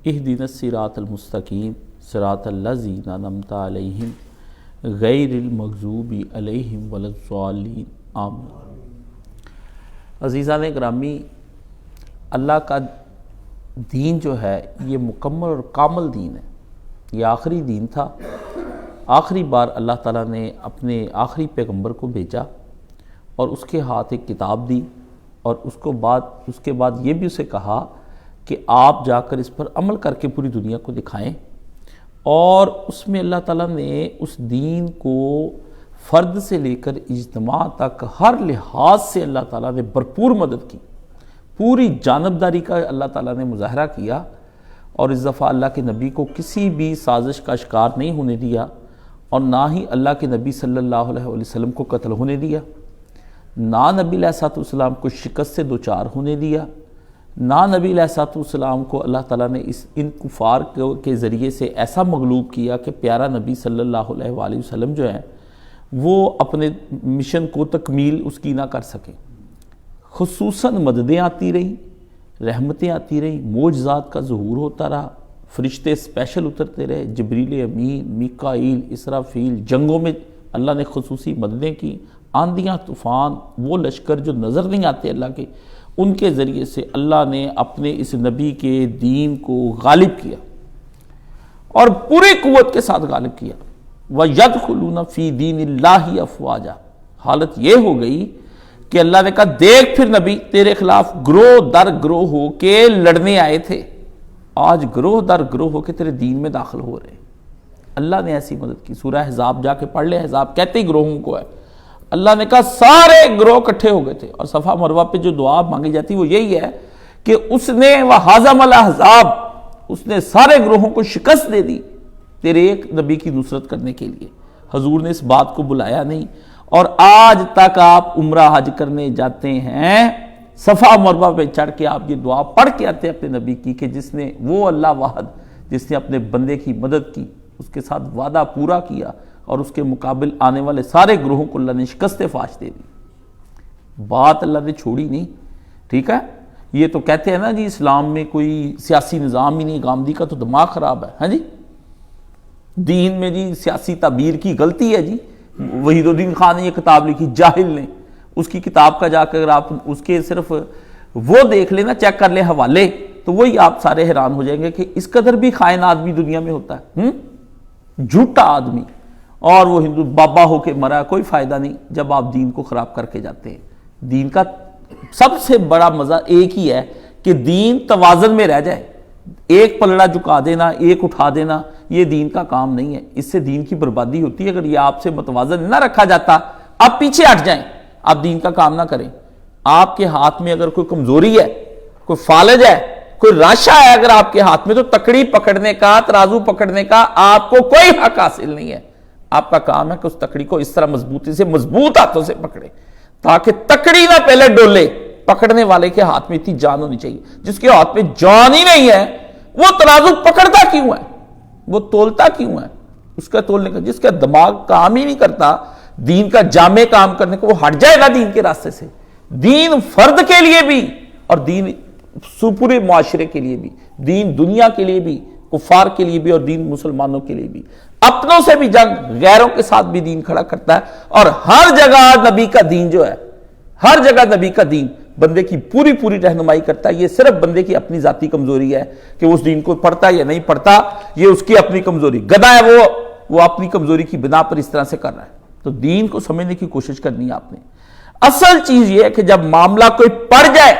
اہدنا الصراط المستقیم صراط الذین انعمت علیہم غیر المغضوب علیہم ولا الضالین آمین۔ عزیزان گرامی، اللہ کا دین جو ہے یہ مکمل اور کامل دین ہے۔ یہ آخری دین تھا۔ آخری بار اللہ تعالیٰ نے اپنے آخری پیغمبر کو بھیجا اور اس کے ہاتھ ایک کتاب دی، اور اس کے بعد یہ بھی اسے کہا کہ آپ جا کر اس پر عمل کر کے پوری دنیا کو دکھائیں۔ اور اس میں اللہ تعالیٰ نے اس دین کو فرد سے لے کر اجتماع تک ہر لحاظ سے اللہ تعالیٰ نے بھرپور مدد کی، پوری جانبداری کا اللہ تعالیٰ نے مظاہرہ کیا، اور اس دفعہ اللہ کے نبی کو کسی بھی سازش کا شکار نہیں ہونے دیا، اور نہ ہی اللہ کے نبی صلی اللہ علیہ وسلم کو قتل ہونے دیا، نہ نبی علیہ السلام کو شکست سے دوچار ہونے دیا، نہ نبی علیہ السلام کو اللہ تعالیٰ نے ان کفار کے ذریعے سے ایسا مغلوب کیا کہ پیارا نبی صلی اللہ علیہ وآلہ وسلم جو ہیں وہ اپنے مشن کو تکمیل اس کی نہ کر سکے۔ خصوصاً مددیں آتی رہیں، رحمتیں آتی رہیں، معجزات کا ظہور ہوتا رہا، فرشتے اسپیشل اترتے رہے، جبریل امین، میکائیل، اسرافیل، جنگوں میں اللہ نے خصوصی مددیں کی، آندیاں، طوفان، وہ لشکر جو نظر نہیں آتے اللہ کے، ان کے ذریعے سے اللہ نے اپنے اس نبی کے دین کو غالب کیا اور پوری قوت کے ساتھ غالب کیا۔ وَيَدْخُلُونَ فِي دِينِ اللَّهِ أَفْوَاجًا۔ حالت یہ ہو گئی کہ اللہ نے کہا دیکھ پھر نبی تیرے خلاف گروہ در گروہ ہو کے لڑنے آئے تھے، آج گروہ در گروہ ہو کے تیرے دین میں داخل ہو رہے ہیں۔ اللہ نے ایسی مدد کی۔ سورہ احزاب جا کے پڑھ لے، احزاب کہتے ہی گروہوں کو ہے۔ اللہ نے کہا سارے گروہ اکٹھے ہو گئے تھے، اور صفا مروہ پہ جو دعا مانگی جاتی وہ یہی ہے کہ اس نے وَحَزَمَ الْأَحْزَابَ، اس نے سارے گروہوں کو شکست دے دی تیرے ایک نبی کی نصرت کرنے کے لیے۔ حضور نے اس بات کو بلایا نہیں، اور آج تک آپ عمرہ حج کرنے جاتے ہیں، صفا مروہ پہ چڑھ کے آپ یہ دعا پڑھ کے آتے ہیں اپنے نبی کی کہ جس نے وہ اللہ واحد جس نے اپنے بندے کی مدد کی، اس کے ساتھ وعدہ پورا کیا، اور اس کے مقابل آنے والے سارے گروہوں کو اللہ نے شکست فاش دے دی۔ بات اللہ نے چھوڑی نہیں، ٹھیک ہے۔ یہ تو کہتے ہیں نا جی اسلام میں کوئی سیاسی نظام ہی نہیں، گاندھی کا تو دماغ خراب ہے، ہاں جی، دین میں جی سیاسی تعبیر کی غلطی ہے جی۔ وحید الدین خان نے یہ کتاب لکھی، جاہل نے، اس کی کتاب کا جا کر آپ اس کے صرف وہ دیکھ لیں نا، چیک کر لیں حوالے، تو وہی آپ سارے حیران ہو جائیں گے کہ اس قدر بھی خائن آدمی دنیا میں ہوتا ہے، جھوٹا آدمی، اور وہ ہندو بابا ہو کے مرا، کوئی فائدہ نہیں جب آپ دین کو خراب کر کے جاتے ہیں۔ دین کا سب سے بڑا مزہ ایک ہی ہے کہ دین توازن میں رہ جائے، ایک پلڑا جھکا دینا، ایک اٹھا دینا، یہ دین کا کام نہیں ہے، اس سے دین کی بربادی ہوتی ہے۔ اگر یہ آپ سے متوازن نہ رکھا جاتا، آپ پیچھے ہٹ جائیں، آپ دین کا کام نہ کریں۔ آپ کے ہاتھ میں اگر کوئی کمزوری ہے، کوئی فالج ہے، کوئی راشا ہے اگر آپ کے ہاتھ میں، تو تکڑی پکڑنے کا، ترازو پکڑنے کا آپ کو کوئی حق حاصل نہیں ہے۔ آپ کا کام ہے کہ اس تکڑی کو اس طرح مضبوطی سے، مضبوط ہاتھوں سے پکڑے، تاکہ تکڑی نہ پہلے ڈولے۔ پکڑنے والے کے ہاتھ میں اتنی جان ہونی چاہیے، جس کے ہاتھ میں جان ہی نہیں ہے وہ ترازو پکڑتا کیوں ہے، وہ تولتا کیوں ہے؟ اس کا تولنے کا، جس کا دماغ کام ہی نہیں کرتا دین کا جامع کام کرنے کو، وہ ہٹ جائے گا دین کے راستے سے۔ دین فرد کے لیے بھی، اور دین پورے معاشرے کے لیے بھی، دین دنیا کے لیے بھی، کفار کے لیے بھی، اور دین مسلمانوں کے لیے بھی، اپنوں سے بھی جنگ، غیروں کے ساتھ بھی دین کھڑا کرتا ہے۔ اور ہر جگہ نبی کا دین جو ہے، ہر جگہ نبی کا دین بندے کی پوری پوری رہنمائی کرتا ہے۔ یہ صرف بندے کی اپنی ذاتی کمزوری ہے کہ وہ اس دین کو پڑھتا ہے یا نہیں پڑھتا، یہ اس کی اپنی کمزوری، گدھا ہے وہ اپنی کمزوری کی بنا پر اس طرح سے کر رہا ہے۔ تو دین کو سمجھنے کی کوشش کرنی ہے آپ نے۔ اصل چیز یہ ہے کہ جب معاملہ کوئی پڑ جائے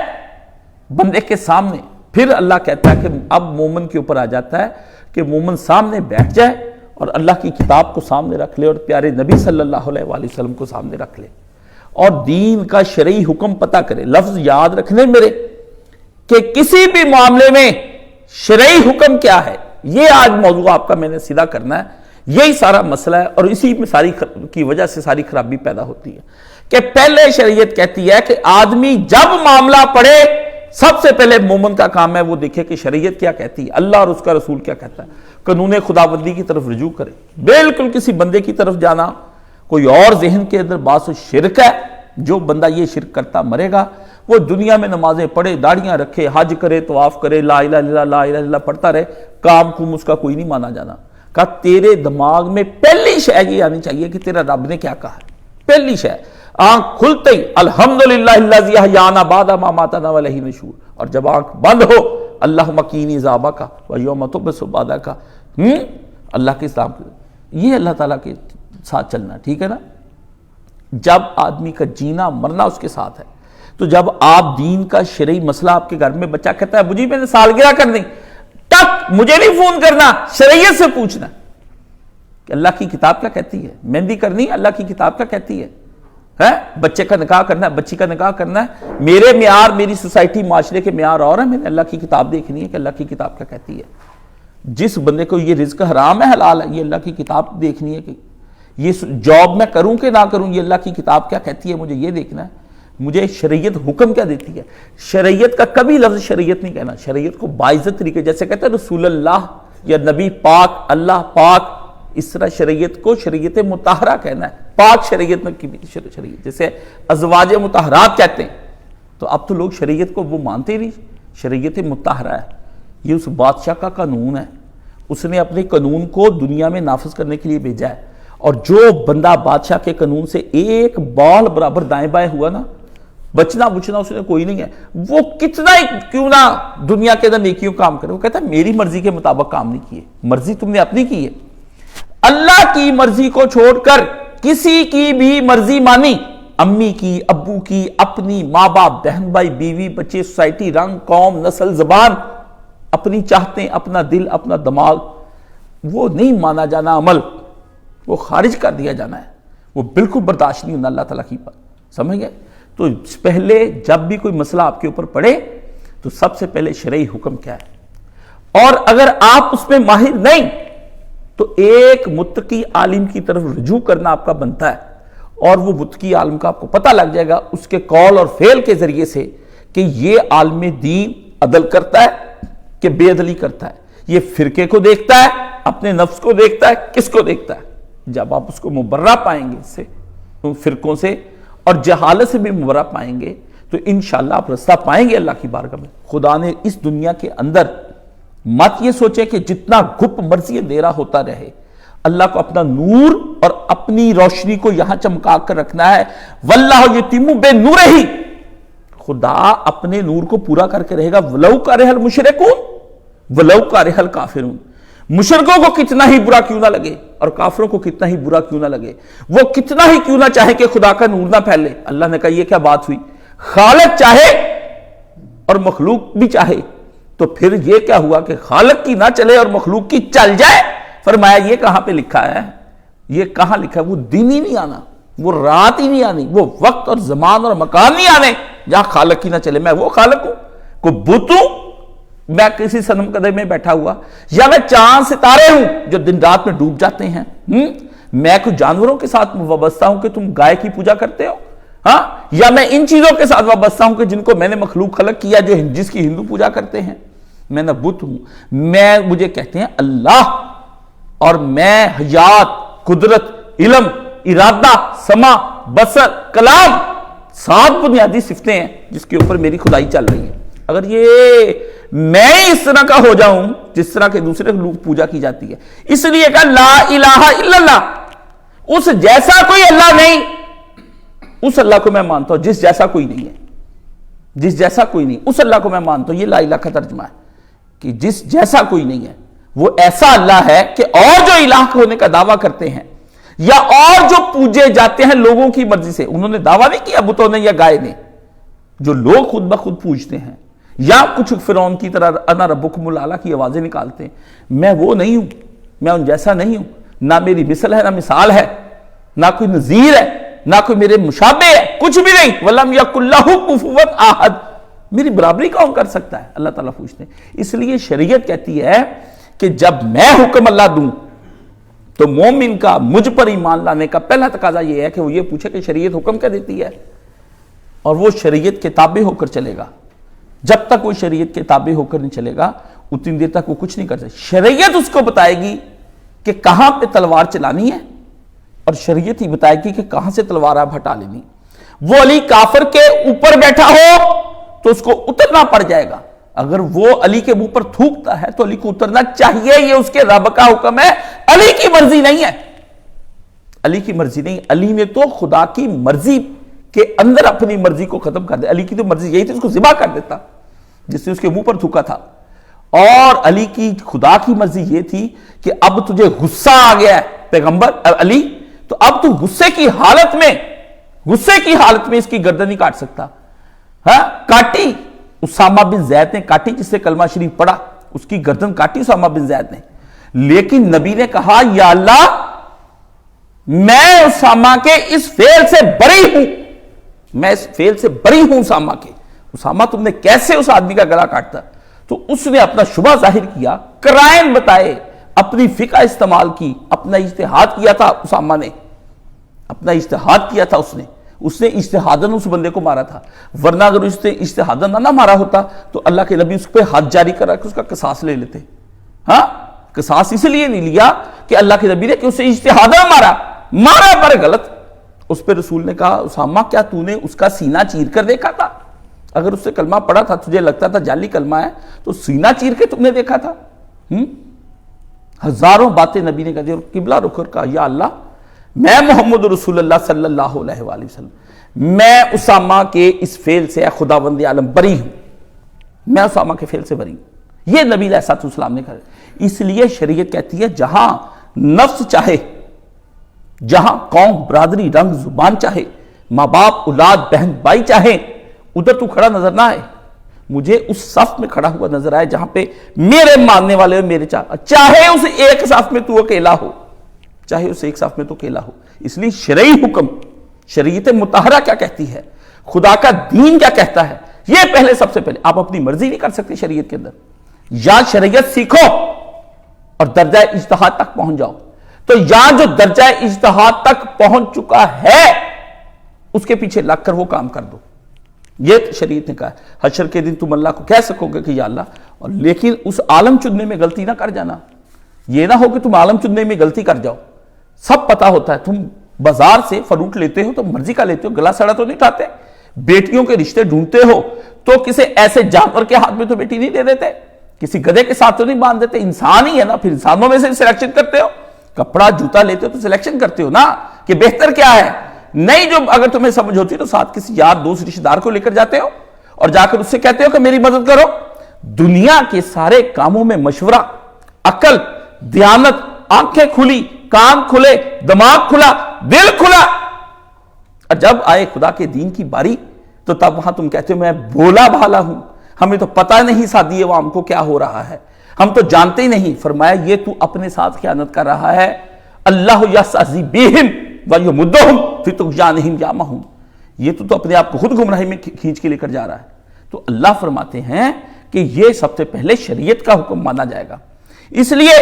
بندے کے سامنے، پھر اللہ کہتا ہے کہ اب مومن کے اوپر آ جاتا ہے کہ مومن سامنے بیٹھ جائے اور اللہ کی کتاب کو سامنے رکھ لے، اور پیارے نبی صلی اللہ علیہ وآلہ وسلم کو سامنے رکھ لے، اور دین کا شرعی حکم پتہ کرے۔ لفظ یاد رکھنے میرے کہ کسی بھی معاملے میں شرعی حکم کیا ہے، یہ آج موضوع آپ کا میں نے سیدھا کرنا ہے۔ یہی سارا مسئلہ ہے، اور اسی میں ساری کی وجہ سے ساری خرابی پیدا ہوتی ہے کہ پہلے شریعت کہتی ہے کہ آدمی جب معاملہ پڑے، سب سے پہلے مومن کا کام ہے وہ دیکھے کہ شریعت کیا کہتی ہے، اللہ اور اس کا رسول کیا کہتا ہے، قانون خداوندی کی طرف رجوع کرے۔ بالکل کسی بندے کی طرف جانا، کوئی اور ذہن کے اندر باعث شرک ہے، جو بندہ یہ شرک کرتا مرے گا، وہ دنیا میں نمازیں پڑھے، داڑیاں رکھے، حج کرے، طواف کرے، لا الہ الا اللہ لا الہ الا اللہ پڑھتا رہے، کام کم اس کا کوئی نہیں مانا جانا. کہا تیرے دماغ میں پہلی شے یہ آنی چاہیے کہ تیرا رب نے کیا کہا ہے. پہلی شے آنکھ کھلتے ہی الحمدللہ الذی احیانا بعد ما ماتنا والیہ النشور، اور جب آنکھ بند ہو اللہم قینی عذابک ویوم تبعث بعدک، اللہ کے ساتھ یہ اللہ تعالیٰ کے ساتھ چلنا، ٹھیک ہے نا. جب آدمی کا جینا مرنا اس کے ساتھ ہے، تو جب آپ دین کا شرعی مسئلہ آپ کے گھر میں بچہ کہتا ہے مجھے میں نے سالگرہ کرنی، تک مجھے نہیں فون کرنا، شریعت سے پوچھنا کہ اللہ کی کتاب کیا کہتی ہے. مہندی کرنی اللہ کی کتاب کیا کہتی ہے. بچے کا نکاح کرنا ہے، بچی کا نکاح کرنا ہے، میرے معیار، میری سوسائٹی معاشرے کے معیار اور ہے، میں نے اللہ کی کتاب دیکھنی ہے کہ اللہ کی کتاب کیا کہتی ہے. جس بندے کو یہ رزق حرام ہے حلال ہے، یہ اللہ کی کتاب دیکھنی ہے کہ یہ جاب میں کروں کہ نہ کروں، یہ اللہ کی کتاب کیا کہتی ہے، مجھے یہ دیکھنا ہے. مجھے شریعت حکم کیا دیتی ہے. شریعت کا کبھی لفظ شریعت نہیں کہنا، شریعت کو باعزت طریقے جیسے کہتے ہیں رسول اللہ یا نبی پاک، اللہ پاک، اس طرح شریعت کو شریعت مطہرہ کہنا ہے. پاک شریعت میں شریعت جیسے ازواج مطہرات کہتے ہیں، تو اب تو لوگ شریعت کو وہ مانتے ہی نہیں. شریعت مطہرہ ہے، یہ اس بادشاہ کا قانون ہے، اس نے اپنے قانون کو دنیا میں نافذ کرنے کے لیے بھیجا ہے. اور جو بندہ بادشاہ کے قانون سے ایک بال برابر دائیں بائیں ہوا نا، بچنا بچنا اس نے کوئی نہیں ہے. وہ کتنا ہی کیوں نہ دنیا کے اندر نیکیوں کام کرے، وہ کہتا ہے میری مرضی کے مطابق کام نہیں کیے، مرضی تم نے اپنی کی ہے. اللہ کی مرضی کو چھوڑ کر کسی کی بھی مرضی مانی، امی کی، ابو کی، اپنی، ماں باپ، بہن بھائی، بیوی بچے، سوسائٹی، رنگ، قوم، نسل، زبان، اپنی چاہتے، اپنا دل، اپنا دماغ، وہ نہیں مانا جانا عمل، وہ خارج کر دیا جانا ہے، وہ بالکل برداشت نہیں ہونا اللہ تعالیٰ کی بات. سمجھ گئے؟ تو پہلے جب بھی کوئی مسئلہ آپ کے اوپر پڑے تو سب سے پہلے شرعی حکم کیا ہے، اور اگر آپ اس میں ماہر نہیں تو ایک متقی عالم کی طرف رجوع کرنا آپ کا بنتا ہے، اور وہ متقی عالم کا آپ کو پتہ لگ جائے گا اس کے قول اور فعل کے ذریعے سے کہ یہ عالم دین عدل کرتا ہے کہ بے عدلی کرتا ہے، یہ فرقے کو دیکھتا ہے، اپنے نفس کو دیکھتا ہے، کس کو دیکھتا ہے. جب آپ اس کو مبرہ پائیں گے اس سے، ان فرقوں سے اور جہالت سے بھی مبرہ پائیں گے، تو انشاءاللہ آپ رستہ پائیں گے اللہ کی بارگاہ میں. خدا نے اس دنیا کے اندر مت یہ سوچے کہ جتنا گھپ مرضی اندھیرا ہوتا رہے، اللہ کو اپنا نور اور اپنی روشنی کو یہاں چمکا کر رکھنا ہے. واللہ یتم بنورہ، خدا اپنے نور کو پورا کر کے رہے گا. ولو کرہ المشرکون ولو کرہ الکافرون، مشرکوں کو کتنا ہی برا کیوں نہ لگے اور کافروں کو کتنا ہی برا کیوں نہ لگے، وہ کتنا ہی کیوں نہ چاہے کہ خدا کا نور نہ پھیلے. اللہ نے کہا یہ کیا بات ہوئی، خالق چاہے اور مخلوق بھی چاہے، تو پھر یہ کیا ہوا کہ خالق کی نہ چلے اور مخلوق کی چل جائے. فرمایا یہ کہاں پہ لکھا ہے، یہ کہاں لکھا ہے. وہ دن ہی نہیں آنا، وہ رات ہی نہیں آنی، وہ وقت اور زمان اور مکان نہیں آنے جہاں خالق کی نہ چلے. میں وہ خالق ہوں، کوئی بت ہوں میں کسی صنم قدر میں بیٹھا ہوا، یا میں چاند ستارے ہوں جو دن رات میں ڈوب جاتے ہیں. میں کچھ جانوروں کے ساتھ وابستہ ہوں کہ تم گائے کی پوجا کرتے ہو، ہاں، یا میں ان چیزوں کے ساتھ وابستہ ہوں کہ جن کو میں نے مخلوق خلق کیا جو جس کی ہندو پوجا کرتے ہیں. میں نہ بت ہوں، مجھے کہتے ہیں اللہ، اور میں حیات، قدرت، علم، ارادہ، سمع، بصر، کلام، 7 بنیادی صفتیں ہیں جس کے اوپر میری خدائی چل رہی ہے. اگر یہ میں اس طرح کا ہو جاؤں جس طرح کے دوسرے لوگ پوجا کی جاتی ہے، اس لیے کہا لا الہ الا اللہ، اس جیسا کوئی اللہ نہیں، اس اللہ کو میں مانتا ہوں جس جیسا کوئی نہیں ہے، جس جیسا کوئی نہیں، اس اللہ کو میں مانتا ہوں. یہ لا الہ کا ترجمہ ہے کہ جس جیسا کوئی نہیں ہے. وہ ایسا اللہ ہے کہ اور جو الہ ہونے کا دعویٰ کرتے ہیں یا اور جو پوجے جاتے ہیں لوگوں کی مرضی سے، انہوں نے دعویٰ نہیں کیا بتوں نے یا گائے نے، جو لوگ خود بخود پوجتے ہیں یا کچھ فرعون کی طرح انا ربکم الاعلی کی آوازیں نکالتے ہیں. میں وہ نہیں ہوں، میں ان جیسا نہیں ہوں، نہ میری مثل ہے، نہ مثال ہے، نہ کوئی نظیر ہے، نہ کوئی میرے مشابہ ہے، کچھ بھی نہیں. وَلَمْ يَكُنْ لَهُ كُفُوًا أَحَدٌ، میری برابری کون کر سکتا ہے، اللہ تعالیٰ پوچھتے ہیں. اس لیے شریعت کہتی ہے کہ جب میں حکم اللہ دوں تو مومن کا مجھ پر ایمان لانے کا پہلا تقاضا یہ ہے کہ وہ یہ پوچھے کہ شریعت حکم کیا دیتی ہے، اور وہ شریعت کے تابع ہو کر چلے گا. جب تک وہ شریعت کے تابع ہو کر نہیں چلے گا اتنی دیر تک وہ کچھ نہیں کر سکتا. شریعت اس کو بتائے گی کہ کہاں پہ تلوار چلانی ہے، اور شریعت ہی بتائے گی کہ کہاں سے تلوار آپ ہٹا لینی. وہ علی کافر کے اوپر بیٹھا ہو تو اس کو اترنا پڑ جائے گا. اگر وہ علی کے منہ پر تھوکتا ہے تو علی کو اترنا چاہیے. یہ اس کے رب کا حکم ہے, علی کی مرضی نہیں ہے. علی کی مرضی نہیں. علی نے تو خدا کی مرضی کے اندر اپنی مرضی کو ختم کر دیا. علی کی تو مرضی یہی تھی اس کو ذبح کر دیتا جس سے اس کے منہ پر تھوکا تھا. اور علی کی خدا کی مرضی یہ تھی کہ اب تجھے غصہ آ گیا ہے پیغمبر علی, تو اب تو غصے کی حالت میں اس کی گردن نہیں کاٹ سکتا. ہاں کاٹی اسامہ بن زید نے, کاٹی جس سے کلمہ شریف پڑھا, اس کی گردن کاٹی اسامہ بن زید نے. لیکن نبی نے کہا یا اللہ میں اسامہ کے اس فعل سے بری ہوں, میں اس فعل سے بری ہوں اسامہ کے. اسامہ تم نے کیسے اس آدمی کا گلا کاٹتا؟ تو اس نے اپنا شبہ ظاہر کیا, قرائن بتائے, اپنی فقہ استعمال کی, اپنا اجتہاد کیا تھا اسامہ نے, اپنا اجتہاد کیا تھا اس نے اجتہاداً اس بندے کو مارا تھا. ورنہ اگر اس نے اجتہاداً نہ مارا ہوتا تو اللہ کے نبی اس پہ حد جاری کرا کہ اس کا قصاص لے لیتے. ہاں قصاص اس لیے نہیں لیا کہ اللہ کے نبی نے کہ اسے اجتہاداً مارا پر غلط. اس پہ رسول نے کہا اسامہ کیا تو نے اس کا سینہ چیر کر دیکھا تھا؟ اگر اس سے کلمہ پڑھا تھا تجھے لگتا تھا جعلی کلمہ ہے تو سینہ چیر کے تم نے دیکھا تھا؟ ہزاروں باتیں نبی نے کہا دی. اور قبلہ رخ کر کہا یا اللہ میں محمد رسول اللہ صلی اللہ علیہ وآلہ وسلم, میں اسامہ کے اس فعل سے خداوند عالم بری ہوں, میں اسامہ کے فعل سے بری ہوں. یہ نبی علیہ السلام نے کہا. اس لیے شریعت کہتی ہے جہاں نفس چاہے, جہاں قوم برادری رنگ زبان چاہے, ماں باپ اولاد بہن بھائی چاہیں, ادھر تو کھڑا نظر نہ آئے, مجھے اس صف میں کھڑا ہوا نظر آئے جہاں پہ میرے ماننے والے اور میرے چاہے اسے ایک صف میں تو اکیلا ہو, چاہے اسے ایک صف میں تو اکیلا ہو. اس لیے شرعی حکم, شریعت مطہرہ کیا کہتی ہے, خدا کا دین کیا کہتا ہے, یہ پہلے سب سے پہلے. آپ اپنی مرضی نہیں کر سکتے شریعت کے اندر. یا شریعت سیکھو اور درجہ اجتہاد تک پہنچ جاؤ, تو یا جو درجہ اجتہاد تک پہنچ چکا ہے اس کے پیچھے لگ کر وہ کام کر دو. یہ شریعت نے کہا ہے. حشر کے دن تم اللہ کو کہہ سکو گے کہ یا اللہ, اور لیکن اس عالم چننے میں غلطی نہ کر جانا. یہ نہ ہو کہ تم عالم چننے میں غلطی کر جاؤ. سب پتا ہوتا ہے, تم بازار سے فروٹ لیتے ہو تو مرضی کا لیتے ہو, گلا سڑا تو نہیں کھاتے. بیٹیوں کے رشتے ڈھونڈتے ہو تو کسی ایسے جانور کے ہاتھ میں تو بیٹی نہیں دے دیتے, کسی گدھے کے ساتھ تو نہیں باندھ دیتے. انسان ہی ہے نا, پھر انسانوں میں سے سلیکشن کرتے ہو. کپڑا جوتا لیتے ہو تو سلیکشن کرتے ہو نا کہ بہتر کیا ہے. نہیں, جو اگر تمہیں سمجھ ہوتی تو ساتھ کسی یار دوست رشتہ دار کو لے کر جاتے ہو اور جا کر اس سے کہتے ہو کہ میری مدد کرو. دنیا کے سارے کاموں میں مشورہ, عقل, دیانت, آنکھیں کھلی, کان کھلے, دماغ کھلا, دل کھلا, اور جب آئے خدا کے دین کی باری تو تب وہاں تم کہتے ہو میں بولا بھالا ہوں, ہمیں تو پتہ نہیں سادی عوام کو کیا ہو رہا ہے, ہم تو جانتے ہی نہیں. فرمایا یہ تو اپنے ساتھ خیانت کر رہا ہے. اللہ یستہزی بہم ویمدہم فی طغیانہم یعمہون. یہ تو اپنے آپ کو خود گمراہی میں کھینچ کے لے کر جا رہا ہے. تو اللہ فرماتے ہیں کہ یہ سب سے پہلے شریعت کا حکم مانا جائے گا. اس لیے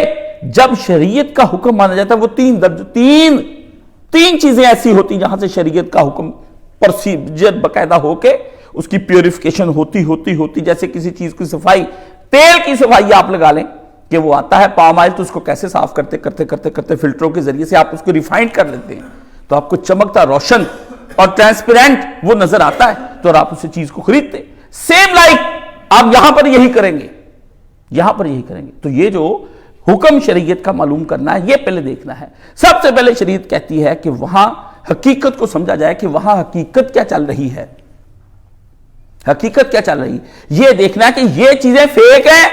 جب شریعت کا حکم مانا جاتا ہے وہ تین چیزیں ایسی ہوتی جہاں سے شریعت کا حکم پروسیجر باقاعدہ ہو کے اس کی پیوریفیکیشن ہوتی جیسے کسی چیز کی صفائی, تیل کی صفائی آپ لگا لیں کہ وہ آتا ہے پام آئل, تو اس کو کیسے صاف کرتے فلٹروں کے ذریعے سے آپ اس کو ریفائنڈ کر لیتے ہیں تو آپ کو چمکتا, روشن اور ٹرانسپیرنٹ وہ نظر آتا ہے, تو آپ اس چیز کو خریدتے. سیم لائک آپ یہاں پر یہی کریں گے. تو یہ جو حکم شریعت کا معلوم کرنا ہے, یہ پہلے دیکھنا ہے. سب سے پہلے شریعت کہتی ہے کہ وہاں حقیقت کو سمجھا جائے کہ وہاں حقیقت کیا چل رہی ہے. یہ دیکھنا ہے کہ یہ چیزیں فیک ہیں,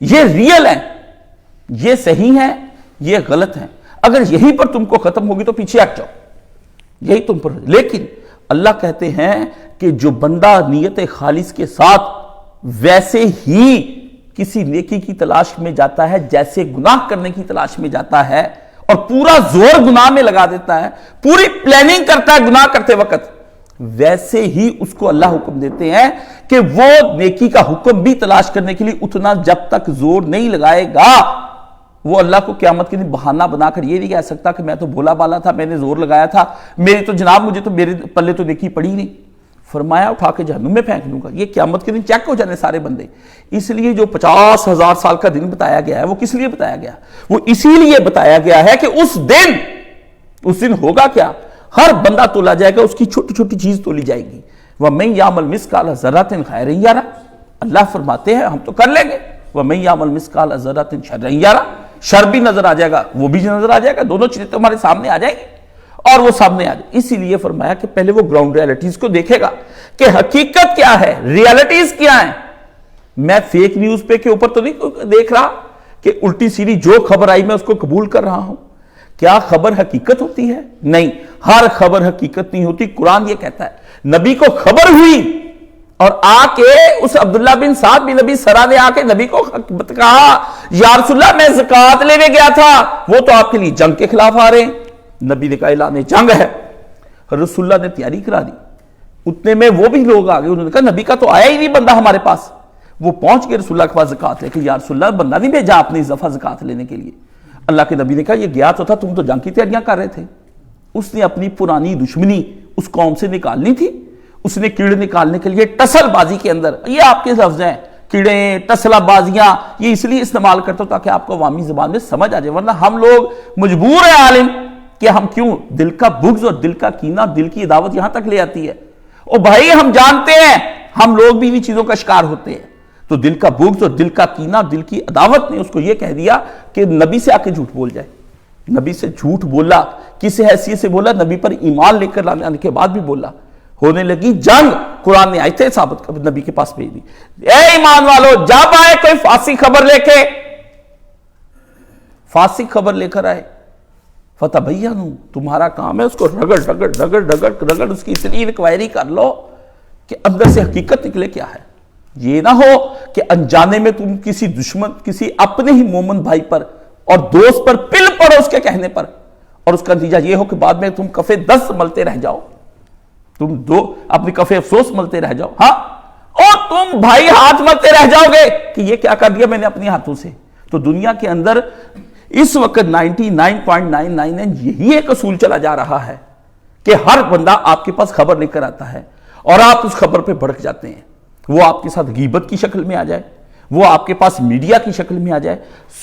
یہ ریئل ہیں, یہ صحیح ہیں, یہ غلط ہیں. اگر یہی پر تم کو ختم ہوگی تو پیچھے ہٹ جاؤ, یہی تم پر. لیکن اللہ کہتے ہیں کہ جو بندہ نیت خالص کے ساتھ ویسے ہی کسی نیکی کی تلاش میں جاتا ہے جیسے گناہ کرنے کی تلاش میں جاتا ہے, اور پورا زور گناہ میں لگا دیتا ہے, پوری پلاننگ کرتا ہے گناہ کرتے وقت, ویسے ہی اس کو اللہ حکم دیتے ہیں کہ وہ نیکی کا حکم بھی تلاش کرنے کے لیے اتنا جب تک زور نہیں لگائے گا, وہ اللہ کو قیامت کے دن بہانہ بنا کر یہ نہیں کہہ سکتا کہ میں تو بھولا بالا تھا, میں نے زور لگایا تھا, میری تو جناب مجھے تو میرے پلے تو نیکی پڑی نہیں. فرمایا اٹھا کے جہنم میں پھینک دوں گا. یہ قیامت کے دن چیک ہو جانے سارے بندے. اس لیے جو 50,000 سال کا دن بتایا گیا ہے وہ کس لیے بتایا گیا؟ وہ اسی لیے بتایا گیا ہے کہ اس دن ہوگا کیا, ہر بندہ تولا جائے گا, اس کی چھوٹی چھوٹی چیز تولی جائے گی. وَمَن يَعْمَلْ مِثْقَالَ ذَرَّةٍ خَيْرًا يَرَهُ، اللہ فرماتے ہیں ہم تو کر لیں گے، وَمَن يَعْمَلْ مِثْقَالَ ذَرَّةٍ شَرًّا يَرَهُ، شر بھی نظر آ جائے گا، وہ بھی نظر آ جائے گا، دونوں چیزیں تمہارے سامنے آ جائیں گی اور وہ سامنے آ جائے۔ اسی لیے فرمایا کہ پہلے وہ گراؤنڈ ریالٹیز کو دیکھے گا کہ حقیقت کیا ہے، ریالٹیز کیا ہیں۔ میں فیک نیوز پہ کے اوپر تو نہیں دیکھ رہا کہ الٹی سیدھی جو خبر آئی میں اس کو قبول کر رہا ہوں۔ کیا خبر حقیقت ہوتی ہے؟ نہیں، ہر خبر حقیقت نہیں ہوتی۔ قرآن یہ کہتا ہے نبی کو خبر ہوئی اور آ کے اس عبداللہ بن سعد بن نبی سرا نے آ کے نبی کو کہا یا رسول اللہ میں زکوٰۃ لینے گیا تھا، وہ تو آپ کے لیے جنگ کے خلاف آ رہے ہیں۔ نبی نے کہا اعلان جنگ ہے، رسول اللہ نے تیاری کرا دی۔ اتنے میں وہ بھی لوگ آ گئے، انہوں نے کہا نبی کا تو آیا ہی نہیں بندہ ہمارے پاس۔ وہ پہنچ گئے رسول اللہ کے پاس زکوٰۃ لے کے، یا رسول اللہ بندہ نہیں بھیجا آپ نے اس دفعہ زکوٰۃ لینے کے لیے؟ اللہ کے نبی نے کہا یہ گیا تو تھا، تم تو جنگ کی تیاریاں کر رہے تھے۔ اس نے اپنی پرانی دشمنی اس قوم سے نکالنی تھی، اس نے کیڑے نکالنے کے لیے ٹسل بازی کے اندر، یہ آپ کے لفظ ہیں، کیڑے ٹسلہ بازیاں، یہ اس لیے استعمال کرتا ہوں تاکہ آپ کو عوامی زبان میں سمجھ آ جائے، ورنہ ہم لوگ مجبور ہیں عالم کہ ہم کیوں دل کا بغض اور دل کا کینہ، دل کی عداوت یہاں تک لے آتی ہے۔ اور بھائی ہم جانتے ہیں ہم لوگ بھی انہی چیزوں کا شکار ہوتے ہیں، تو دل کا بغض اور دل کا کینہ، دل کی عداوت نے اس کو یہ کہہ دیا کہ نبی سے آ کے جھوٹ بول جائے۔ نبی سے جھوٹ بولا، کس حیثیت سے بولا؟ نبی پر ایمان لے کر لانے کے بعد بھی بولا۔ ہونے لگی جنگ، قرآن نے آیتیں ثابت نبی کے پاس بھیج دی، اے ایمان والو جب آئے کوئی فاسق خبر لے کے، فاسق خبر لے کر آئے، فتبینوا، تمہارا کام ہے اس کو رگڑ رگڑ رگڑ رگڑ رگڑ اس کی اتنی انکوائری کر لو کہ اندر سے حقیقت نکلے کیا ہے۔ یہ نہ ہو کہ انجانے میں تم کسی دشمن، کسی اپنے ہی مومن بھائی پر اور دوست پر پل پڑو اس کے کہنے پر، اور اس کا نتیجہ یہ ہو کہ بعد میں تم کفے 10 ملتے رہ جاؤ، تم دو اپنی کفے افسوس ملتے رہ جاؤ، ہاں، اور تم بھائی ہاتھ ملتے رہ جاؤ گے کہ یہ کیا کر دیا میں نے اپنے ہاتھوں سے۔ تو دنیا کے اندر اس وقت 99.99 یہی ایک اصول چلا جا رہا ہے کہ ہر بندہ آپ کے پاس خبر لے کر آتا ہے اور آپ اس خبر پہ بھڑک جاتے ہیں۔ وہ آپ کے ساتھ غیبت کی شکل میں آ جائے، وہ آپ کے پاس میڈیا کی شکل میں آ جائے،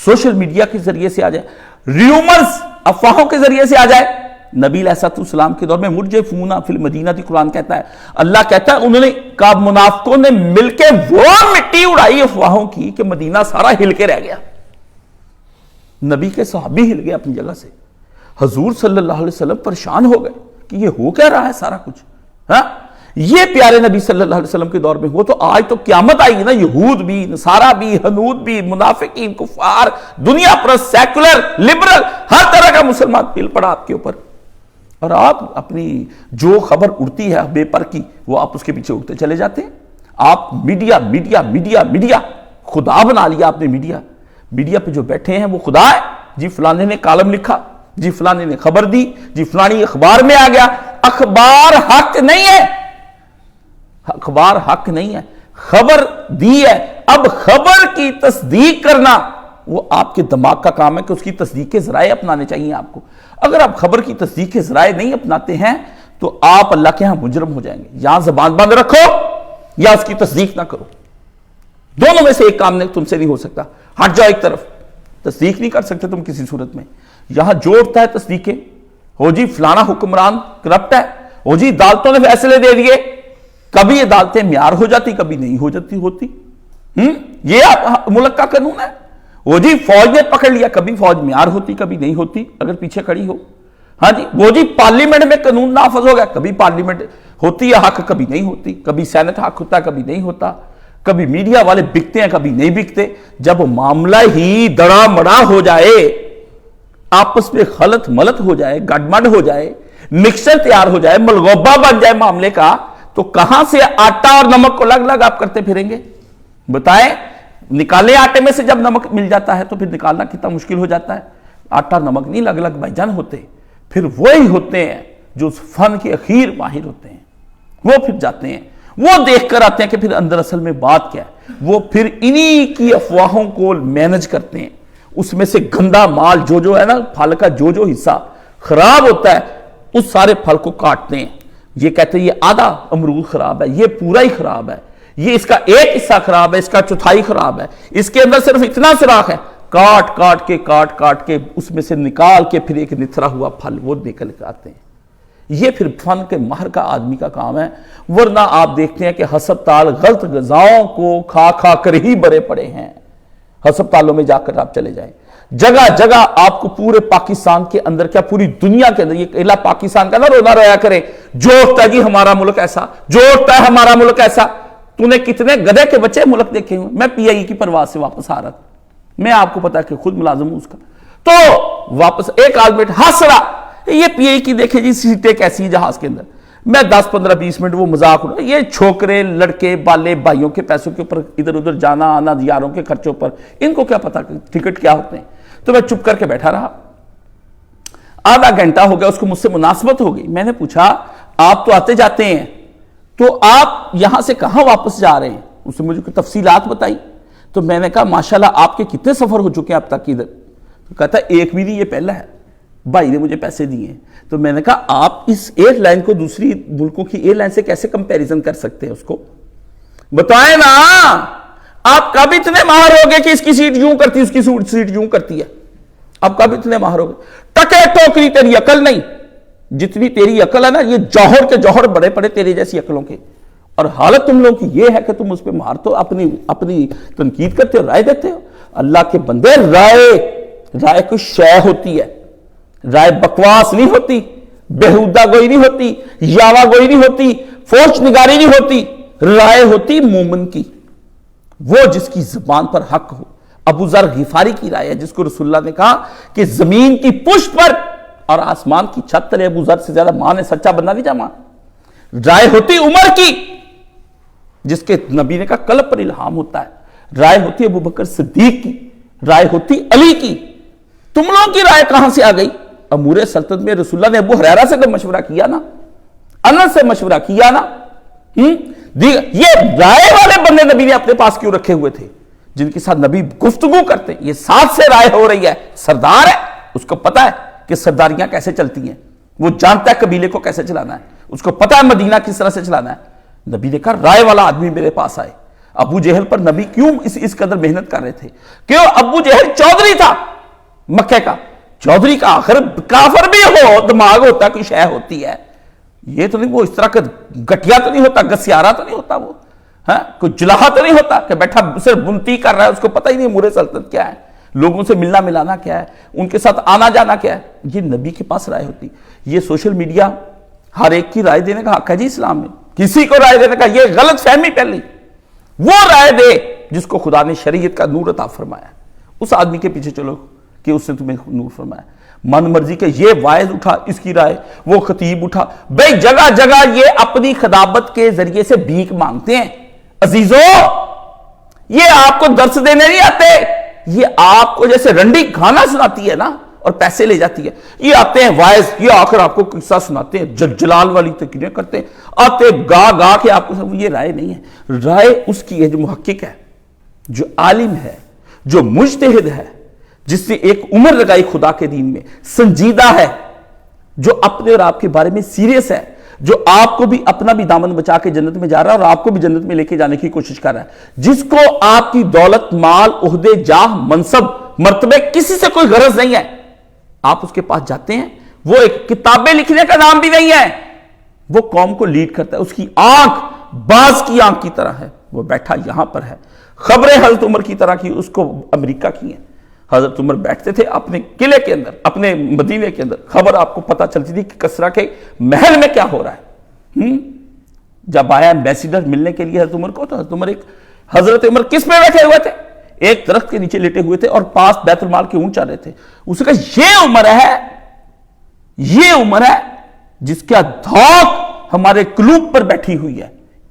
سوشل میڈیا کے ذریعے سے آ جائے، ریومرز، افواہوں کے ذریعے سے آ جائے۔ نبی علیہ السلام کے دور میں مرجفون فی المدینہ تھی، قرآن کہتا ہے، اللہ کہتا ہے انہوں نے کہا منافقوں نے مل کے وہ مٹی اڑائی افواہوں کی کہ مدینہ سارا ہل کے رہ گیا۔ نبی کے صحابی ہل گئے اپنی جگہ سے، حضور صلی اللہ علیہ وسلم پریشان ہو گئے کہ یہ ہو کیا رہا ہے سارا کچھ۔ ہاں، یہ پیارے نبی صلی اللہ علیہ وسلم کے دور میں ہو تو آج تو قیامت آئی نا، یہود بھی، نصارہ بھی، ہنود بھی، منافقین، کفار، دنیا پر سیکولر، لبرل، ہر طرح کا مسلمان پل پڑا آپ کے اوپر، اور آپ اپنی جو خبر اڑتی ہے بے پر کی وہ آپ اس کے پیچھے اڑتے چلے جاتے ہیں۔ آپ میڈیا میڈیا میڈیا میڈیا خدا بنا لیا آپ نے۔ میڈیا پہ جو بیٹھے ہیں وہ خدا ہے، جی فلانے نے کالم لکھا، جی فلانے نے خبر دی، جی فلانی اخبار میں آ گیا۔ اخبار حق نہیں ہے، اخبار حق نہیں ہے، خبر دی ہے۔ اب خبر کی تصدیق کرنا وہ آپ کے دماغ کا کام ہے کہ اس کی تصدیق کے ذرائع اپنانے چاہیے آپ کو۔ اگر آپ خبر کی تصدیق کے ذرائع نہیں اپناتے ہیں تو آپ اللہ کے ہاں مجرم ہو جائیں گے۔ یا زبان بند رکھو یا اس کی تصدیق نہ کرو، دونوں میں سے ایک کام تم سے نہیں ہو سکتا۔ ہٹ جاؤ ایک طرف، تصدیق نہیں کر سکتے تم کسی صورت میں۔ یہاں جو اٹھتا ہے تصدیقیں، ہو جی فلانا حکمران کرپٹ ہے، ہو جی عدالتوں نے فیصلے دے دیے، کبھی عدالتیں معیار ہو جاتی کبھی نہیں ہو جاتی ہوتی، یہ ملک کا قانون ہے۔ وہ جی فوج نے پکڑ لیا، کبھی فوج معیار ہوتی کبھی نہیں ہوتی اگر پیچھے کھڑی ہو۔ ہاں جی، وہ جی پارلیمنٹ میں قانون نافذ ہو گیا، کبھی پارلیمنٹ ہوتی ہے حق کبھی نہیں ہوتی، کبھی سینٹ حق ہوتا ہے کبھی نہیں ہوتا، کبھی میڈیا والے بکتے ہیں کبھی نہیں بکتے۔ جب معاملہ ہی دڑا مڑا ہو جائے، آپس میں خلط ملط ہو جائے، گڈمڈ ہو جائے، مکسچر تیار ہو جائے، ملغوبہ بن جائے معاملے کا، تو کہاں سے آٹا اور نمک کو لگ آپ کرتے پھریں گے؟ بتائیں، نکالے آٹے میں سے جب نمک مل جاتا ہے تو پھر نکالنا کتنا مشکل ہو جاتا ہے۔ آٹا نمک نہیں لگ بھائی جان ہوتے، پھر وہی ہوتے ہیں جو اس فن کے اخیر ماہر ہوتے ہیں، وہ پھر جاتے ہیں، وہ دیکھ کر آتے ہیں کہ پھر اندر اصل میں بات کیا ہے، وہ پھر انہی کی افواہوں کو مینج کرتے ہیں، اس میں سے گندا مال جو ہے نا، پھل کا جو حصہ خراب ہوتا ہے اس سارے پھل کو کاٹتے ہیں۔ یہ کہتے ہیں یہ آدھا امرود خراب ہے، یہ پورا ہی خراب ہے، یہ اس کا ایک حصہ خراب ہے، اس کا چوتھائی خراب ہے، اس کے اندر صرف اتنا سراخ ہے، کاٹ کے اس میں سے نکال کے پھر ایک نتھرا ہوا پھل وہ نکل کے آتے ہیں۔ یہ پھر فن کے ماہر کا آدمی کا کام ہے، ورنہ آپ دیکھتے ہیں کہ ہسپتال غلط غذاؤں کو کھا کھا کر ہی بڑے پڑے ہیں۔ ہسپتالوں میں جا کر آپ چلے جائیں، جگہ جگہ آپ کو پورے پاکستان کے اندر، کیا پوری دنیا کے اندر، یہ اکیلا پاکستان کا نہ رونا رویا کرے جو اٹھتا ہے کہ ہمارا ملک ایسا، جو اٹھتا ہے ہمارا ملک ایسا۔ تو نے کتنے گدھے کے بچے ملک دیکھے ہوئے۔ میں پی آئی کی پرواز سے واپس آ رہا تھا، میں آپ کو پتا کہ خود ملازم ہوں اس کا، تو واپس ایک آدمی ہنس رہا، یہ پی آئی کی دیکھیں جی سیٹیں کیسی ہیں جہاز کے اندر۔ میں 10 15 20 منٹ وہ مذاق اڑا، یہ چھوکرے لڑکے بالے بھائیوں کے پیسوں کے اوپر ادھر ادھر جانا آنا، یاروں کے خرچوں پر، ان کو کیا پتا کہ ٹکٹ کیا ہوتے ہیں۔ تو میں چپ کر کے بیٹھا رہا، آدھا گھنٹہ ہو گیا، اس کو مجھ سے مناسبت ہو گئی۔ میں نے پوچھا آپ تو آتے جاتے ہیں، تو آپ یہاں سے کہاں واپس جا رہے ہیں؟ اس نے مجھے کچھ تفصیلات بتائی، تو میں نے کہا ماشاءاللہ آپ کے کتنے سفر ہو چکے ہیں اب تک ادھر؟ تو کہتا ہے ایک بھی نہیں، یہ پہلا ہے، بھائی نے مجھے پیسے دیے ہیں۔ تو میں نے کہا آپ اس ایئر لائن کو دوسری ملکوں کی ایئر لائن سے کیسے کمپیریزن کر سکتے ہیں؟ اس کو بتائیں نا، آپ کب اتنے ماہر ہو گئے کہ اس کی سیٹ یوں کرتی ہے، اس کی سیٹ یوں کرتی ہے؟ آپ کب اتنے ماہر ہو گئے؟ ٹکے ٹوکری تیری عقل نہیں، جتنی تیری عقل ہے نا، یہ جوہر کے جوہر بڑے پڑے تیرے جیسی عقلوں کے، اور حالت تم لوگوں کی یہ ہے کہ تم اس پہ مار تو اپنی تنقید کرتے ہو، رائے دیتے ہو۔ اللہ کے بندے، رائے کوئی شے ہوتی ہے، رائے بکواس نہیں ہوتی، بےہودہ گوئی نہیں ہوتی، یاوا گوئی نہیں ہوتی، فوش نگاری نہیں ہوتی، رائے ہوتی مومن کی، وہ جس کی زبان پر حق ہو۔ ابو ذر غفاری کی رائے ہے، جس کو رسول اللہ نے کہا کہ زمین کی پشت پر اور آسمان کی چھت تلے ابو ذر سے زیادہ ماں نے سچا بندہ نہیں جاما۔ رائے ہوتی عمر کی، جس کے نبی نے کہا قلب پر الہام ہوتا ہے۔ رائے ہوتی ابو بکر صدیق کی، رائے ہوتی علی کی۔ تم لوگوں کی رائے کہاں سے آ گئی؟ امور سلطنت میں رسول اللہ نے ابو ہریرہ سے تو مشورہ کیا نا، انس سے مشورہ کیا نا۔ یہ رائے والے بندے نبی نے اپنے پاس کیوں رکھے ہوئے تھے؟ جن کے ساتھ نبی گفتگو کرتے ہیں، یہ ساتھ سے رائے ہو رہی ہے، سردار ہے، اس کو پتا ہے کہ سرداریاں کیسے چلتی ہیں، وہ جانتا ہے قبیلے کو کیسے چلانا ہے، اس کو پتا ہے مدینہ کس طرح سے چلانا ہے۔ نبی نے کہا رائے والا آدمی میرے پاس آئے۔ ابو جہل پر نبی کیوں اس قدر محنت کر رہے تھے؟ کیوں؟ ابو جہل چودھری تھا مکہ کا، چودھری کا آخر کافر بھی ہو دماغ ہوتا، کوئی شے ہوتی ہے، یہ تو نہیں وہ اس طرح کا گٹیا تو نہیں ہوتا، گسیارا تو نہیں ہوتا، وہ کوئی جلاحہ تو نہیں ہوتا کہ بیٹھا صرف بنتی کر رہا ہے، اس کو پتہ ہی نہیں امور سلطنت کیا ہے، لوگوں سے ملنا ملانا کیا ہے، ان کے ساتھ آنا جانا کیا ہے۔ یہ نبی کے پاس رائے ہوتی۔ یہ سوشل میڈیا ہر ایک کی رائے دینے کا حق ہے جی اسلام میں، کسی کو رائے دینے کا، یہ غلط فہمی پہلی، وہ رائے دے جس کو خدا نے شریعت کا نور عطا فرمایا، اس آدمی کے پیچھے چلو کہ اس نے تمہیں نور فرمایا۔ من مرضی کے یہ واعظ اٹھا اس کی رائے، وہ خطیب اٹھا، بھئی جگہ جگہ یہ اپنی خطابت کے ذریعے سے بھیک مانگتے ہیں۔ عزیزو، یہ آپ کو درس دینے نہیں آتے، یہ آپ کو جیسے رنڈی گانا سناتی ہے نا اور پیسے لے جاتی ہے، یہ آتے ہیں وائز، یہ آخر آپ کو قصہ سناتے ہیں، جلال والی تقریریں کرتے ہیں، آتے گا گا کے آپ کو، یہ رائے نہیں ہے۔ رائے اس کی ہے جو محقق ہے، جو عالم ہے، جو مجتہد ہے، جس نے ایک عمر لگائی خدا کے دین میں، سنجیدہ ہے، جو اپنے اور آپ کے بارے میں سیریس ہے، جو آپ کو بھی اپنا بھی دامن بچا کے جنت میں جا رہا ہے اور آپ کو بھی جنت میں لے کے جانے کی کوشش کر رہا ہے، جس کو آپ کی دولت، مال، عہدے، جاہ، منصب، مرتبے، کسی سے کوئی غرض نہیں ہے، آپ اس کے پاس جاتے ہیں، وہ ایک کتابیں لکھنے کا نام بھی نہیں ہے، وہ قوم کو لیڈ کرتا ہے، اس کی آنکھ باز کی آنکھ کی طرح ہے، وہ بیٹھا یہاں پر ہے۔ خبریں حضرت عمر کی طرح کی اس کو امریکہ کی ہیں۔ حضرت عمر بیٹھتے تھے اپنے قلعے کے اندر، اپنے مدینے کے اندر، خبر آپ کو پتہ چلتی تھی کہ کسرا کے محل میں کیا ہو رہا ہے۔ جب آیا ایمبیسیڈر ملنے کے لیے حضرت عمر کو، تو حضرت عمر کس میں بیٹھے ہوئے تھے؟ ایک درخت کے نیچے لیٹے ہوئے تھے اور پاس بیت المال کے اونٹ چل رہے تھے۔ اس نے کہا یہ عمر ہے جس کا دھوک ہمارے قلوب پر بیٹھی ہوئی ہے،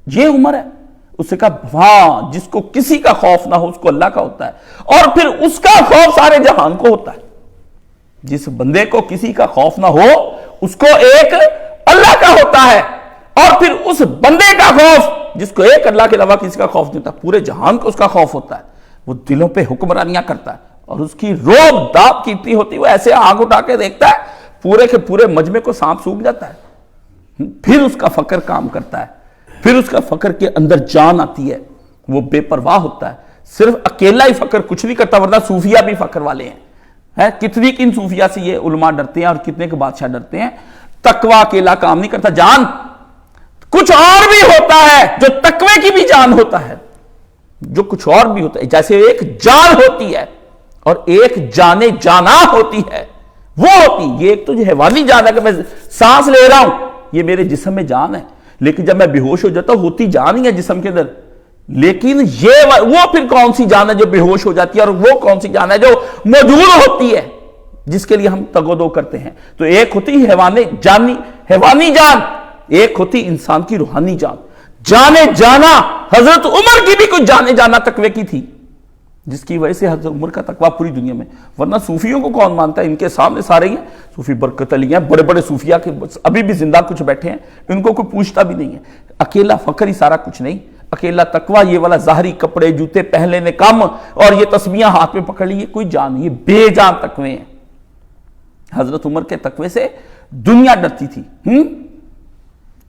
یہ عمر ہے۔ اس نے کہا ہاں، جس کو کسی کا خوف نہ ہو اس کو اللہ کا ہوتا ہے، اور پھر اس کا خوف سارے جہان کو ہوتا ہے۔ جس بندے کو کسی کا خوف نہ ہو اس کو ایک اللہ کا ہوتا ہے، اور پھر اس بندے کا خوف جس کو ایک اللہ کے علاوہ کسی کا خوف نہیں ہوتا، پورے جہان کو اس کا خوف ہوتا ہے، وہ دلوں پہ حکمرانیاں کرتا ہے، اور اس کی روب داب کیتی ہوتی، وہ ایسے آنکھ اٹھا کے دیکھتا ہے پورے کے پورے مجمع کو سانپ سونگھ جاتا ہے۔ پھر اس کا فقر کام کرتا ہے، پھر اس کا فقر کے اندر جان آتی ہے، وہ بے پرواہ ہوتا ہے۔ صرف اکیلا ہی فقر کچھ نہیں کرتا، ورنہ صوفیہ بھی فقر والے ہیں۔ کتنی کن صوفیہ سے یہ علماء ڈرتے ہیں اور کتنے کے بادشاہ ڈرتے ہیں۔ تقوی اکیلا کام نہیں کرتا، جان کچھ اور بھی ہوتا ہے جو تقوی کی بھی جان ہوتا ہے، جو کچھ اور بھی ہوتا ہے، جیسے ایک جان ہوتی ہے اور ایک جانے جانا ہوتی ہے، وہ ہوتی یہ ایک تو جو حیوانی جان ہے کہ میں سانس لے رہا ہوں، یہ میرے جسم میں جان ہے، لیکن جب میں بے ہوش ہو جاتا ہوں ہوتی جان ہی ہے جسم کے اندر، لیکن یہ وہ پھر کون سی جان ہے جو بے ہوش ہو جاتی ہے، اور وہ کون سی جان ہے جو موجود ہوتی ہے جس کے لیے ہم تگ و دو کرتے ہیں؟ تو ایک ہوتی حیوانی جان، ایک ہوتی انسان کی روحانی جان، جانے جانا۔ حضرت عمر کی بھی کچھ جانے جانا تقوی کی تھی، جس کی وجہ سے حضرت عمر کا تقوی پوری دنیا میں، ورنہ صوفیوں کو کون مانتا ہے؟ ان کے سامنے سارے ہیں صوفی، برکت علی ہیں، بڑے بڑے صوفیاء کے ابھی بھی زندہ کچھ بیٹھے ہیں، ان کو کوئی پوچھتا بھی نہیں ہے۔ اکیلا فقر ہی سارا کچھ نہیں، اکیلا تقوی یہ والا ظاہری کپڑے جوتے پہن لینے کم اور یہ تسبیحاں ہاتھ میں پکڑ لی، یہ کوئی جان نہیں، یہ بے جان تقوی ہیں۔ حضرت عمر کے تقوی سے دنیا ڈرتی تھی،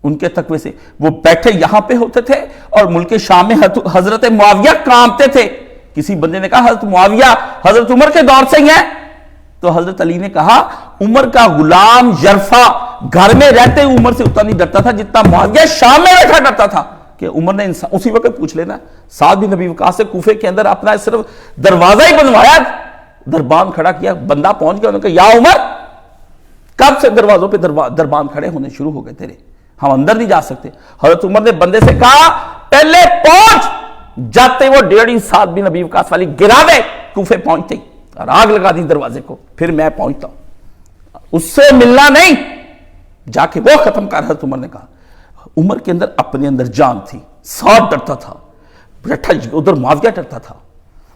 ان کے تقوی سے وہ بیٹھے یہاں پہ ہوتے تھے اور ملک شام میں حضرت معاویہ کانپتے تھے۔ کسی بندے نے کہا حضرت معاویہ حضرت عمر کے دور سے ہی ہیں، تو حضرت علی نے کہا عمر کا غلام یرفع گھر میں رہتے عمر سے اتنا نہیں ڈرتا تھا جتنا معاویہ شام میں بیٹھا ڈرتا تھا، کہ عمر نے اسی وقت پوچھ لینا، سعد بن ابی وقاص سے کوفے کے اندر اپنا صرف دروازہ ہی بنوایا، دربان کھڑا کیا، بندہ پہنچ گیا، انہوں نے کہا یا عمر کب سے دروازوں پہ دربان کھڑے ہونے شروع ہو گئے تیرے، ہم اندر نہیں جا سکتے۔ حضرت عمر نے بندے سے کہا پہلے پہنچ، جاتے وہ 1.5 سعد بن ابی وقاص والی گرا دے، کوفے پہنچتے ہی اور آگ لگا دی دروازے کو، پھر میں پہنچتا ہوں، اس سے ملنا نہیں، جا کے وہ ختم کر۔ حضرت عمر نے کہا، عمر کے اندر اپنے اندر جان تھی، ساتھ ڈرتا تھا، بیٹھا ادھر معاویہ ڈرتا تھا،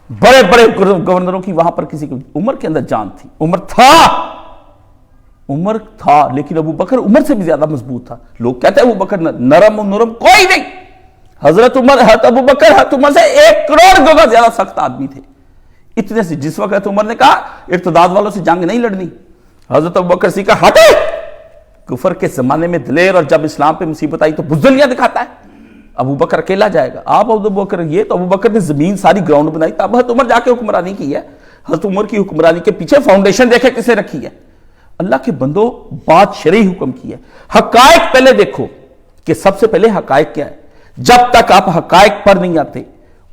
بڑے بڑے گورنروں کی وہاں پر کسی کو، عمر کے اندر جان تھی، عمر تھا لیکن ابو بکر عمر سے بھی زیادہ مضبوط تھا۔ لوگ کہتے ہیں ابو بکر نرم و نرم، کوئی نہیں، حضرت ابو بکر حضرت عمر سے 1 کروڑ گنا زیادہ سخت آدمی تھے۔ اتنے سے جس وقت عمر نے کہا ارتداد والوں سے جنگ نہیں لڑنی، حضرت ابو بکر سے کہا ہٹے، کفر کے زمانے میں دلیر، اور جب اسلام پہ مصیبت آئی تو بزدلیاں دکھاتا ہے، ابو بکر اکیلا جائے گا، آپ ابو بکر یہ تو ابو بکر نے زمین ساری گراؤنڈ بنائی، تب حضرت عمر جا کے حکمرانی کی ہے۔ حضرت عمر کی حکمرانی کے پیچھے فاؤنڈیشن دیکھے کسے رکھی ہے؟ اللہ کے بندو، بات شرعی حکم کی ہے۔ حقائق پہلے دیکھو کہ سب سے پہلے حقائق کیا ہے، جب تک آپ حقائق پر نہیں آتے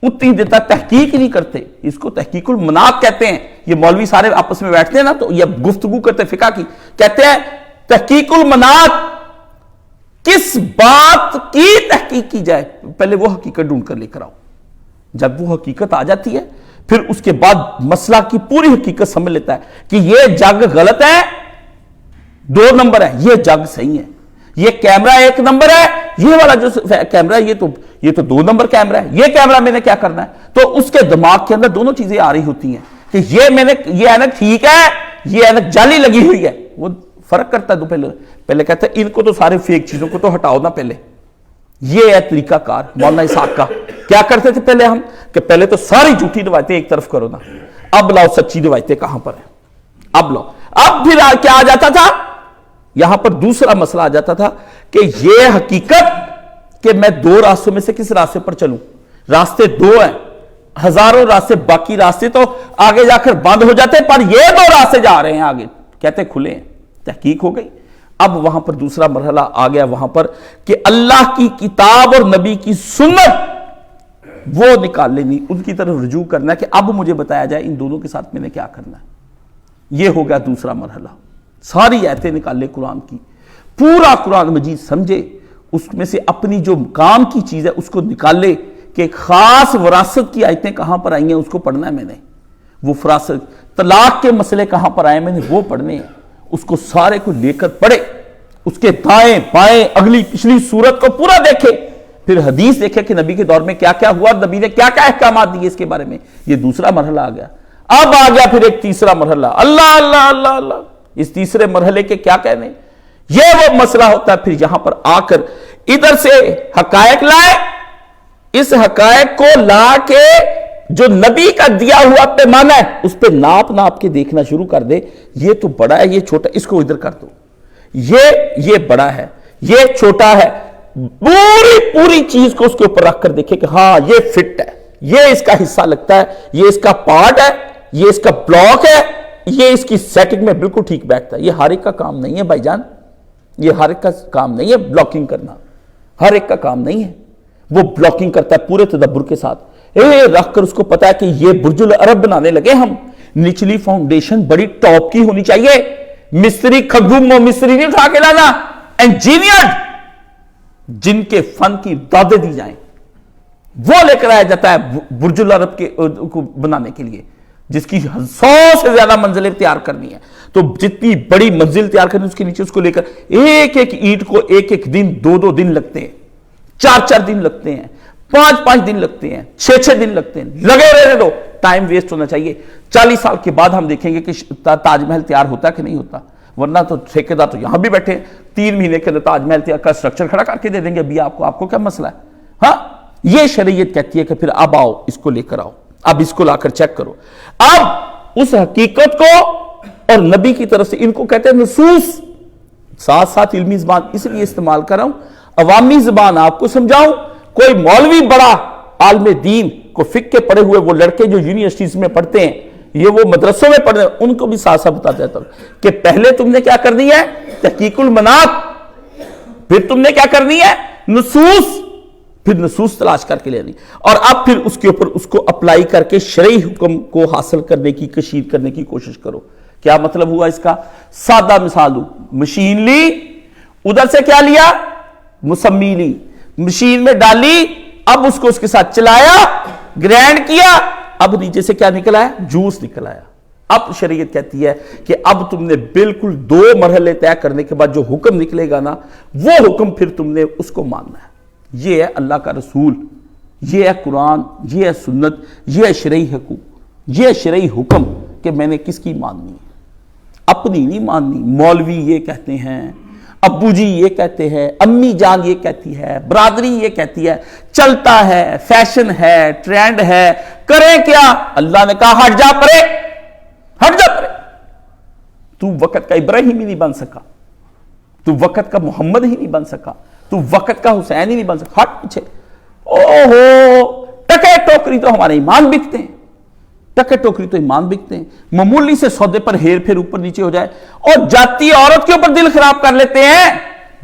اتنی دیر تک تحقیق نہیں کرتے، اس کو تحقیق المناط کہتے ہیں۔ یہ مولوی سارے آپس میں بیٹھتے ہیں نا تو یہ گفتگو کرتے فقہ کی، کہتے ہیں تحقیق المناط، کس بات کی تحقیق کی جائے، پہلے وہ حقیقت ڈھونڈ کر لے کر آؤ، جب وہ حقیقت آ جاتی ہے پھر اس کے بعد مسئلہ کی پوری حقیقت سمجھ لیتا ہے کہ یہ جگ غلط ہے، 2 نمبر ہے، یہ جگ صحیح ہے، یہ کیمرہ 1 نمبر ہے، یہ والا جو کیمرہ یہ تو 2 نمبر کیمرہ ہے، یہ کیمرہ میں نے کیا کرنا ہے؟ تو اس کے دماغ کے اندر دونوں چیزیں آ رہی ہوتی ہیں کہ یہ اینک ٹھیک ہے، یہ اینک جعلی لگی ہوئی ہے، وہ فرق کرتا ہے۔ تو پہلے کہتا ہے ان کو تو سارے فیک چیزوں کو تو ہٹاؤ نا پہلے، یہ ہے طریقہ کار مولانا اسحاق کا۔ کیا کرتے تھے پہلے ہم کہ پہلے تو ساری جھوٹی روایتیں ایک طرف کرو نا، اب لاؤ سچی روایتیں کہاں پر ہیں، اب لاؤ، اب پھر کیا آ جاتا تھا یہاں پر دوسرا مسئلہ آ جاتا تھا کہ یہ حقیقت کہ میں 2 راستوں میں سے کس راستے پر چلوں، راستے 2 ہیں، ہزاروں راستے، باقی راستے تو آگے جا کر بند ہو جاتے، پر یہ 2 راستے جا رہے ہیں آگے، کہتے کھلے ہیں، تحقیق ہو گئی۔ اب وہاں پر دوسرا مرحلہ آ گیا وہاں پر کہ اللہ کی کتاب اور نبی کی سنت وہ نکال لینی، ان کی طرف رجوع کرنا ہے کہ اب مجھے بتایا جائے ان دونوں کے ساتھ میں نے کیا کرنا ہے۔ یہ ہو گیا دوسرا مرحلہ، ساری آیتیں نکال لے قرآن کی، پورا قرآن مجید سمجھے، اس میں سے اپنی جو کام کی چیز ہے اس کو نکال لے کہ خاص وراثت کی آیتیں کہاں پر آئی ہیں اس کو پڑھنا ہے میں نے، وہ وراثت طلاق کے مسئلے کہاں پر آئے میں نے وہ پڑھنے ہیں، اس کو سارے کو لے کر پڑھے، اس کے دائیں بائیں اگلی پچھلی صورت کو پورا دیکھے، پھر حدیث دیکھے کہ نبی کے دور میں کیا کیا ہوا، نبی نے کیا کیا احکامات دیے اس کے بارے میں۔ یہ دوسرا مرحلہ آ گیا۔ اب آ گیا پھر ایک تیسرا مرحلہ، اللہ اللہ اللہ اللہ، اس تیسرے مرحلے کے کیا کہنے، یہ وہ مسئلہ ہوتا ہے پھر یہاں پر آ کر ادھر سے حقائق لائے، اس حقائق کو لا کے جو نبی کا دیا ہوا پیمانہ ہے اس پہ ناپ کے دیکھنا شروع کر دے، یہ تو بڑا ہے، یہ چھوٹا، اس کو ادھر کر دو، یہ بڑا ہے، یہ چھوٹا ہے، پوری چیز کو اس کے اوپر رکھ کر دیکھے کہ ہاں یہ فٹ ہے، یہ اس کا حصہ لگتا ہے، یہ اس کا پارٹ ہے، یہ اس کا بلاک ہے، یہ اس کی سیٹنگ میں بالکل ٹھیک بیٹھتا ہے۔ یہ ہر ایک کا کام نہیں ہے بھائی جان، یہ ہر ایک کا کام نہیں ہے بلاکنگ کرنا، ہر ایک کا کام نہیں ہے. وہ بلاکنگ کرتا ہے پورے تدبر کے ساتھ رکھ کر، اس کو پتا ہے کہ یہ برج العرب بنانے لگے ہم، نچلی فاؤنڈیشن بڑی ٹاپ کی ہونی چاہیے. مستری کھگو مستری نہیں اٹھا کے لانا، انجینئر جن کے فن کی دادیں دی جائیں وہ لے کر آیا جاتا ہے برج العرب کو بنانے کے لیے، جس کی 100 سے زیادہ منزلیں تیار کرنی ہے. تو جتنی بڑی منزل تیار کرنی اس کے نیچے اس کو لے کر ایک ایک اینٹ کو ایک ایک دن 2 دن لگتے ہیں، 4 دن لگتے ہیں، 5 دن لگتے ہیں، 6 دن لگتے ہیں. لگے رہنے دو، ٹائم ویسٹ ہونا چاہیے. 40 سال کے بعد ہم دیکھیں گے کہ تاج محل تیار ہوتا ہے کہ نہیں ہوتا. ورنہ تو ٹھیکیدار تو یہاں بھی بیٹھے ہیں، 3 مہینے کے اندر تاج محل تیار کا اسٹرکچر کھڑا کر کے دے دیں گے. ابھی آپ کو کیا مسئلہ ہے؟ ہاں، یہ شریعت کہتی ہے کہ پھر اب آؤ اس کو لے کر آؤ، اب اس کو لا کر چیک کرو. اب اس حقیقت کو اور نبی کی طرف سے ان کو کہتے ہیں نصوص، ساتھ ساتھ علمی زبان اس لیے استعمال کر رہا ہوں، عوامی زبان آپ کو سمجھاؤں. کوئی مولوی بڑا عالم دین کو فقہ کے پڑھے ہوئے وہ لڑکے جو یونیورسٹیز میں پڑھتے ہیں، یہ وہ مدرسوں میں پڑھتے ہیں، ان کو بھی ساتھ ساتھ بتا دیتا ہوں کہ پہلے تم نے کیا کرنی ہے تحقیق المناط، پھر تم نے کیا کرنی ہے نصوص، پھر نصوص تلاش کر کے لینی، اور اب پھر اس کے اوپر اس کو اپلائی کر کے شرعی حکم کو حاصل کرنے کی کشیر کرنے کی کوشش کرو. کیا مطلب ہوا اس کا؟ سادہ مثال دوں، مشین لی، ادھر سے کیا لیا مسمی لی، مشین میں ڈالی، اب اس کو اس کے ساتھ چلایا، گرینڈ کیا، اب نیچے سے کیا نکل آیا؟ جوس نکل آیا. اب شریعت کہتی ہے کہ اب تم نے بالکل 2 مرحلے طے کرنے کے بعد جو حکم نکلے گا نا، وہ حکم پھر تم نے اس کو ماننا ہے. یہ ہے اللہ کا رسول، یہ ہے قرآن، یہ ہے سنت، یہ ہے شرعی حقوق، یہ ہے شرعی حکم کہ میں نے کس کی ماننی ہے، اپنی نہیں ماننی. مولوی یہ کہتے ہیں، ابو جی یہ کہتے ہیں، امی جان یہ کہتی ہے، برادری یہ کہتی ہے، چلتا ہے، فیشن ہے، ٹرینڈ ہے، کریں کیا؟ اللہ نے کہا ہٹ جا پرے، ہٹ جا پرے. تو وقت کا ابراہیم ہی نہیں بن سکا، تو وقت کا محمد ہی نہیں بن سکا، تو وقت کا حسین ہی نہیں بن سکا، ہٹ پیچھے. اوہو، ٹکے ٹوکری تو ہمارے ایمان بکتے ہیں، ٹکے ٹوکری تو ایمان بکتے ہیں. معمولی سے سودے پر ہیر پھر اوپر نیچے ہو جائے اور جاتی عورت کے اوپر دل خراب کر لیتے ہیں،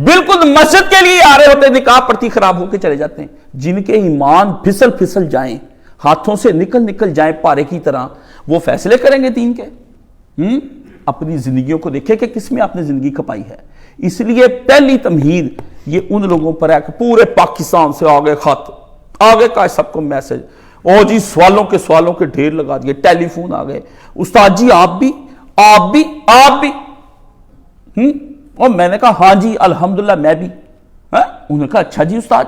بالکل مسجد کے لیے آ رہے ہوتے ہیں، نکاح پڑتی خراب ہو کے چلے جاتے ہیں. جن کے ایمان پھسل جائیں، ہاتھوں سے نکل جائیں پارے کی طرح، وہ فیصلے کریں گے دین کے. اپنی زندگیوں کو دیکھیں کہ کس میں آپ نے زندگی کھپائی ہے. اس لیے پہلی تمہید یہ ان لوگوں پر ہے کہ پورے پاکستان سے آگے خط، آگے کا سب کو میسج، او جی سوالوں کے ڈھیر لگا دیے، ٹیلی فون آ گئے، استاد جی آپ بھی. اور میں نے کہا ہاں جی الحمدللہ میں بھی. انہوں نے کہا اچھا جی استاد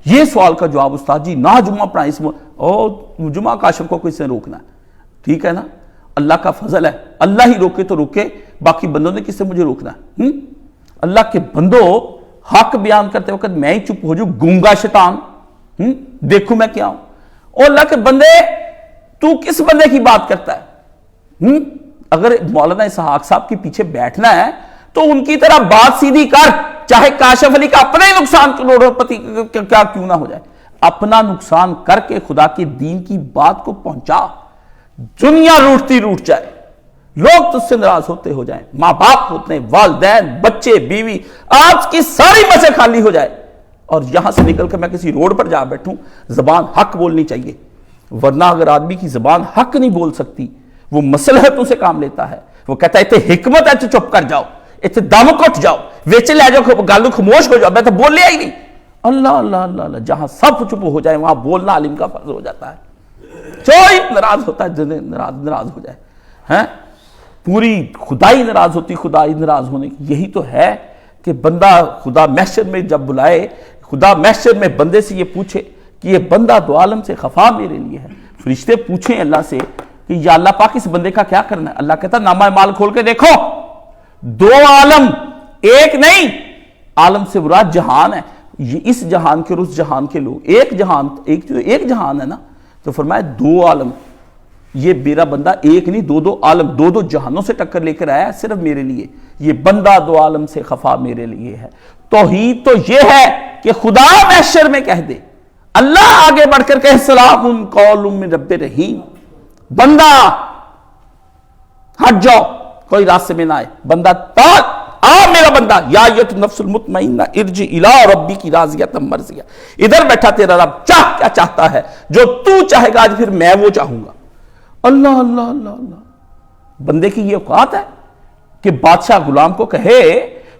یہ سوال کا جواب استاد جی نہ جمعہ پڑھائیں اس میں، جمعہ کاشف کو کس نے روکنا ہے؟ ٹھیک ہے نا، اللہ کا فضل ہے، اللہ ہی روکے تو روکے، باقی بندوں نے کس سے مجھے روکنا ہے؟ اللہ کے بندوں حق بیان کرتے وقت میں ہی چپ ہو جاؤں، گونگا شیطان، دیکھوں میں کیا ہوں. اور اللہ کے بندے تو کس بندے کی بات کرتا ہے؟ اگر مولانا اسحاق صاحب کے پیچھے بیٹھنا ہے تو ان کی طرح بات سیدھی کر، چاہے کاشف علی کا اپنا ہی نقصان کروڑوں پتی کیا کیوں نہ ہو جائے، اپنا نقصان کر کے خدا کے دین کی بات کو پہنچا. دنیا روٹ جائے، لوگ تجھ سے ناراض ہوتے ہو جائیں، ماں باپ ہوتے ہیں، والدین، بچے، بیوی، آج کی ساری مسئلے خالی ہو جائے، اور یہاں سے نکل کر میں کسی روڈ پر جا بیٹھوں، زبان حق بولنی چاہیے. ورنہ اگر آدمی کی زبان حق نہیں بول سکتی، وہ مصلحتوں سے کام لیتا ہے، وہ کہتا ہے اتنے حکمت ہے تو چپ کر جاؤ، اتنے دم کٹ جاؤ، ویچے لے جاؤ، گالو خاموش ہو جاؤ، میں تو بول لیا ہی نہیں. اللہ، جہاں سب چپ ہو جائے وہاں بولنا عالم کا فرض ہو جاتا ہے. کوئی ناراض ہوتا ہے ناراض ہو جائے، پوری خدائی ناراض ہوتی. خدائی ناراض ہونے کی یہی تو ہے کہ بندہ خدا محشر میں جب بلائے، خدا محشر میں بندے سے یہ پوچھے کہ یہ بندہ دو عالم سے خفا میرے لیے ہے. فرشتے پوچھیں اللہ سے کہ یا اللہ پاک اس بندے کا کیا کرنا ہے؟ اللہ کہتا نامہ مال کھول کے دیکھو، 2 عالم، ایک نہیں، عالم سے مراد جہان ہے. یہ اس جہان کے اور اس جہان کے لوگ، ایک جہان ہے نا، تو فرمایا 2 عالم، یہ میرا بندہ ایک نہیں 2 عالم، 2 جہانوں سے ٹکر لے کر آیا ہے صرف میرے لیے. یہ بندہ 2 عالم سے خفا میرے لیے ہے. توحید تو یہ ہے کہ خدا محشر میں کہہ دے، اللہ آگے بڑھ کر کہے سلام قول من رب رحیم، بندہ ہٹ جاؤ، کوئی راستے میں نہ آئے، بندہ میرا بندہ یا ایت النفس المطمئنہ ارجع الی ربک راضیۃ مرضیہ، ادھر بیٹھا تیرا رب چاہ کیا چاہتا ہے، جو تو چاہے گا آج پھر میں وہ چاہوں گا۔ اللہ اللہ اللہ اللہ، بندے کی یہ اوقات ہے کہ بادشاہ غلام کو کہے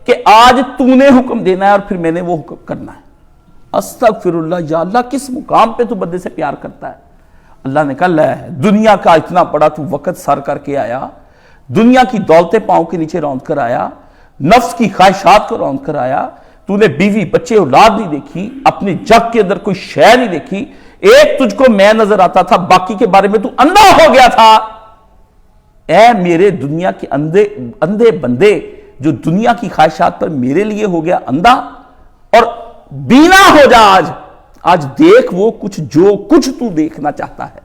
کہ آج تو نے حکم دینا ہے اور پھر میں نے وہ حکم کرنا ہے۔ استغفر اللہ، یا اللہ کس مقام پہ تو بندے سے پیار کرتا ہے۔ اللہ نے کہا لے دنیا کا اتنا بڑا تو وقت سر کر کے آیا، دنیا کی دولتیں پاؤں کے نیچے روند کر آیا، نفس کی خواہشات کو روند کر آیا، تو نے بیوی بچے اولاد نہیں دیکھی، اپنے جگ کے اندر کوئی شے نہیں دیکھی، ایک تجھ کو میں نظر آتا تھا، باقی کے بارے میں تو اندھا ہو گیا تھا۔ اے میرے دنیا کے اندھے بندے جو دنیا کی خواہشات پر میرے لیے ہو گیا اندھا اور بینا ہو جا، آج دیکھ وہ کچھ جو کچھ تو دیکھنا چاہتا ہے۔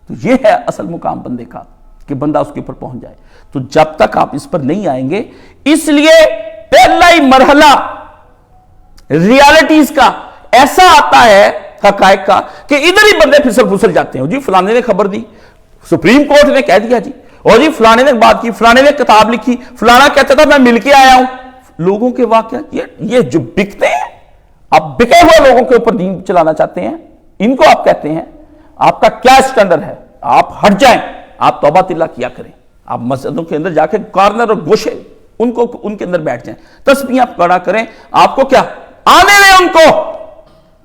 تو یہ ہے اصل مقام بندے کا کہ بندہ اس کے اوپر پہنچ جائے۔ تو جب تک آپ اس پر نہیں آئیں گے، اس لیے پہلا ہی مرحلہ ریالٹیز کا ایسا آتا ہے حقائق کا کہ ادھر ہی بندے پھسل جاتے ہیں۔ جی فلانے نے خبر دی، سپریم کورٹ نے کہہ دیا جی، اور جی فلانے نے بات کی، فلانے نے کتاب لکھی، فلانا کہتا تھا میں مل کے آیا ہوں۔ لوگوں کے واقعات یہ جو بکتے ہیں، آپ بکے ہوئے لوگوں کے اوپر دین چلانا چاہتے ہیں، ان کو آپ کہتے ہیں آپ کا کیا سٹینڈرڈ ہے؟ آپ ہٹ جائیں، آپ توبہ تلا کیا کریں، آپ مسجدوں کے اندر جا کے کارنر اور گوشے ان کے اندر بیٹھ جائیں، تسبیحاں پڑھا کریں۔ آپ کو کیا آنے دیں،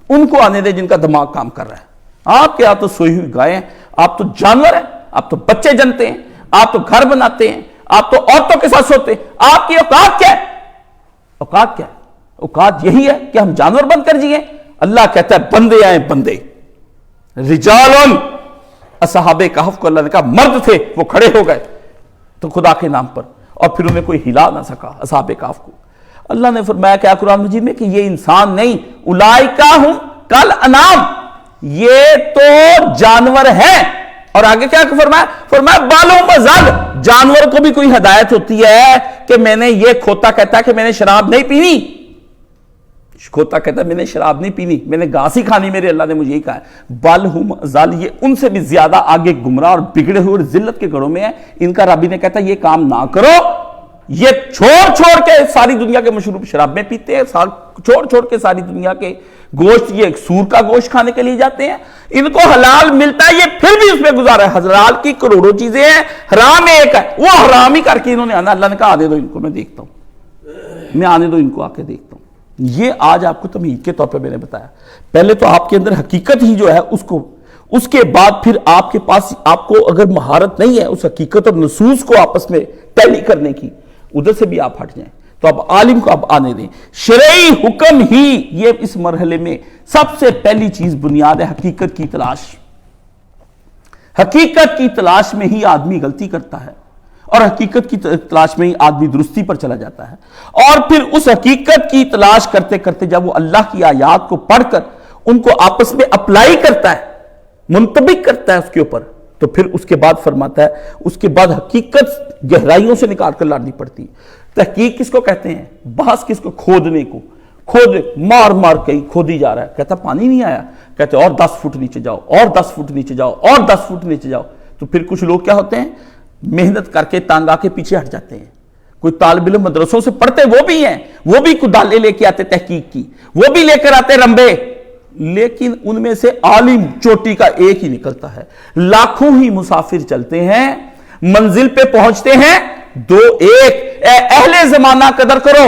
ان کو آنے دیں جن کا دماغ کام کر رہا ہے۔ آپ کیا تو سوئی ہوئی گائیں، آپ تو جانور ہیں، آپ تو بچے جنتے ہیں، آپ تو گھر بناتے ہیں، آپ تو عورتوں کے ساتھ سوتے ہیں۔ آپ کی اوقات کیا ہے؟ اوقات کیا ہے؟ اوقات یہی ہے کہ ہم جانور بن کر جیئیں۔ اللہ کہتا ہے بندے آئیں بندے، رجال اصحاب کہف کو اللہ نے کہا مرد تھے، وہ کھڑے ہو گئے تو خدا کے نام پر، اور پھر انہیں کوئی ہلا نہ سکا اصحاب کہف کو۔ اللہ نے فرمایا کیا قرآن مجید میں کہ یہ انسان نہیں، اولئک ہم کل انعام، یہ تو جانور ہیں۔ اور آگے کیا فرمایا بالوں مزل، جانور کو بھی کوئی ہدایت ہوتی ہے کہ میں نے یہ کھوتا کہتا ہے کہ میں نے شراب نہیں پینی، کھوتا کہتا ہے میں نے شراب نہیں پینی، میں نے گھاس ہی کھانی، میرے اللہ نے مجھے یہی کہا ہے۔ بالہم ازل، یہ ان سے بھی زیادہ آگے گمراہ اور بگڑے ہوئے اور ذلت کے گھروں میں ہے۔ ان کا ربی نے کہتا ہے یہ کام نہ کرو، یہ چھوڑ کے ساری دنیا کے مشروب شراب میں پیتے ہیں، چھوڑ کے ساری دنیا کے گوشت، یہ سور کا گوشت کھانے کے لیے جاتے ہیں، ان کو حلال ملتا ہے یہ پھر بھی اس میں گزارا ہے۔ حلال کی کروڑوں چیزیں ہیں، حرام ایک ہے، وہ حرام ہی کر کے انہوں نے آنا۔ اللہ نے کہا آنے دو ان کو، میں دیکھتا ہوں، میں آنے دو ان کو، آ کے دیکھتا ہوں۔ یہ آج آپ کو تمہید کے طور پہ میں نے بتایا۔ پہلے تو آپ کے اندر حقیقت ہی جو ہے اس کے بعد پھر آپ کے پاس، آپ کو اگر مہارت نہیں ہے اس حقیقت اور نصوص کو آپس میں ٹیلی کرنے کی، ادھر سے بھی آپ ہٹ جائیں تو اب عالم کو اب آنے دیں۔ شرعی حکم ہی یہ اس مرحلے میں سب سے پہلی چیز بنیاد ہے، حقیقت کی تلاش۔ حقیقت کی تلاش میں ہی آدمی غلطی کرتا ہے، اور حقیقت کی تلاش میں ہی آدمی درستی پر چلا جاتا ہے، اور پھر اس حقیقت کی تلاش کرتے کرتے جب وہ اللہ کی آیات کو پڑھ کر ان کو آپس میں اپلائی کرتا ہے، منطبق کرتا ہے اس کے اوپر، تو پھر اس کے بعد فرماتا ہے اس کے بعد حقیقت گہرائیوں سے نکال کر لاڑنی پڑتی ہے۔ تحقیق کس کو کہتے ہیں؟ بحث کس کو؟ کھودنے کو۔ مار کہیں کھودی جا رہا ہے، کہتا پانی نہیں آیا، کہتے اور 10 فٹ نیچے جاؤ، اور 10 فٹ نیچے جاؤ، اور 10 فٹ نیچے جاؤ۔ تو پھر کچھ لوگ کیا ہوتے ہیں، محنت کر کے تانگ آ کے پیچھے ہٹ جاتے ہیں۔ کوئی طالب علم مدرسوں سے پڑھتے وہ بھی ہیں، وہ بھی کدالیں لے کے آتے تحقیق کی، وہ بھی لے کر آتے رمبے، لیکن ان میں سے عالم چوٹی کا ایک ہی نکلتا ہے۔ لاکھوں ہی مسافر چلتے ہیں، منزل پہ پہنچتے ہیں دو ایک۔ اے اہل زمانہ قدر کرو،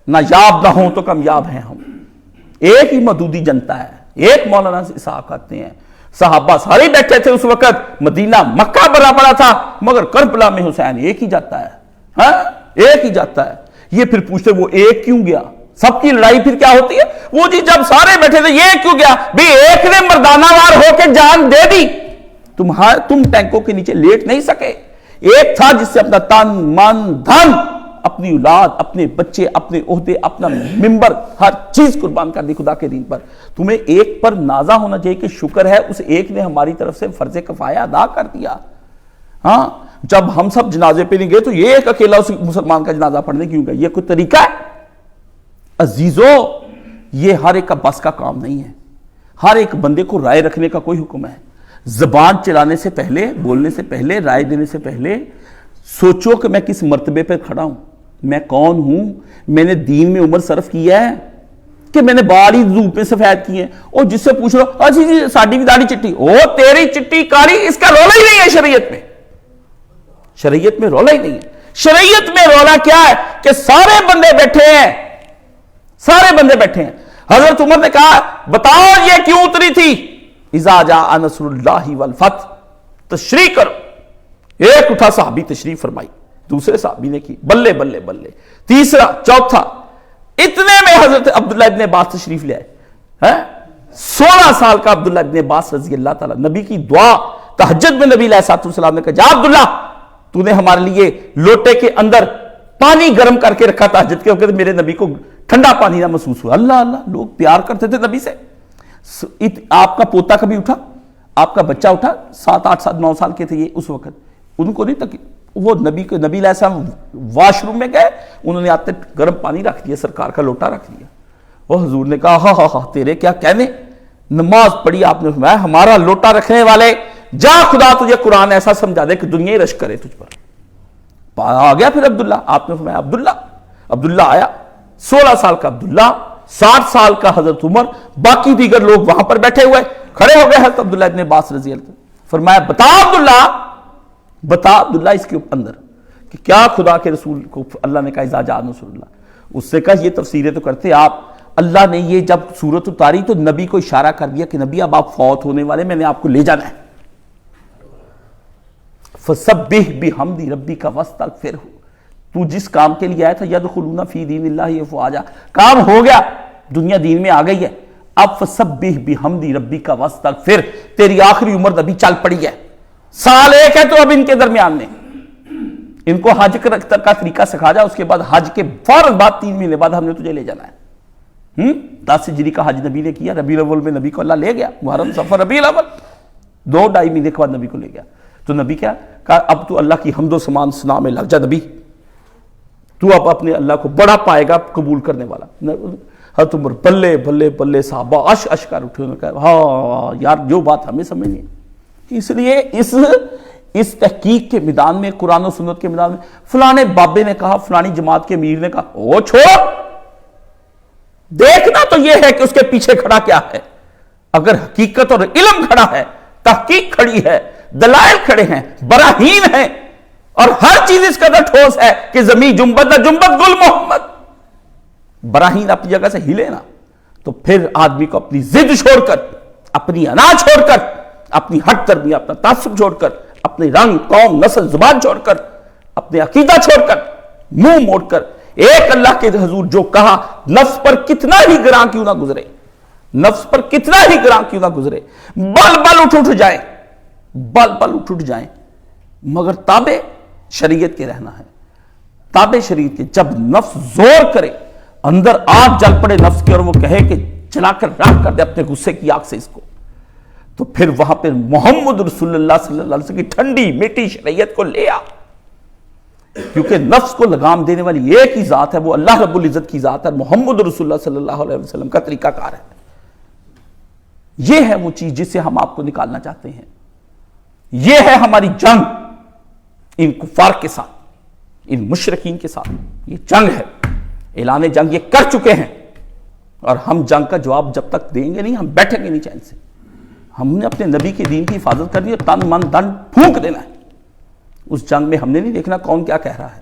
نایاب نہ ہوں تو کامیاب ہیں ہم۔ ایک ہی مدودی جنتا ہے، ایک مولانا اسحاق آتے ہیں۔ صحابہ سارے بیٹھے تھے اس وقت، مدینہ مکہ بھرا پڑا تھا، مگر کربلا میں حسین ایک ہی جاتا ہے، ہاں ایک ہی جاتا ہے۔ یہ پھر پوچھتے وہ ایک کیوں گیا؟ سب کی لڑائی پھر کیا ہوتی ہے؟ وہ جی جب سارے بیٹھے تھے یہ کیوں گیا؟ بھی ایک نے مردانہ وار ہو کے جان دے دی، تم ٹینکوں کے نیچے لیٹ نہیں سکے۔ ایک تھا جس سے اپنا تن من دھن، اپنی اولاد، اپنے بچے، اپنے عہدے، اپنا منبر، ہر چیز قربان کر دی خدا کے دین پر۔ تمہیں ایک پر نازا ہونا چاہیے کہ شکر ہے اس ایک نے ہماری طرف سے فرض کفایہ ادا کر دیا۔ ہاں جب ہم سب جنازے پہ نہیں گئے تو یہ ایک اکیلا اس مسلمان کا جنازہ پڑھنے کیوں گیا؟ یہ کوئی طریقہ ہے؟ عزیزو، یہ ہر ایک کا بس کا کام نہیں ہے۔ ہر ایک بندے کو رائے رکھنے کا کوئی حکم ہے۔ زبان چلانے سے پہلے، بولنے سے پہلے، رائے دینے سے پہلے سوچو کہ میں کس مرتبے پہ کھڑا ہوں۔ میں کون ہوں؟ میں نے دین میں عمر صرف کیا ہے کہ میں نے باری دھوپ میں سفید کی ہیں؟ اور جس سے پوچھ لو اچھی جی ساڈی بھی داڑھی چٹی، او تیری چٹی کالی، اس کا رولا ہی نہیں ہے شریعت میں. شریعت میں رولا ہی نہیں ہے. شریعت میں رولا کیا ہے کہ سارے بندے بیٹھے ہیں، سارے بندے بیٹھے ہیں. حضرت عمر نے کہا بتاؤ یہ کیوں اتری تھی؟ اذا جاء نصر اللہ والفتح، تشریح کرو. ایک اٹھا صحابی تشریح فرمائی، دوسرے صحابی نے کی، بلے بلے بلے، تیسرا، چوتھا. اتنے میں حضرت عبداللہ ابن عباس تشریف لے آئے. 16 سال کا عبداللہ ابن عباس رضی اللہ تعالیٰ، نبی کی دعا تہجد میں نبی علیہ السلام نے کہا جا عبداللہ تو نے ہمارے لیے لوٹے کے اندر پانی گرم کر کے رکھا تہجد کے وقت، میرے نبی کو ٹھنڈا پانی نہ محسوس ہوا. اللہ اللہ، لوگ پیار کرتے تھے نبی سے. آپ کا پوتا کبھی اٹھا، آپ کا بچہ اٹھا، 7 8 9 سال کے تھے یہ اس وقت، ان کو نہیں تک وہ نبی علیہ السلام واش روم میں گئے، انہوں نے آتے گرم پانی رکھ دیا، سرکار کا لوٹا رکھ دیا. وہ حضور نے کہا ہاں ہاں ہاں تیرے کیا کہنے. نماز پڑھی آپ نے، فرمایا ہمارا لوٹا رکھنے والے جا خدا تجھے قرآن ایسا سمجھا دے کہ دنیا ہی رشک کرے تجھ پر. آ گیا پھر عبداللہ، آپ نے فرمایا عبداللہ آیا. 16 سال کا عبداللہ، 60 سال کا حضرت عمر، باقی دیگر لوگ وہاں پر بیٹھے ہوئے. کھڑے ہو گئے حضرت عبداللہ ابن عباس رضی اللہ عنہ، فرمایا بتا عبداللہ اس کے اندر کہ کیا خدا کے رسول کو اللہ نے کہا اذا جاء نصر اللہ. اس سے کہا یہ تفسیریں تو کرتے آپ، اللہ نے یہ جب سورت اتاری تو نبی کو اشارہ کر دیا کہ نبی اب آپ فوت ہونے والے، میں نے آپ کو لے جانا ہے. فسبح بحمد ربک واستغفرہ، تو جس کام کے لیے آیا تھا یدخلون فی دین اللہ افواجا، کام ہو گیا، دنیا دین میں آ گئی ہے. اب فسبح بحمد ربک واستغفر، تیری آخری عمر ابھی چل پڑی ہے، سال ایک ہے تو اب ان کے درمیان میں ان کو حج کا طریقہ سکھا جا. اس کے بعد حج کے فوراً بعد 3 مہینے بعد ہم نے تجھے لے جانا ہے. 10 ہجری کا حج نبی نے کیا، ربیع الاول میں نبی کو اللہ لے گیا، محرم صفر ربیع الاول 2-2.5 مہینے کے بعد نبی کو لے گیا. تو نبی کیا کہا اب تو اللہ کی حمد و ثنا میں لگ جا نبی، تو اب اپنے اللہ کو بڑا پائے گا قبول کرنے والا. حضرت عمر بلے بلے بلے، صحابہ اش کر اٹھے، انہوں نے کہا ہاں یار جو بات ہمیں سمجھ نہیں ہے. اس لیے اس تحقیق کے میدان میں، قرآن و سنت کے میدان میں فلانے بابے نے کہا، فلانی جماعت کے امیر نے کہا، او چھوڑ، دیکھنا تو یہ ہے کہ اس کے پیچھے کھڑا کیا ہے. اگر حقیقت اور علم کھڑا ہے، تحقیق کھڑی ہے، دلائل کھڑے ہیں، براہین ہیں، اور ہر چیز اس قدر ٹھوس ہے کہ زمین جنبت نہ جنبت گل محمد، براہین اپنی جگہ سے ہلے نا، تو پھر آدمی کو اپنی ضد چھوڑ کر، اپنی انا چھوڑ کر، اپنی ہٹ تربیت، اپنا تعصب چھوڑ کر، اپنے رنگ، قوم، نسل، زبان چھوڑ کر، اپنے عقیدہ چھوڑ کر، منہ موڑ کر ایک اللہ کے حضور جو کہا، نفس پر کتنا ہی گراں کیوں نہ گزرے، نفس پر کتنا ہی گراں کیوں نہ گزرے، بل بل اٹھ جائیں، بل بل اٹھ جائیں، مگر تابع شریعت کے رہنا ہے، تابع شریعت کے. جب نفس زور کرے، اندر آگ جل پڑے نفس کی، اور وہ کہے کہ جلا کر راکھ کر دے اپنے غصے کی آگ سے اس کو، تو پھر وہاں پر محمد رسول اللہ صلی اللہ علیہ وسلم کی ٹھنڈی میٹھی شریعت کو لے آ. کیونکہ نفس کو لگام دینے والی ایک ہی ذات ہے، وہ اللہ رب العزت کی ذات ہے، محمد رسول اللہ صلی اللہ علیہ وسلم کا طریقہ کار ہے. یہ ہے وہ چیز جس سے ہم آپ کو نکالنا چاہتے ہیں. یہ ہے ہماری جنگ ان کفار کے ساتھ، ان مشرکین کے ساتھ. یہ جنگ ہے، اعلان جنگ یہ کر چکے ہیں، اور ہم جنگ کا جواب جب تک دیں گے نہیں، ہم بیٹھیں گے نہیں چین سے. ہم نے اپنے نبی کے دین کی حفاظت کرنی ہے، تن من دن پھونک دینا ہے. اس جنگ میں ہم نے نہیں دیکھنا کون کیا کہہ رہا ہے،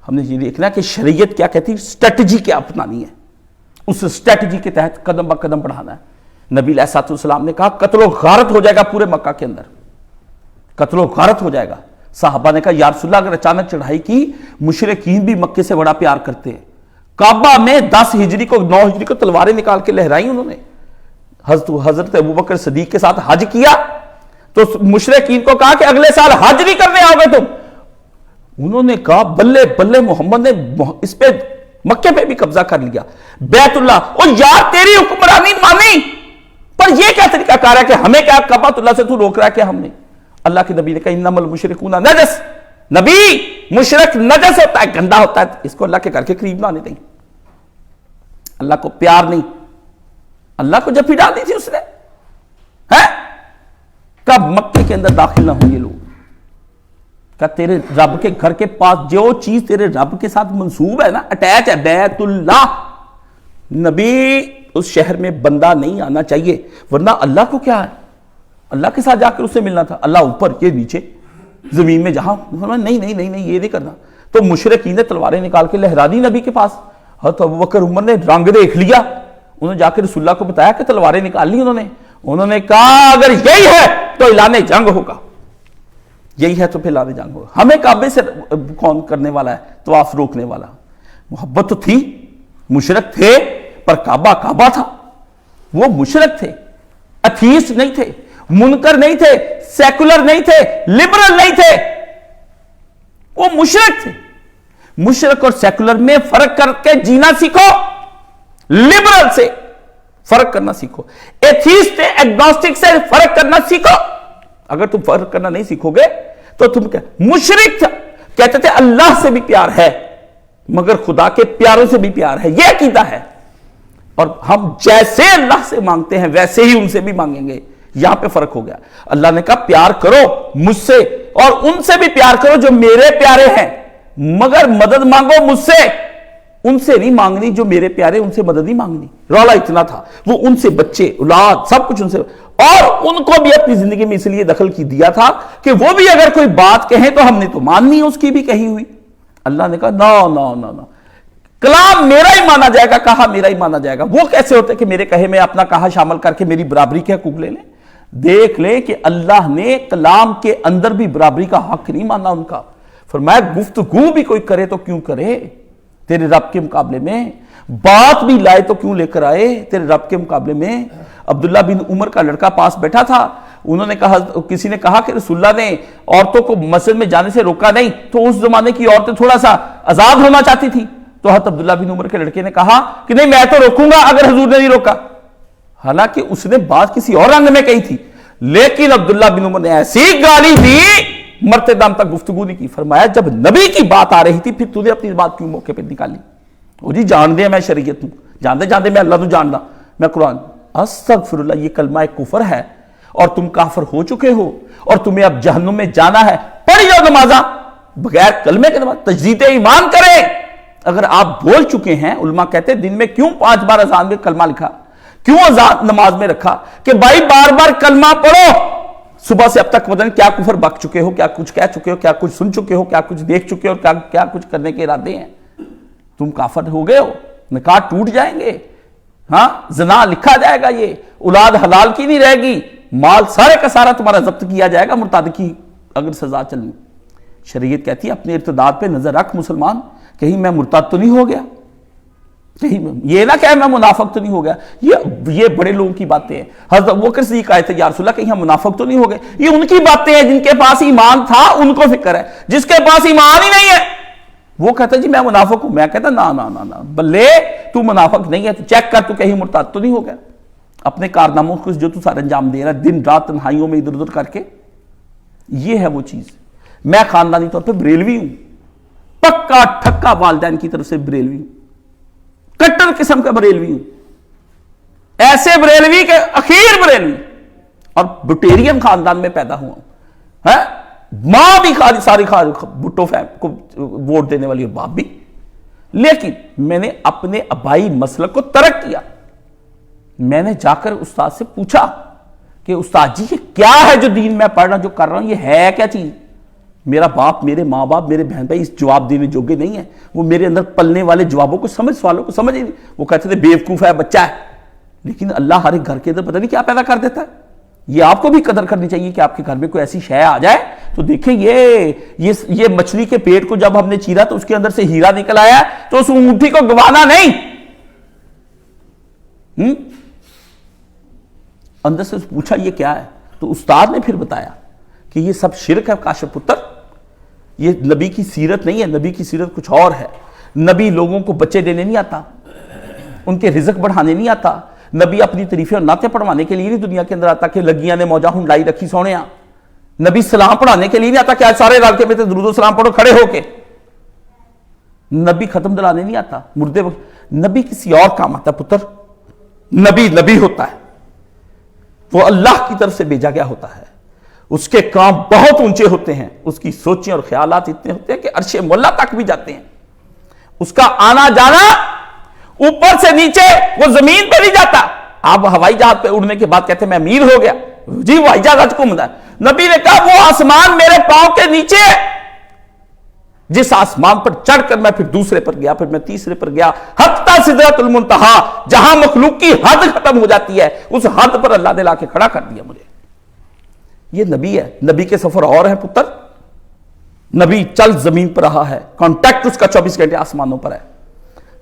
ہم نے یہ دیکھنا کہ شریعت کیا کہتی ہے، اسٹریٹجی کیا اپنانی ہے، اس اسٹریٹجی کے تحت قدم با قدم بڑھانا ہے. نبی علیہ السلام نے کہا قتل و غارت ہو جائے گا پورے مکہ کے اندر، قتل و غارت ہو جائے گا. صحابہ نے کہا یا رسول اللہ اگر اچانک چڑھائی کی، مشرکین بھی مکے سے بڑا پیار کرتے ہیں. کعبہ میں 10 ہجری کو 9 ہجری کو تلواریں نکال کے لہرائی انہوں نے. حضرت ابوبکر صدیق کے ساتھ حج کیا تو مشرکین کو کہا کہ اگلے سال حج نہیں کرنے آؤ گے تم. انہوں نے کہا بلے بلے، محمد نے اس پہ مکے پہ بھی قبضہ کر لیا، بیت اللہ. اور یار تیری حکمرانی مانی، پر یہ کیا طریقہ کار ہے کہ ہمیں کیا کعبۃ اللہ سے تو روک رہا ہے کہ ہم نے. اللہ کے نبی نے کہا انما المشرکون نجس، نبی مشرک نجس ہوتا ہے، گندا ہوتا ہے، اس کو اللہ کے گھر کے قریب نہ آنے دیں. اللہ کو پیار نہیں، اللہ کو جب ڈال دی تھی اس نے، کب مکے کے اندر داخل نہ ہوں یہ لوگ، کہ تیرے رب کے گھر کے پاس جو چیز تیرے رب کے ساتھ منسوب ہے نا، اٹیچ ہے، بیت اللہ، نبی اس شہر میں بندہ نہیں آنا چاہیے، ورنہ اللہ کو کیا ہے، اللہ کے ساتھ جا کر اسے ملنا تھا، اللہ اوپر یہ نیچے زمین میں جہاں، نہیں نہیں نہیں نہیں یہ نہیں کرنا۔ تو مشرکین نے تلواریں نکال کے لہرا دی نبی کے پاس، حضرت ابوبکر عمر نے رنگ دیکھ لیا، انہوں نے جا کے رسول اللہ کو بتایا کہ تلواریں نکال لی انہوں نے کہا اگر یہی ہے تو اعلان جنگ ہوگا، یہی ہے تو پھر اعلان جنگ ہوگا۔ ہمیں کعبے سے کون کرنے والا ہے، طواف روکنے والا؟ محبت تو تھی، مشرک تھے، پر کعبہ کعبہ تھا، وہ مشرک تھے، ایتھیسٹ نہیں تھے، منکر نہیں تھے، سیکولر نہیں تھے، لبرل نہیں تھے، وہ مشرک تھے۔ مشرک اور سیکولر میں فرق کر کے جینا سیکھو، لبرل سے فرق کرنا سیکھو، ایتھیسٹ سے ایگنوسٹک سے فرق کرنا سیکھو۔ اگر تم فرق کرنا نہیں سیکھو گے تو تم کیا؟ مشرک تھا، کہتے تھے اللہ سے بھی پیار ہے مگر خدا کے پیاروں سے بھی پیار ہے، یہ عقیدہ ہے، اور ہم جیسے اللہ سے مانگتے ہیں ویسے ہی ان سے بھی مانگیں گے۔ یہاں پہ فرق ہو گیا، اللہ نے کہا پیار کرو مجھ سے اور ان سے بھی پیار کرو جو میرے پیارے ہیں، مگر مدد مانگو مجھ سے، ان سے نہیں مانگنی جو میرے پیارے، ان سے مدد نہیں مانگنی۔ رولا اتنا تھا، وہ ان سے بچے اولاد سب کچھ ان سے، اور ان کو بھی اپنی زندگی میں اس لیے دخل کی دیا تھا کہ وہ بھی اگر کوئی بات کہیں تو ہم نے تو ماننی ہے اس کی بھی کہی ہوئی۔ اللہ نے کہا نو نو نو نو، کلام میرا ہی مانا جائے گا، کہا میرا ہی مانا جائے گا۔ وہ کیسے ہوتے کہ میرے کہے میں اپنا کہا شامل کر کے میری برابری کے حقوق لے لیں؟ دیکھ لیں کہ اللہ نے کلام کے اندر بھی برابری کا حق نہیں مانا ان کا۔ فرمایا گفتگو بھی کوئی کرے تو کیوں کرے تیرے رب کے مقابلے میں، بات بھی لائے تو کیوں لے کر آئے تیرے رب کے مقابلے میں۔ عبداللہ بن عمر کا لڑکا پاس بیٹھا تھا، انہوں نے کہا، کسی نے کہا کہ رسول اللہ نے عورتوں کو مسجد میں جانے سے روکا نہیں، تو اس زمانے کی عورتیں تھوڑا سا آزاد ہونا چاہتی تھی، تو حضرت عبداللہ بن عمر کے لڑکے نے کہا کہ نہیں میں تو روکوں گا اگر حضور نے نہیں روکا، حالانکہ اس نے بات کسی اور رنگ میں کہی تھی، لیکن عبداللہ بن عمر نے ایسی گالی دی مرتے دم تک گفتگو نہیں کی۔ فرمایا جب نبی کی بات آ رہی تھی پھر تو نے اپنی بات کیوں موقع پہ نکالی؟ وہ جی جان دے میں شریعت ہوں، جاندے جاندے میں اللہ تو جاندا، میں قرآن، استغفر اللہ، یہ کلمہ کفر ہے اور تم کافر ہو چکے ہو اور تمہیں اب جہنم میں جانا ہے۔ پڑھی جاؤ نمازاں بغیر کلمے کے، نماز تجدید ایمان کریں۔ اگر آپ بول چکے ہیں، علماء کہتے ہیں دن میں کیوں 5 بار اذان میں کلمہ لکھا، کیوں اذان نماز میں رکھا کہ بھائی بار بار کلمہ پڑھو، صبح سے اب تک پتہ نہیں کیا کفر بک چکے ہو، کیا کچھ کہہ چکے ہو، کیا کچھ سن چکے ہو، کیا کچھ دیکھ چکے ہو، کیا کچھ کرنے کے ارادے ہیں، تم کافر ہو گئے ہو، نکاح ٹوٹ جائیں گے، ہاں زنا لکھا جائے گا، یہ اولاد حلال کی نہیں رہے گی، مال سارے کا سارا تمہارا ضبط کیا جائے گا، مرتد کی اگر سزا چلنی۔ شریعت کہتی ہے اپنے ارتداد پہ نظر رکھ مسلمان، کہیں میں مرتد تو نہیں ہو گیا، کہیں یہ نہ کہ میں منافق تو نہیں ہو گیا۔ یہ بڑے لوگوں کی باتیں ہیں۔ حضرت ابوبکر صدیق آئے تھے یا رسول اللہ کہیں ہم منافق تو نہیں ہو گئے، یہ ان کی باتیں ہیں جن کے پاس ایمان تھا ان کو فکر ہے، جس کے پاس ایمان ہی نہیں ہے وہ کہتا جی میں منافق ہوں، میں کہتا نا نا نا نا بلے تو منافق نہیں ہے، تو چیک کر تو کہیں مرتد تو نہیں ہو گیا۔ اپنے کارناموں کو جو تو سارا انجام دے رہا ہے دن رات تنہائیوں میں ادھر ادھر کر کے، یہ ہے وہ چیز۔ میں خاندانی طور پہ بریلوی ہوں، پکا ٹھکا والدین کی طرف سے بریلوی ہوں، کٹر قسم کا بریلوی ہوں، ایسے بریلوی کے اخیر بریلوی، اور بٹیرین خاندان میں پیدا ہوا ہوں، ماں بھی ساری بھٹو کو ووٹ دینے والی اور باپ بھی، لیکن میں نے اپنے ابائی مسلک کو ترک کیا۔ میں نے جا کر استاد سے پوچھا کہ استاد جی یہ کیا ہے جو دین میں پڑھ رہا ہوں، جو کر رہا ہوں، یہ ہے کیا چیز؟ میرا باپ، میرے ماں باپ، میرے بہن بھائی اس جواب دینے جوگے نہیں ہیں، وہ میرے اندر پلنے والے جوابوں کو سمجھ، سوالوں کو سمجھ ہی نہیں۔ وہ کہتے تھے بیوقوف ہے، بچہ ہے، لیکن اللہ ہر ایک گھر کے اندر پتہ نہیں کیا پیدا کر دیتا ہے۔ یہ آپ کو بھی قدر کرنی چاہیے کہ آپ کے گھر میں کوئی ایسی شے آ جائے تو دیکھیں یہ مچھلی کے پیٹ کو جب ہم نے چیرا تو اس کے اندر سے ہیرا نکل آیا تو اس انگوٹھی کو گوانا نہیں، اندر سے پوچھا یہ کیا ہے، تو استاد نے پھر بتایا کہ یہ سب شرک ہے کاشف پتر، یہ نبی کی سیرت نہیں ہے، نبی کی سیرت کچھ اور ہے۔ نبی لوگوں کو بچے دینے نہیں آتا، ان کے رزق بڑھانے نہیں آتا، نبی اپنی تعریفیں اور نعتیں پڑھوانے کے لیے نہیں دنیا کے اندر آتا کہ لگیاں نے موجہ ہنڈائی رکھی سونے ہاں، نبی سلام پڑھانے کے لیے نہیں آتا کہ آج سارے علاقے میں درود و سلام پڑھو کھڑے ہو کے، نبی ختم دلانے نہیں آتا مردے وقت، نبی کسی اور کام آتا پتر، نبی ہوتا ہے، وہ اللہ کی طرف سے بھیجا گیا ہوتا ہے، اس کے کام بہت اونچے ہوتے ہیں، اس کی سوچیں اور خیالات اتنے ہوتے ہیں کہ عرش مولا تک بھی جاتے ہیں، اس کا آنا جانا اوپر سے نیچے، وہ زمین پہ نہیں جاتا۔ آپ ہوائی جہاز پہ اڑنے کے بعد کہتے ہیں میں امیر ہو گیا، جی وہ ہوائی جہاز کو مدا، نبی نے کہا وہ آسمان میرے پاؤں کے نیچے ہے، جس آسمان پر چڑھ کر میں پھر دوسرے پر گیا، پھر میں تیسرے پر گیا، حتی سدرۃ المنتہا، جہاں مخلوق کی حد ختم ہو جاتی ہے، اس حد پر اللہ نے لا کے کھڑا کر دیا مجھے۔ یہ نبی ہے، نبی کے سفر اور ہیں پتر، نبی چل زمین پر رہا ہے، کانٹیکٹ اس کا 24 گھنٹے آسمانوں پر ہے۔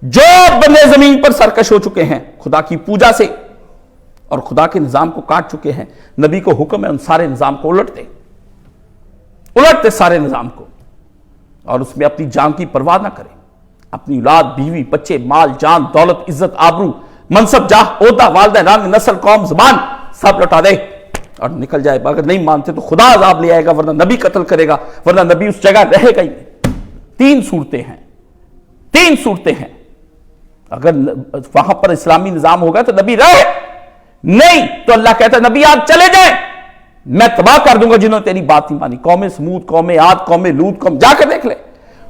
جو بندے زمین پر سرکش ہو چکے ہیں خدا کی پوجا سے اور خدا کے نظام کو کاٹ چکے ہیں، نبی کو حکم ہے ان سارے نظام کو الٹتے سارے نظام کو، اور اس میں اپنی جان کی پرواہ نہ کریں، اپنی اولاد، بیوی، بچے، مال، جان، دولت، عزت، آبرو، منصب، جاہ، عہدہ، والدہ، رنگ، نسل، قوم، زبان، سب لوٹا دے اور نکل جائے۔ اگر نہیں مانتے تو خدا عذاب لے آئے گا، ورنہ نبی قتل کرے گا، ورنہ نبی اس جگہ رہے گا ہی نہیں۔ تین صورتیں ہیں، اگر وہاں پر اسلامی نظام ہوگا تو نبی رہے، نہیں تو اللہ کہتا ہے نبی آج چلے جائیں، میں تباہ کر دوں گا جنہوں نے تیری بات نہیں مانی۔ قوم سمود، قوم عاد، قوم لوط، جا کے دیکھ لے،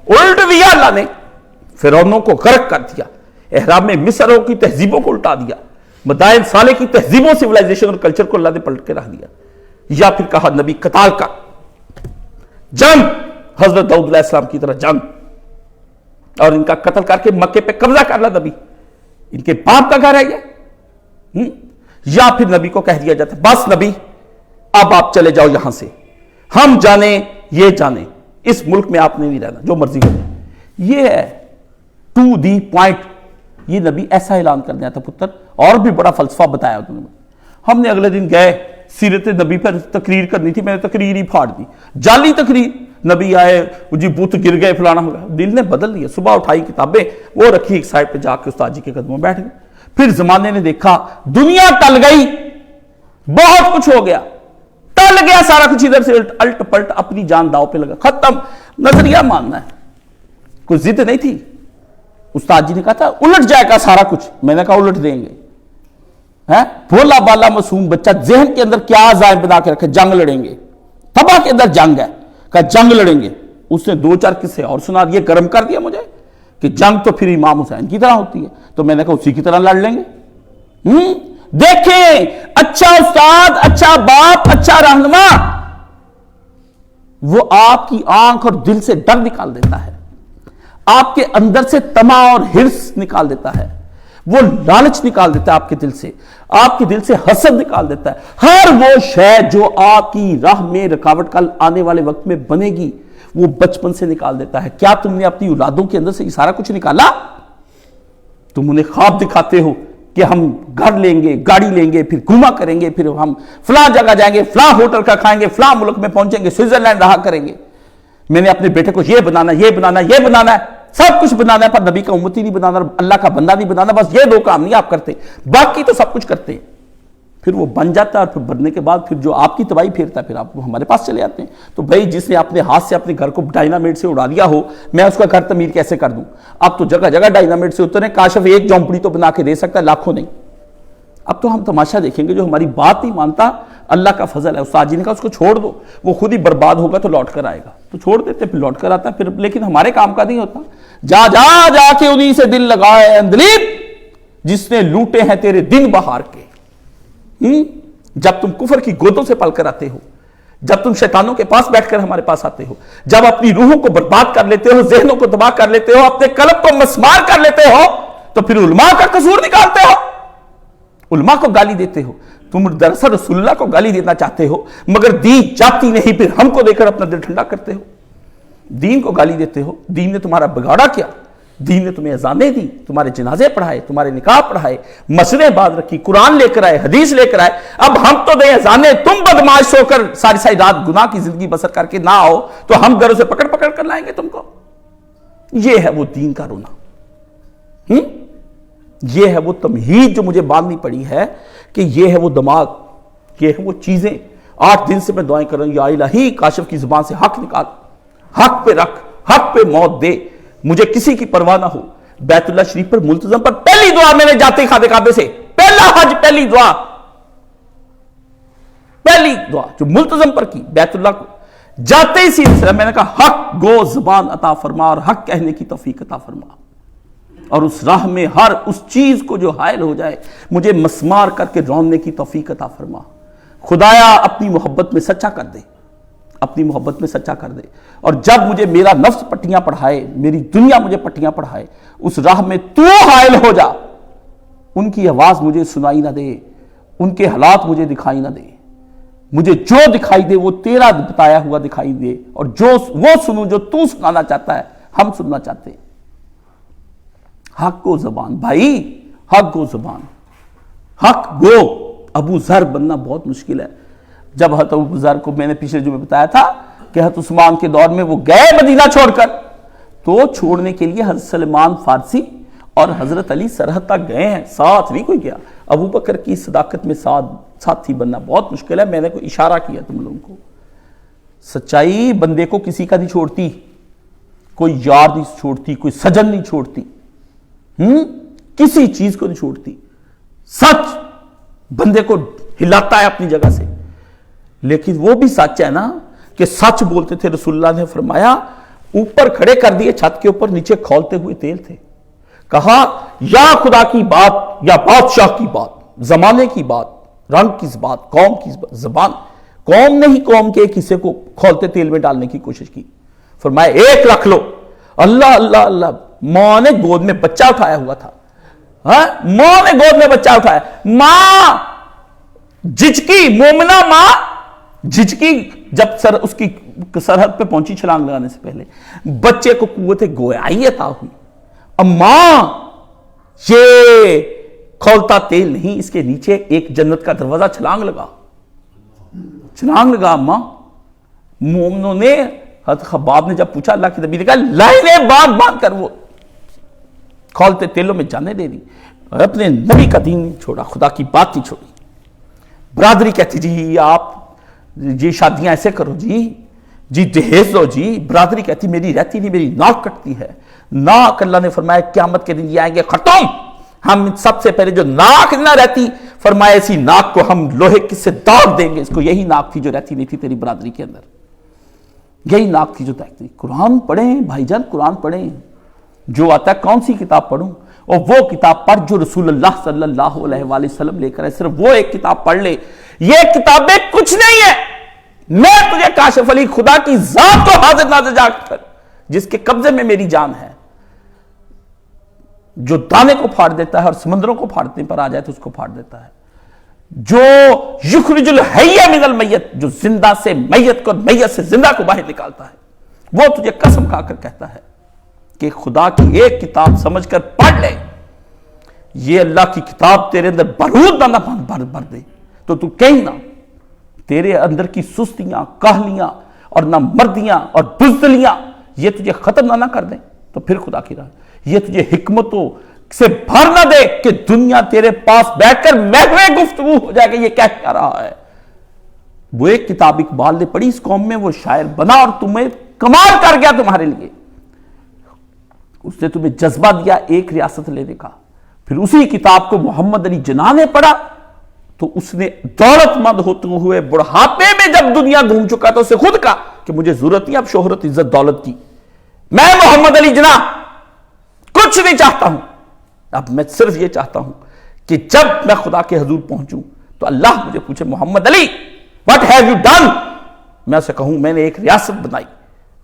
الٹ دیا اللہ نے، فرعونوں کو غرق کر دیا، احرام میں مصروں کی تہذیبوں کو الٹا دیا، مدائن صالح کی تہذیبوں، سیولائزیشن اور کلچر کو اللہ نے پلٹ کے رکھ دیا۔ یا پھر کہا نبی قتال کا، جنگ، حضرت داؤد علیہ السلام کی طرح جنگ، اور ان کا قتل کر کے مکے پہ قبضہ کر لا نبی، ان کے باپ کا گھر ہے یہ۔ یا پھر نبی کو کہہ دیا جاتا ہے بس نبی اب آپ چلے جاؤ یہاں سے، ہم جانیں یہ جانیں، اس ملک میں آپ نے نہیں رہنا، جو مرضی کریں۔ یہ ہے ٹو دی پوائنٹ، یہ نبی ایسا اعلان کرنے آتا پتر، اور بھی بڑا فلسفہ بتایا انہوں نے۔ ہم نے اگلے دن گئے سیرت نبی پر تقریر کرنی تھی، میں نے تقریر ہی پھاڑ دی، جعلی تقریر، نبی آئے جی بت گر گئے فلانا ہو گیا، دل نے بدل لیا، صبح اٹھائی کتابیں وہ رکھی ایک سائڈ پہ، جا کے استاد جی کے قدموں بیٹھ گئے۔ پھر زمانے نے دیکھا دنیا ٹل گئی، بہت کچھ ہو گیا، ٹل گیا سارا کچھ، ادھر سے الٹ پلٹ، اپنی جان داؤ پہ لگا، ختم، نظریہ ماننا ہے، کوئی ضد نہیں تھی۔ استاد جی نے کہا تھا الٹ جائے گا سارا کچھ، میں نے کہا الٹ دیں گے، بھولا بالا معصوم بچہ ذہن کے اندر کیا ذہن بنا کے رکھے، جنگ لڑیں گے، تباہ کے اندر جنگ ہے، کہا جنگ لڑیں گے۔ اس نے دو چار قصے اور سنا دیے، گرم کر دیا مجھے کہ جنگ تو پھر امام حسین کی طرح ہوتی ہے، تو میں نے کہا اسی کی طرح لڑ لیں گے۔ دیکھیں اچھا استاد، اچھا باپ، اچھا رہنما، وہ آپ کی آنکھ اور دل سے ڈر نکال دیتا ہے، آپ کے اندر سے طمع اور ہرس نکال دیتا ہے، وہ لالچ نکال دیتا ہے آپ کے دل سے، آپ کے دل سے حسد نکال دیتا ہے، ہر وہ شے جو آپ کی راہ میں رکاوٹ کل آنے والے وقت میں بنے گی وہ بچپن سے نکال دیتا ہے۔ کیا تم نے اپنی اولادوں کے اندر سے یہ سارا کچھ نکالا؟ تم انہیں خواب دکھاتے ہو کہ ہم گھر لیں گے، گاڑی لیں گے، پھر گھوما کریں گے، پھر ہم فلاں جگہ جائیں گے، فلاں ہوٹل کا کھائیں گے، فلاں ملک میں پہنچیں گے، سوئٹزرلینڈ رہا کریں گے، میں نے اپنے بیٹے کو یہ بنانا، یہ بنانا، یہ بنانا ہے، سب کچھ بنانا ہے، پر نبی کا امتی نہیں بنانا، اللہ کا بندہ نہیں بنانا، بس یہ دو کام نہیں آپ کرتے، باقی تو سب کچھ کرتے ہیں۔ پھر وہ بن جاتا ہے، اور پھر بننے کے بعد پھر جو آپ کی تباہی پھیرتا ہے، پھر آپ ہمارے پاس چلے آتے ہیں۔ تو بھائی جس نے اپنے ہاتھ سے اپنے گھر کو ڈائنامیٹ سے اڑا دیا ہو، میں اس کا گھر تعمیر کیسے کر دوں؟ اب تو جگہ جگہ ڈائنامیٹ سے اترے، کاشف ایک جھونپڑی تو بنا کے دے سکتا ہے، لاکھوں نہیں۔ اب تو ہم تماشا دیکھیں گے، جو ہماری بات نہیں مانتا، اللہ کا فضل ہے۔ استاد جی نے کہا اس کو چھوڑ دو، وہ خود ہی برباد ہوگا تو لوٹ کر آئے گا، تو چھوڑ دیتے، پھر لوٹ کر آتا ہے، پھر لیکن ہمارے کام کا نہیں ہوتا۔ جا جا جا کے انہی سے دل لگائے اندلیب، جس نے لوٹے ہیں تیرے دن بہار کے۔ جب تم کفر کی گودوں سے پل کر آتے ہو، جب تم شیطانوں کے پاس بیٹھ کر ہمارے پاس آتے ہو، جب اپنی روحوں کو برباد کر لیتے ہو، ذہنوں کو تباہ کر لیتے ہو، اپنے قلب کو مسمار کر لیتے ہو، تو پھر علماء کا قصور نکالتے ہو، علماء کو گالی دیتے ہو۔ تم دراصل رسول اللہ کو گالی دینا چاہتے ہو، مگر دین جاتی نہیں، پھر ہم کو دے کر اپنا دل ٹھنڈا کرتے ہو۔ دین کو گالی دیتے ہو، دین نے تمہارا بگاڑا کیا؟ دین نے تمہیں اذانیں دی، تمہارے جنازے پڑھائے، تمہارے نکاح پڑھائے، مسجدیں باندھ رکھی، قرآن لے کر آئے، حدیث لے کر آئے۔ اب ہم تو دیں اذانیں، تم بدمعاش ہو کر ساری ساری رات گناہ کی زندگی بسر کر کے نہ آؤ، تو ہم گھروں سے پکڑ پکڑ کر لائیں گے تم کو۔ یہ ہے وہ دین کا رونا، یہ ہے وہ تمہید جو مجھے باندھنی پڑی ہے، کہ یہ ہے وہ دماغ، یہ ہے وہ چیزیں۔ 8 دن سے میں دعائیں کر رہا ہوں، یا الہی کاشف کی زبان سے حق نکال، حق پہ رکھ، حق پہ موت دے، مجھے کسی کی پرواہ نہ ہو۔ بیت اللہ شریف پر ملتزم پر پہلی دعا میں نے جاتے خادے کعبے سے، پہلا حج، پہلی دعا، پہلی دعا جو ملتزم پر کی بیت اللہ کو جاتے ہی سلسلہ میں نے کہا حق گو زبان عطا فرما اور حق کہنے کی توفیق عطا فرما، اور اس راہ میں ہر اس چیز کو جو حائل ہو جائے مجھے مسمار کر کے روننے کی توفیق عطا فرما۔ خدایا اپنی محبت میں سچا کر دے، اپنی محبت میں سچا کر دے، اور جب مجھے میرا نفس پٹیاں پڑھائے، میری دنیا مجھے پٹیاں پڑھائے، اس راہ میں تو حائل ہو جا، ان کی آواز مجھے سنائی نہ دے، ان کے حالات مجھے دکھائی نہ دے، مجھے جو دکھائی دے وہ تیرا بتایا ہوا دکھائی دے، اور جو وہ سنوں جو تو سنانا چاہتا ہے، ہم سننا چاہتے ہیں۔ حق گو زبان بھائی، حق گو زبان، حق گو۔ ابو ذر بننا بہت مشکل ہے۔ جب حضرت ابو ذر کو میں نے پچھلے جمعے بتایا تھا کہ حضرت عثمان کے دور میں وہ گئے مدینہ چھوڑ کر، تو چھوڑنے کے لیے حضرت سلمان فارسی اور حضرت علی سرحد تک گئے ہیں، ساتھ نہیں کوئی گیا۔ ابو بکر کی صداقت میں ساتھی بننا بہت مشکل ہے۔ میں نے کوئی اشارہ کیا تم لوگوں کو، سچائی بندے کو کسی کا نہیں چھوڑتی، کوئی یار نہیں چھوڑتی، کوئی سجن نہیں چھوڑتی، کسی چیز کو نہیں چھوڑتی۔ سچ بندے کو ہلاتا ہے اپنی جگہ سے، لیکن وہ بھی سچ ہے نا کہ سچ بولتے تھے۔ رسول اللہ نے فرمایا اوپر کھڑے کر دیے چھت کے اوپر، نیچے کھولتے ہوئے تیل تھے۔ کہا یا خدا کی بات یا بادشاہ کی بات، زمانے کی بات، رنگ کی بات، قوم کی زبان، قوم نے ہی قوم کے ایک حصے کو کھولتے تیل میں ڈالنے کی کوشش کی۔ فرمایا ایک رکھ لو، اللہ اللہ اللہ۔ ماں نے گود میں بچہ اٹھایا ہوا تھا، ماں نے گود میں بچہ اٹھایا، ماں جھجکی، مومنہ ماں جھجکی جب اس کی سرحد پہ پہنچی چھلانگ لگانے سے پہلے، بچے کو قوت گویائی عطا ہوئی۔ اماں یہ کھولتا تیل نہیں، اس کے نیچے ایک جنت کا دروازہ، چھلانگ لگا، چھلانگ لگا اماں۔ مومنوں نے، حضرت خباب نے جب پوچھا، اللہ کے نبی نے کہا لائنیں باندھ کر وہ کھولتے تیلوں میں جانے دے دی۔ اپنے نبی کا دین نہیں چھوڑا، خدا کی بات نہیں چھوڑی۔ برادری کہتی جی آپ جی شادیاں ایسے کرو جی جہیز دو جی۔ برادری کہتی میری رہتی نہیں، میری ناک کٹتی ہے۔ ناک اللہ نے فرمایا قیامت کے دن یہ آئیں گے ختم، ہم سب سے پہلے جو ناک نہ رہتی، فرمایا اسی ناک کو ہم لوہے کس سے داغ دیں گے، اس کو یہی ناک تھی جو رہتی نہیں تھی تیری برادری کے اندر، یہی ناک تھی جو تھی۔ قرآن پڑھیں بھائی جان، قرآن پڑھیں، جو آتا ہے کون سی کتاب پڑھوں، اور وہ کتاب پڑھ جو رسول اللہ صلی اللہ علیہ وآلہ وسلم لے کر ہے، صرف وہ ایک کتاب پڑھ لے۔ یہ کتابیں کچھ نہیں ہے، میں تجھے کاشف علی خدا کی ذات کو حاضر ناظر جا کر، جس کے قبضے میں میری جان ہے، جو دانے کو پھاڑ دیتا ہے اور سمندروں کو پھاڑنے پر آ جائے تو اس کو پھاڑ دیتا ہے، جو یخرج الحی من المیت، جو زندہ سے میت کو، میت سے زندہ کو باہر نکالتا ہے، وہ تجھے قسم کھا کر کہتا ہے کہ خدا کی ایک کتاب سمجھ کر پڑھ لے، یہ اللہ کی کتاب تیرے اندر بارود نہ بھر دے تو تو کہیں نہ، تیرے اندر کی سستیاں، کاہلیاں اور نہ مردیاں اور بزدلیاں یہ تجھے ختم نہ کر دیں، تو پھر خدا کی راہ یہ تجھے حکمتوں سے بھر نہ دے کہ دنیا تیرے پاس بیٹھ کر محوے گفتگو ہو جائے گا یہ کہہ کیا رہا ہے۔ وہ ایک کتاب اقبال نے پڑھی اس قوم میں، وہ شاعر بنا اور تمہیں کمال کر گیا تمہارے لیے، اس نے تمہیں جذبہ دیا ایک ریاست لینے کا۔ پھر اسی کتاب کو محمد علی جناح نے پڑھا تو اس نے دولت مند ہوتے ہوئے بڑھاپے میں جب دنیا گھوم چکا تو اسے خود کہا کہ مجھے ضرورت نہیں اب شہرت عزت دولت کی، میں محمد علی جناح کچھ نہیں چاہتا ہوں، اب میں صرف یہ چاہتا ہوں کہ جب میں خدا کے حضور پہنچوں تو اللہ مجھے پوچھے محمد علی what have you done، میں اسے کہوں میں نے ایک ریاست بنائی،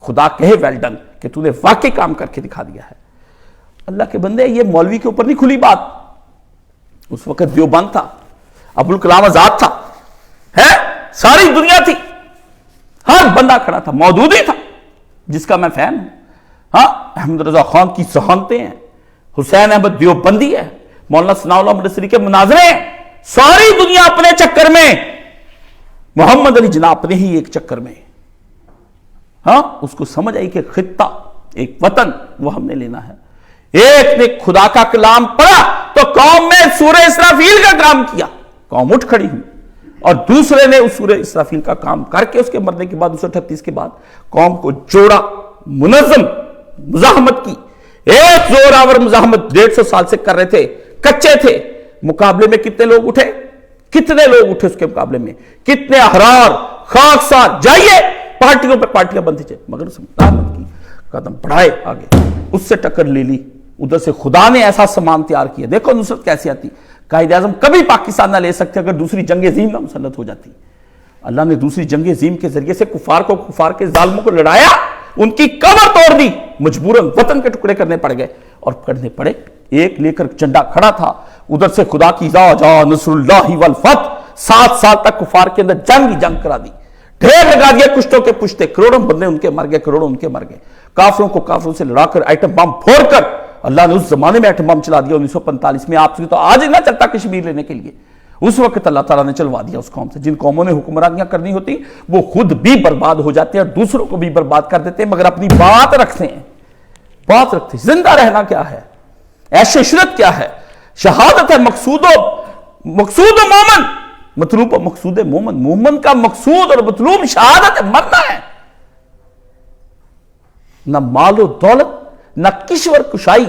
خدا کہے well done کہ تو نے واقعی کام کر کے دکھا دیا ہے۔ اللہ کے بندے یہ مولوی کے اوپر نہیں کھلی بات، اس وقت دیوبند تھا، ابوالکلام آزاد تھا، ہے ساری دنیا تھی، ہر بندہ کھڑا تھا، مودودی تھا جس کا میں فین ہوں، ہاں احمد رضا خان کی ذہانتیں ہیں، حسین احمد دیوبندی ہے، مولانا ثناء اللہ مدثری کے مناظرے ہیں، ساری دنیا اپنے چکر میں، محمد علی جناح اپنے ہی ایک چکر میں، ہاں اس کو سمجھ آئی کہ خطہ ایک وطن وہ ہم نے لینا ہے۔ ایک نے خدا کا کلام پڑھا تو قوم میں سورہ اسرافیل کا کام کیا، قوم اٹھ کھڑی ہوئی، اور دوسرے نے اس سورہ اسرافیل کا کام کر کے اس کے مرنے کے بعد 238 کے بعد قوم کو جوڑا، منظم مزاحمت کی، ایک زور آور مزاحمت 150 سال سے کر رہے تھے، کچے تھے، مقابلے میں کتنے لوگ اٹھے، کتنے لوگ اٹھے اس کے مقابلے میں، کتنے احرار خاکسار، جائیے پارٹیوں پہ پارٹیاں بنتی تھے، مگر اس مت کی قدم بڑھائے آگے، اس سے ٹکر لے لی، ادھر سے خدا نے ایسا سامان تیار کیا، دیکھو نصرت کیسی آتی۔ قائد اعظم کبھی پاکستان نہ لے سکتے اگر دوسری جنگ عظیم نہ مسلط ہو جاتی۔ اللہ نے دوسری جنگ عظیم کے ذریعے سے کفار کے ظالموں کو لڑایا، ان کی کمر توڑ دی، مجبوراً وطن کے ٹکڑے کرنے پڑ گئے، اور کرنے پڑے۔ ایک لے کر جھنڈا کھڑا تھا، ادھر سے خدا کی اذا جاء نصر اللہ والفتح، 7 سال تک کفار کے اندر جنگ ہی جنگ کرا دی، ڈھیر لگا دیا کشتوں کے پشتے، کروڑوں بندے ان کے مر گئے، کروڑوں ان کے مر گئے، کافروں کو کافروں سے لڑا کر ایٹم بم پھوڑ کر اللہ نے اس زمانے میں ایٹم بم چلا دیا 1945 میں۔ آپ سے تو آج ہی نہ چلتا کشمیر لینے کے لیے، اس وقت اللہ تعالیٰ نے چلوا دیا اس قوم سے۔ جن قوموں نے حکمرانیاں کرنی ہوتی وہ خود بھی برباد ہو جاتے ہیں اور دوسروں کو بھی برباد کر دیتے ہیں، مگر اپنی بات رکھتے ہیں، بات رکھتے ہیں۔ زندہ رہنا کیا ہے، عیش عشرت کیا ہے، شہادت ہے مقصود و مومن، مطلوب و مقصود مومن، مومن کا مقصود اور مطلوب شہادت ہے، مرنا ہے۔ نہ مال و دولت، نہ کشور کشائی،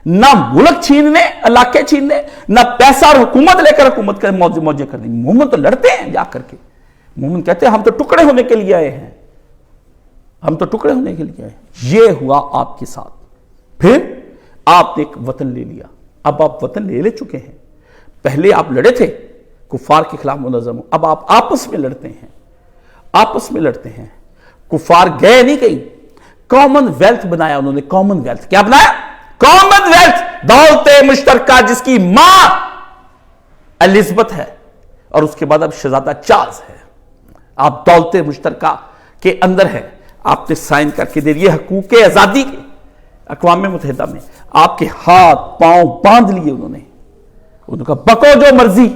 نہ ملک چھیننے، علاقے چھیننے، نہ پیسہ اور حکومت لے کر حکومت کے موجے کرنے۔ مومن تو لڑتے ہیں جا کر کے، مومن کہتے ہیں ہم تو ٹکڑے ہونے کے لیے آئے ہیں، ہم تو ٹکڑے ہونے کے لیے آئے ہیں۔ یہ ہوا آپ کے ساتھ، پھر آپ نے ایک وطن لے لیا، اب آپ وطن لے چکے ہیں۔ پہلے آپ لڑے تھے کفار کے خلاف منظم، اب آپ آپس میں لڑتے ہیں، آپس میں لڑتے ہیں۔ کفار گئے نہیں کہیں، کامن ویلتھ بنایا انہوں نے، کامن ویلتھ کیا بنایا؟ کامن ویلتھ، دولت مشترکہ، جس کی ماں الزبتھ ہے اور اس کے بعد اب شہزادہ چارلز ہے۔ آپ دولت مشترکہ کے اندر ہے، آپ نے سائن کر کے دے دیے حقوق آزادی کے، اقوام متحدہ میں آپ کے ہاتھ پاؤں باندھ لیے انہوں نے کہا بکو جو مرضی،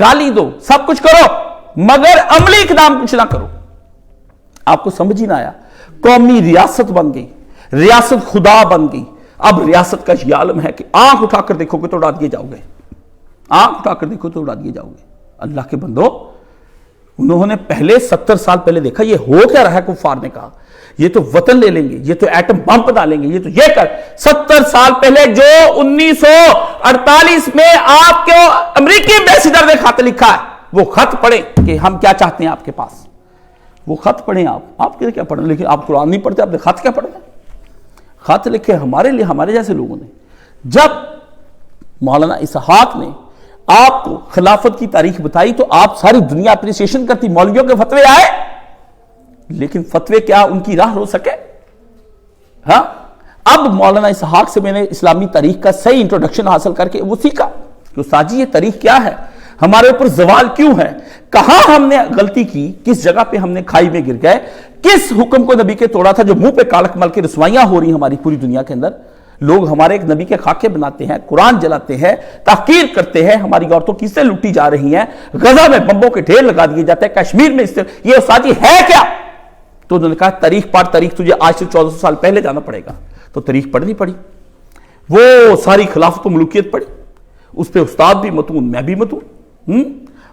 گالی دو، سب کچھ کرو، مگر عملی اقدام کچھ نہ کرو۔ آپ کو سمجھ ہی نہ آیا، قومی ریاست بن گئی، ریاست خدا بن گئی۔ اب ریاست کا یہ عالم ہے کہ آنکھ اٹھا کر دیکھو گے تو اڑا دیے جاؤ گے، آنکھ اٹھا کر دیکھو تو اڑا دیے جاؤ گے۔ اللہ کے بندو، انہوں نے پہلے 70 سال پہلے دیکھا یہ ہو کیا رہا ہے، کفار نے کہا یہ تو وطن لے لیں گے، یہ تو ایٹم بم بنا لیں گے، یہ تو یہ کر۔ 70 سال پہلے جو 1948 میں آپ کے امریکی ایمبیسیڈر نے خط لکھا ہے، وہ خط پڑھیں کہ ہم کیا چاہتے ہیں آپ کے پاس، وہ خط پڑھیں۔ آپ کیا پڑھیں، لیکن آپ قرآن نہیں پڑھتے، آپ نے خط کیا پڑھنا؟ خط لکھے ہمارے لیے، ہمارے جیسے لوگوں نے۔ جب مولانا اسحاق نے آپ کو خلافت کی تاریخ بتائی تو آپ ساری دنیا اپریسیشن کرتی، مولویوں کے فتوے آئے، لیکن فتوے کیا ان کی راہ رو سکے؟ ہاں، اب مولانا اسحاق سے میں نے اسلامی تاریخ کا صحیح انٹروڈکشن حاصل کر کے وہ سیکھا کہ استاد جی یہ تاریخ کیا ہے، ہمارے اوپر زوال کیوں ہے، کہاں ہم نے غلطی کی، کس جگہ پہ ہم نے کھائی میں گر گئے، کس حکم کو نبی کے توڑا تھا جو منہ پہ کالک مل کے رسوائیاں ہو رہی ہیں ہماری پوری دنیا کے اندر۔ لوگ ہمارے ایک نبی کے خاکے بناتے ہیں، قرآن جلاتے ہیں، تحقیر کرتے ہیں، ہماری عورتوں کی سے لوٹی جا رہی ہیں، غزہ میں بمبوں کے ڈھیر لگا دیے جاتے ہیں، کشمیر میں یہ استاد جی ہے کیا؟ تو انہوں نے کہا تاریخ پڑھ، تاریخ تجھے آج سے 1400 سال پہلے جانا پڑے گا۔ تو تاریخ پڑھنی پڑی، وہ ساری خلافت و ملوکیت پڑھی، اس پہ استاد بھی متون، میں بھی متون،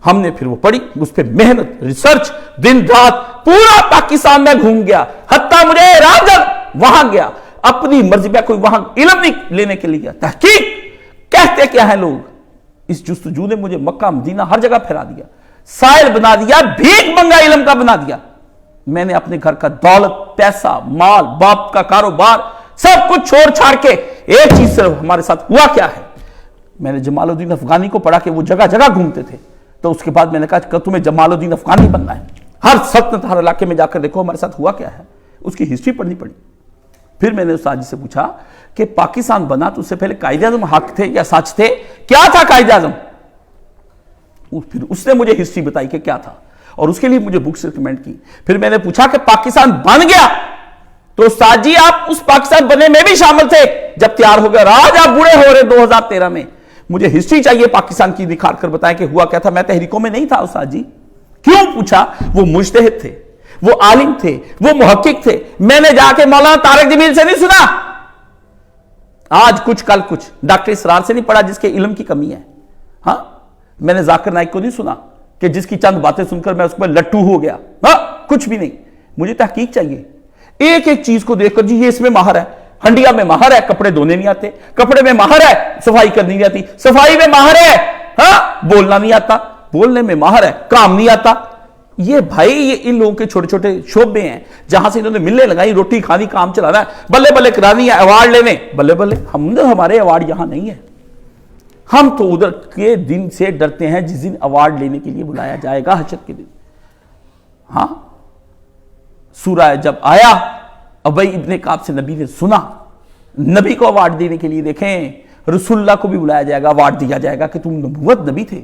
ہم نے پھر وہ پڑھی، اس پہ محنت، ریسرچ، دن رات، پورا پاکستان میں گھوم گیا، حتیٰ مجھے راجل وہاں گیا، اپنی مرضی پہ کوئی وہاں علم نہیں لینے کے لیے گیا، تحقیق کہتے کیا ہیں لوگ۔ اس جستجو نے مجھے مکہ مدینہ ہر جگہ پھیلا دیا، سائل بنا دیا، بھیک منگا علم کا بنا دیا۔ میں نے اپنے گھر کا دولت، پیسہ، مال، باپ کا کاروبار سب کچھ چھوڑ چھاڑ کے ایک چیز صرف ہمارے ساتھ ہوا کیا ہے، میں نے جمال الدین افغانی کو پڑھا کہ وہ جگہ جگہ گھومتے تھے، تو اس کے بعد میں نے کہا کہ تمہیں جمال الدین افغانی بننا ہے، ہر سلطنت، ہر علاقے میں جا کر دیکھو ہمارے ساتھ ہوا کیا ہے، اس کی ہسٹری پڑھنی پڑی۔ پھر میں نے استاد جی سے پوچھا کہ پاکستان بنا تو اس سے پہلے قائد اعظم حق تھے یا سچ تھے، کیا تھا قائد اعظم؟ پھر اس نے مجھے ہسٹری بتائی کہ کیا تھا، اور اس کے لیے مجھے بکس ریکمینڈ کی۔ پھر میں نے پوچھا کہ پاکستان بن گیا تو استاد جی آپ اس پاکستان بننے میں بھی شامل تھے جب تیار ہو گیا، آج آپ بوڑھے ہو رہے 2013 میں، مجھے ہسٹری چاہیے پاکستان کی، نکھار کر بتائیں کہ ہوا کیا تھا۔ میں تحریکوں میں نہیں تھا استاد جی۔ کیوں پوچھا؟ وہ مجتہد تھے، وہ عالم تھے، وہ محقق تھے، میں نے جا کے مولانا طارق جمیل سے نہیں سنا، آج کچھ کل کچھ، ڈاکٹر اسرار سے نہیں پڑھا جس کے علم کی کمی ہے، ہاں میں نے ذاکر نائک کو نہیں سنا کہ جس کی چند باتیں سن کر میں اس میں لٹو ہو گیا، ہاں کچھ بھی نہیں، مجھے تحقیق چاہیے، ایک ایک چیز کو دیکھ کر جی یہ اس میں ماہر ہے، ہنڈیا میں ماہر ہے، کپڑے دھونے نہیں آتے، کپڑے میں ماہر ہے، صفائی کرنی نہیں آتی، صفائی میں ماہر ہے، ہاں بولنا نہیں آتا، بولنے میں ماہر ہے، کام نہیں آتا. یہ بھائی یہ ان لوگوں کے چھوٹے چھوٹے شعبے ہیں جہاں سے انہوں نے ملنے لگائی، روٹی کھانی، کام چلانا ہے، بلے بلے کرانی ہے، ایوارڈ لینے، بلے بلے. ہمارے ایوارڈ یہاں نہیں ہے. ہم تو ادھر کے دن سے ڈرتے ہیں جس دن ایوارڈ لینے کے لیے بلایا جائے گا، حشر کے دن. ہاں سورہ جب آیا، ابی ابن کعب سے نبی نے سنا، نبی کو ایوارڈ دینے کے لیے دیکھیں رسول اللہ کو بھی بلایا جائے گا، ایوارڈ دیا جائے گا کہ تم نبوت نبی تھے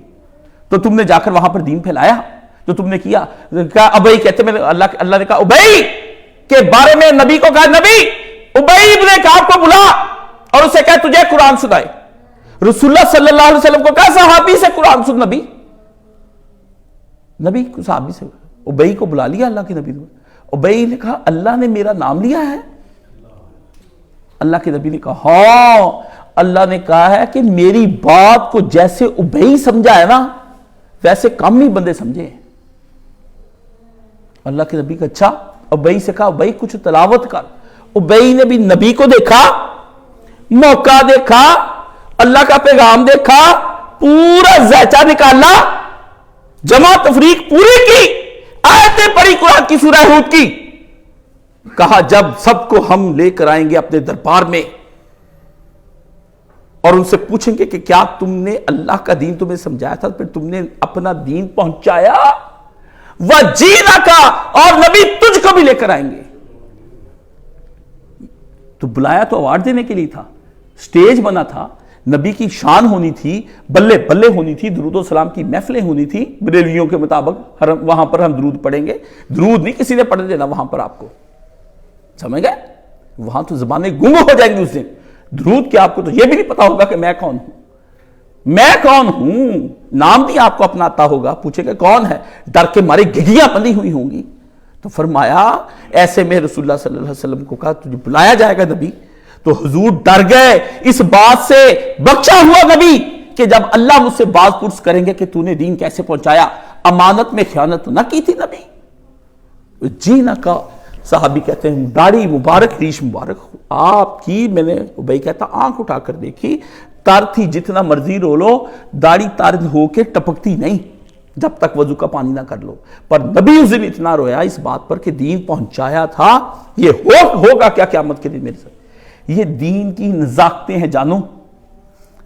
تو تم نے جا کر وہاں پر دین پھیلایا، جو تم نے کیا. ابی کہتے میں اللہ نے کہا ابی کے بارے میں نبی کو کہا، نبی ابی ابن کعب کو بلا اور اسے کہے تجھے قرآن سنائے. رسول اللہ صلی اللہ علیہ وسلم کو کہا صحابی سے قرآن سن. نبی صحابی سے ابی کو بلا لیا اللہ کے نبی نے. ابی نے کہا اللہ نے میرا نام لیا ہے؟ اللہ کے نبی نے کہا ہاں، اللہ نے کہا ہے کہ میری بات کو جیسے ابی سمجھا ہے نا ویسے کم ہی بندے سمجھے. اللہ کے نبی کا اچھا. ابی سے کہا ابی کچھ تلاوت کر. ابی نے بھی نبی کو دیکھا، موقع دیکھا، اللہ کا پیغام دیکھا، پورا زیچہ نکالا، جمع تفریق پوری کی، آیتیں پڑھی قرآن کی سورہ ہود کی. کہا جب سب کو ہم لے کر آئیں گے اپنے دربار میں اور ان سے پوچھیں گے کہ کیا تم نے اللہ کا دین تمہیں سمجھایا تھا، پھر تم نے اپنا دین پہنچایا، وَجِئْنَا کا، اور نبی تجھ کو بھی لے کر آئیں گے. تو بلایا تو ایوارڈ دینے کے لیے تھا، سٹیج بنا تھا، نبی کی شان ہونی تھی، بلے بلے ہونی تھی، درود و سلام کی محفلیں ہونی تھی بریلویوں کے مطابق. وہاں پر ہم درود پڑھیں گے، درود نہیں کسی نے پڑھ دینا وہاں پر آپ کو، سمجھ گئے؟ وہاں تو زبانیں گنگ ہو جائیں گی اس دن. درود کیا آپ کو تو یہ بھی نہیں پتا ہوگا کہ میں کون ہوں، میں کون ہوں، نام بھی آپ کو اپنا آتا ہوگا، پوچھے کہ کون ہے، ڈر کے مارے گھگیاں بندی ہوئی ہوں گی. تو فرمایا ایسے میں رسول اللہ صلی اللہ علیہ وسلم کو کہا تجھے بلایا جائے گا نبی. تو حضور ڈر گئے اس بات سے، بخشا ہوا نبی کہ جب اللہ مجھ سے باز پرس کریں گے کہ تو نے دین کیسے پہنچایا، امانت میں خیانت نہ کی تھی نبی. جی نہ کا صحابی کہتے ہیں داڑھی مبارک، ریش مبارک آپ کی، میں نے ابی کہتا آنکھ اٹھا کر دیکھی، تار تھی جتنا مرضی رو لو، داڑھی تار ہو کے ٹپکتی نہیں جب تک وضو کا پانی نہ کر لو. پر نبی اس دن اتنا رویا اس بات پر کہ دین پہنچایا تھا. یہ ہوگا کیا قیامت کے دن میرے ساتھ. یہ دین کی نزاکتیں ہیں جانو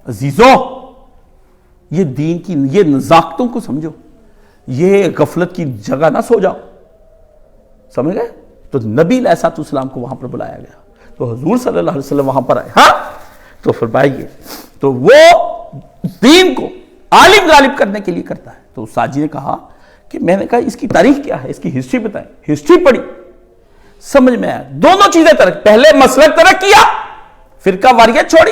عزیزوں، یہ دین کی یہ نزاکتوں کو سمجھو، یہ غفلت کی جگہ نہ سو جاؤ، سمجھ گئے؟ تو نبی علیہ السلام کو وہاں پر بلایا گیا تو حضور صلی اللہ علیہ وسلم وہاں پر آئے. ہاں تو فرمائیے تو وہ دین کو عالم غالب کرنے کے لیے کرتا ہے. تو استاد جی نے کہا کہ میں نے کہا اس کی تاریخ کیا ہے، اس کی ہسٹری بتائیں. ہسٹری پڑھی، سمجھ میں آیا دونوں چیزیں ترک، پہلے مسلک ترک کیا، فرقہ واریت چھوڑی،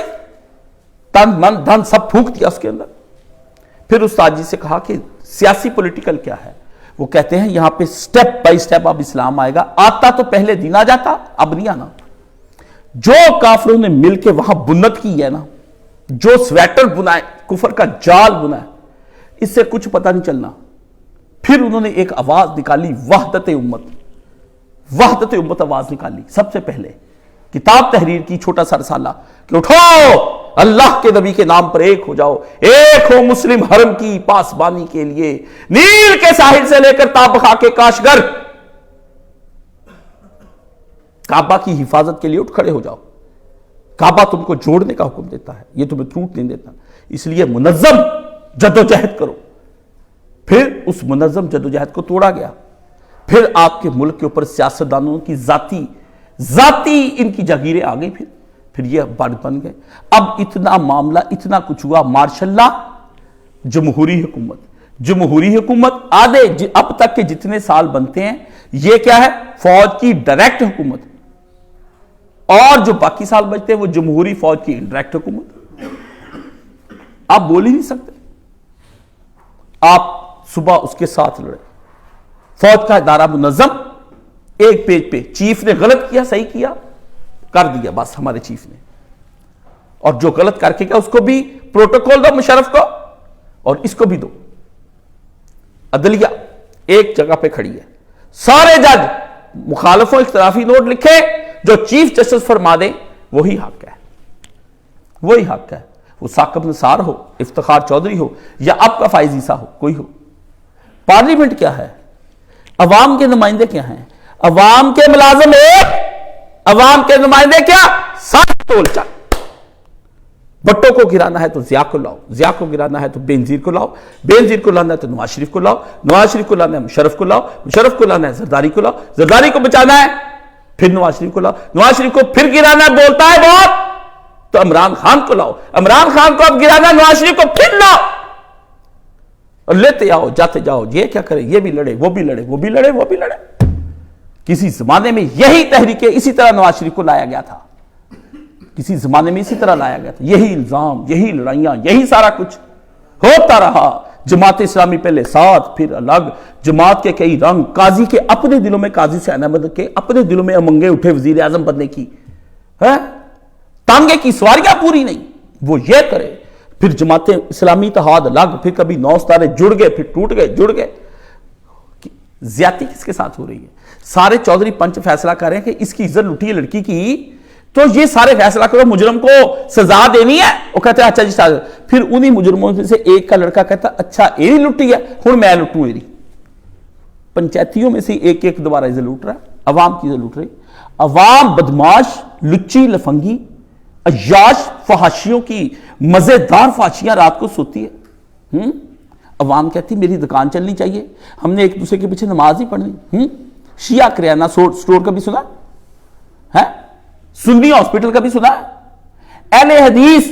تن من دھن سب پھونک دیا اس کے اندر. پھر استاد جی سے کہا کہ سیاسی پولیٹیکل کیا ہے. وہ کہتے ہیں یہاں پہ سٹیپ بائی سٹیپ اب اسلام آئے گا. آتا تو پہلے دین آ جاتا، اب نہیں آنا. جو کافروں نے مل کے وہاں بنت کی ہے نا، جو سویٹر بنائے، کفر کا جال بنائے، اس سے کچھ پتہ نہیں چلنا. پھر انہوں نے ایک آواز نکالی، وحدت امت. وحدت امت آواز نکالی، سب سے پہلے کتاب تحریر کی، چھوٹا سا رسالہ کہ اٹھو اللہ کے نبی کے نام پر ایک ہو جاؤ، ایک ہو مسلم حرم کی پاسبانی کے لیے، نیل کے ساحل سے لے کر تابخا کے کاشگر، کعبہ کی حفاظت کے لیے اٹھ کھڑے ہو جاؤ. کعبہ تم کو جوڑنے کا حکم دیتا ہے، یہ تمہیں ٹوٹ نہیں دیتا، اس لیے منظم جدوجہد کرو. پھر اس منظم جدوجہد کو توڑا گیا. پھر آپ کے ملک کے اوپر سیاستدانوں کی ذاتی ان کی جاگیریں آ گئی. پھر یہ بن گئے. اب اتنا معاملہ اتنا کچھ ہوا، مارشل لا، جمہوری حکومت آدھے اب تک کے جتنے سال بنتے ہیں یہ کیا ہے، فوج کی ڈائریکٹ حکومت، اور جو باقی سال بچتے ہیں وہ جمہوری فوج کی انڈائریکٹ حکومت. آپ بول ہی نہیں سکتے، آپ صبح اس کے ساتھ لڑے. فوج کا ادارہ منظم، ایک پیج پہ چیف نے غلط کیا، صحیح کیا، کر دیا بس ہمارے چیف نے، اور جو غلط کر کے کیا اس کو بھی پروٹوکول دو مشرف کو، اور اس کو بھی دو. عدلیہ ایک جگہ پہ کھڑی ہے، سارے جج مخالفوں اختلافی نوٹ لکھے، جو چیف جسٹس فرما دیں وہی حق ہے، وہی حق ہے. وہ ثاقب نثار ہو، افتخار چودھری ہو، یا اب کا فائز عیسیٰ ہو، کوئی ہو، پارلیمنٹ کیا ہے؟ عوام کے نمائندے کیا ہیں؟ عوام کے ملازم ایک، عوام کے نمائندے کیا؟ سات تول چل۔ بٹوں کو گرانا ہے تو ضیاء کو لاؤ، ضیاء کو گرانا ہے تو بینظیر کو لاؤ، بینظیر کو لانا ہے تو نواز شریف کو لاؤ، نواز شریف کو لانا ہے مشرف کو لاؤ، مشرف کو لانا ہے زرداری کو لاؤ، زرداری کو بچانا ہے پھر نواز شریف کو لاؤ، نواز شریف کو پھر گرانا ہے، بولتا ہے بہت، تو عمران خان کو لاؤ، عمران خان کو اب گرانا ہے، نواز شریف کو پھر لاؤ، اور لیتے آؤ جاتے جاؤ۔ یہ کیا کرے؟ یہ بھی لڑے، وہ بھی لڑے، وہ بھی لڑے، وہ بھی لڑے۔ کسی زمانے میں یہی تحریکیں اسی طرح نواز شریف کو لایا گیا تھا، کسی زمانے میں اسی طرح لایا گیا تھا، یہی الزام، یہی لڑائیاں، یہی سارا کچھ ہوتا رہا۔ جماعت اسلامی پہلے ساتھ پھر الگ، جماعت کے کئی رنگ، قاضی کے اپنے دلوں میں، قاضی حسین احمد کے اپنے دلوں میں امنگیں اٹھے وزیر اعظم بننے کی، تانگے کی سواریاں پوری نہیں، وہ یہ کرے۔ پھر جماعت اسلامی اتحاد الگ، پھر کبھی 9 ستارے جڑ گئے، پھر ٹوٹ گئے، جڑ گئے۔ زیادتی کس کے ساتھ ہو رہی ہے؟ سارے چودھری پنچ فیصلہ کر رہے ہیں کہ اس کی عزت لٹی ہے لڑکی کی، تو یہ سارے فیصلہ کرو، مجرم کو سزا دینی ہے۔ وہ کہتے ہیں اچھا جی سازا، پھر انہی مجرموں سے ایک کا لڑکا کہتا اچھا ایری لٹی ہے، ہن میں لٹوں ایری۔ پنچایتیوں میں سے ایک ایک دوبارہ عزت لوٹ رہا ہے، عوام کی عزت لوٹ رہی۔ عوام بدماش، لچی لفنگی، عیاش، فحاشیوں کی مزیدار فحاشیاں رات کو سوتی ہے۔ عوام کہتی میری دکان چلنی چاہیے، ہم نے ایک دوسرے کے پیچھے نماز ہی پڑھنی۔ شیعہ کریانہ سٹور کا بھی سنا ہے، سنی ہاسپٹل کا بھی سنا ہے، اہل حدیث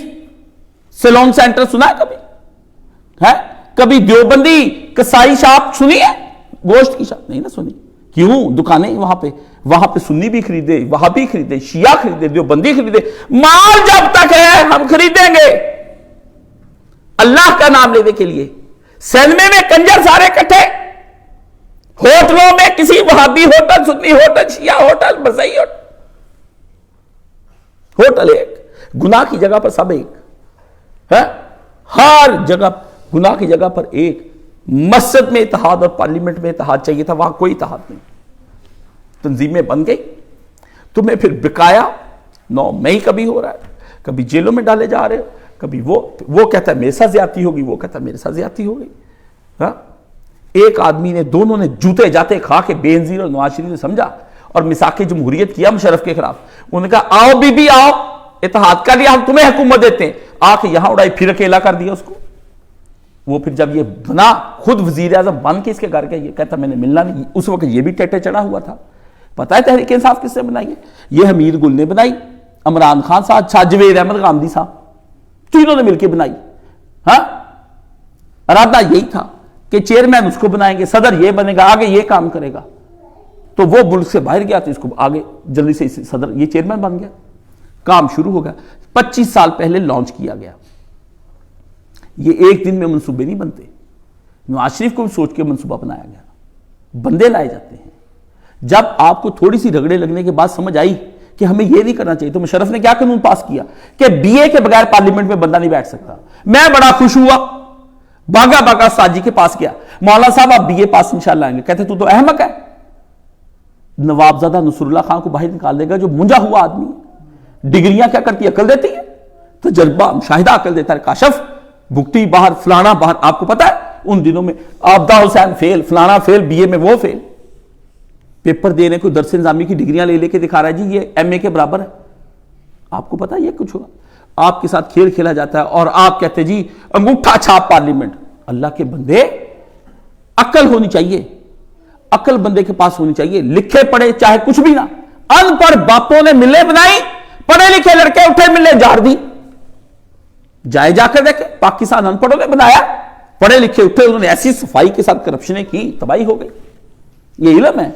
سیلون سینٹر سنا ہے کبھی؟ کبھی دیوبندی کسائی شاپ سنی ہے؟ گوشت کی شاپ نہیں نا سنی۔ کیوں؟ دکانیں وہاں پہ سنی بھی خریدے، وہابی خریدے، شیعہ خریدے، دیوبندی خریدے، مال جب تک ہے ہم خریدیں گے اللہ کا نام لینے کے لیے۔ سینمے میں کنجر سارے کٹھے، ہوٹلوں میں کسی وہابی ہوٹل، سنی ہوٹل، شیعہ ہوٹل، مسیحی ہوٹل ایک، گناہ کی جگہ پر سب ایک ہے، ہر جگہ گناہ کی جگہ پر ایک۔ مسجد میں اتحاد اور پارلیمنٹ میں اتحاد چاہیے تھا، وہاں کوئی اتحاد نہیں۔ تنظیمیں بن گئی، تمہیں پھر بکایا 9 مئی کبھی ہو رہا ہے، کبھی جیلوں میں ڈالے جا رہے ہو، کبھی وہ کہتا ہے میرے ساتھ زیادتی ہوگی، وہ کہتا ہے میرے ساتھ زیادتی ہو گئی۔ ایک آدمی نے، دونوں نے جوتے جاتے کھا کے بینظیر اور نواز شریف نے سمجھا اور مساق جمہوریت کیا مشرف کے خلاف۔ انہوں نے کہا آؤ بی بی آؤ، اتحاد کر لیا، ہم تمہیں حکومت دیتے ہیں۔ آ کے یہاں اڑائی، پھر اکیلا کر دیا اس کو۔ وہ پھر جب یہ بنا، خود وزیر اعظم بن کے اس کے گھر گئے، یہ کہتا میں نے ملنا نہیں۔ اس وقت یہ بھی ٹیٹے چڑھا ہوا تھا۔ پتہ ہے تحریک انصاف کس نے بنائی ہے؟ یہ حمید گل نے بنائی، عمران خان صاحب، جوید احمد غامدی صاحب، تینوں نے مل کے بنائی۔ ارادہ یہی تھا کہ چیئرمین اس کو بنائیں گے، صدر یہ بنے گا، آگے یہ کام کرے گا۔ تو وہ ملک سے باہر گیا تو اس کو آگے جلدی سے صدر، یہ چیئرمین بن گیا، کام شروع ہو گیا۔ 25 سال پہلے لانچ کیا گیا۔ یہ ایک دن میں منصوبے نہیں بنتے، نواز شریف کو بھی سوچ کے منصوبہ بنایا گیا، بندے لائے جاتے ہیں۔ جب آپ کو تھوڑی سی رگڑے لگنے کے بعد سمجھ آئی کہ ہمیں یہ نہیں کرنا چاہیے، تو مشرف نے کیا قانون پاس کیا کہ بی اے کے بغیر پارلیمنٹ میں بندہ نہیں بیٹھ سکتا۔ میں بڑا خوش ہوا، باغا ساجی کے پاس گیا، مولانا صاحب آپ بی اے پاس انشاءاللہ آئیں گے؟ کہتے تو احمق ہے، نوابزادہ نصر اللہ خان کو باہر نکال دے گا جو منجا ہوا آدمی ہے۔ ڈگریاں کیا کرتی ہے؟ عقل دیتی ہے، تجربہ مشاہدہ عقل دیتا ہے۔ کاشف بھکتی باہر، فلانا باہر، آپ کو پتا ہے ان دنوں میں عابدہ حسین فیل، فلانا فیل، بی اے میں وہ فیل، پیپر دینے کو درس نظامی کی ڈگریاں لے کے دکھا رہا ہے جی یہ ایم اے کے برابر ہے۔ آپ کو پتا ہے یہ کچھ ہوگا؟ آپ کے ساتھ کھیل کھیلا جاتا ہے اور آپ کہتے جی انگوٹھا چھاپ پارلیمنٹ۔ اللہ کے بندے، عقل ہونی چاہیے، عقل بندے کے پاس ہونی چاہیے، لکھے پڑھے چاہے کچھ بھی نہ۔ ان پڑھ باپوں نے ملیں بنائی، پڑھے لکھے لڑکے اٹھے ملیں جاڑ دی۔ جائے جا کر دیکھیں، پاکستان ان پڑھوں نے بنایا، پڑھے لکھے اٹھے، انہوں نے ایسی صفائی کے ساتھ کرپشنیں کی، تباہی ہو گئی۔ یہ علم ہے،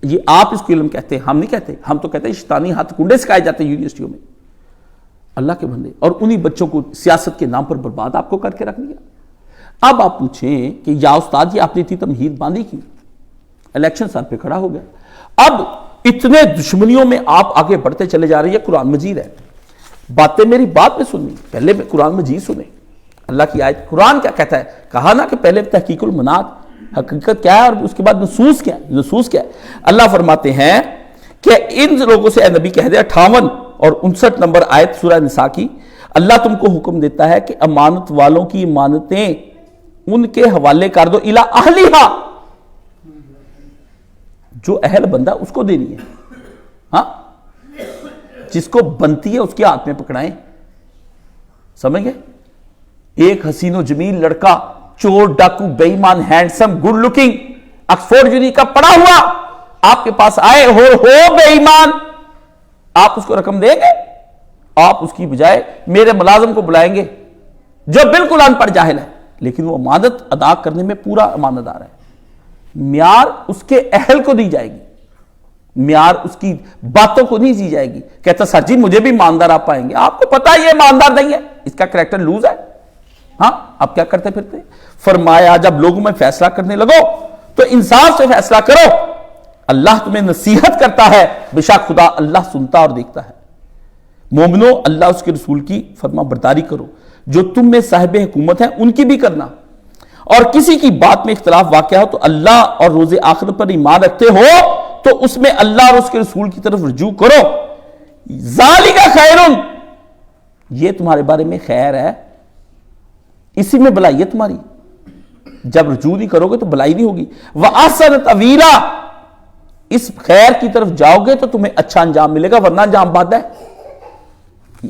یہ آپ اس کو علم کہتے ہیں، ہم نہیں کہتے۔ ہم تو کہتے ہیں شیطانی ہاتھ کنڈے سکھائے جاتے ہیں یونیورسٹیوں میں۔ اللہ کے بندے، اور انہی بچوں کو سیاست کے نام پر برباد آپ کو کر کے رکھ دیا۔ اب آپ پوچھیں کہ یا استاد یہ آپ نے اتنی تمہید باندھی کی، الیکشن سر پہ کھڑا ہو گیا، اب اتنے دشمنیوں میں آپ آگے بڑھتے چلے جا رہے ہیں۔ قرآن مجید ہے، باتیں میری بات میں سننی، پہلے میں قرآن مجید سنیں۔ اللہ کی آیت، قرآن کیا کہتا ہے؟ کہا نا کہ پہلے تحقیق المنات، حقیقت کیا ہے، اور اس کے بعد نصوص کیا ہے۔ نصوص کیا ہے؟ اللہ فرماتے ہیں کہ ان لوگوں سے اے نبی کہہ دے، 58 اور 59 نمبر آیت سورہ نساء کی، اللہ تم کو حکم دیتا ہے کہ امانت والوں کی امانتیں ان کے حوالے کر دو الا اہلیہا، جو اہل بندہ اس کو دینی ہے، ہاں جس کو بنتی ہے اس کے ہاتھ میں پکڑائیں. سمجھ گئے؟ ایک حسین و جمیل لڑکا، چور ڈاکو بے ایمان handsome good looking Oxford uni کا پڑھا ہوا آپ کے پاس آئے ہو بے ایمان، آپ اس کو رقم دیں گے؟ آپ اس کی بجائے میرے ملازم کو بلائیں گے جو بالکل ان پڑھ جاہل ہے لیکن وہ امانت ادا کرنے میں پورا امانت دار ہے. معیار اس کے اہل کو دی جائے گی، معیار اس کی باتوں کو نہیں دی جائے گی. کہتا سر جی مجھے بھی ایماندار آپ پائیں گے، آپ کو پتا یہ ایماندار نہیں ہے، اس کا کریکٹر لوز ہے. ہاں آپ کیا کرتے پھرتے؟ فرمایا جب لوگوں میں فیصلہ کرنے لگو تو انصاف سے فیصلہ کرو، اللہ تمہیں نصیحت کرتا ہے، بے شک خدا اللہ سنتا اور دیکھتا ہے. مومنو اللہ اس کے رسول کی فرما برداری کرو، جو تم میں صاحب حکومت ہیں ان کی بھی کرنا، اور کسی کی بات میں اختلاف واقع ہو تو اللہ اور روز آخر پر ایمان رکھتے ہو تو اس میں اللہ اور اس کے رسول کی طرف رجوع کرو. ذالک خیرن، یہ تمہارے بارے میں خیر ہے، اسی میں بلائی ہے تمہاری. جب رجوع نہیں کرو گے تو بلائی نہیں ہوگی. وَأَحْسَنَ تَأْوِيلًا، اس خیر کی طرف جاؤ گے تو تمہیں اچھا انجام ملے گا، ورنہ انجام بات ہے.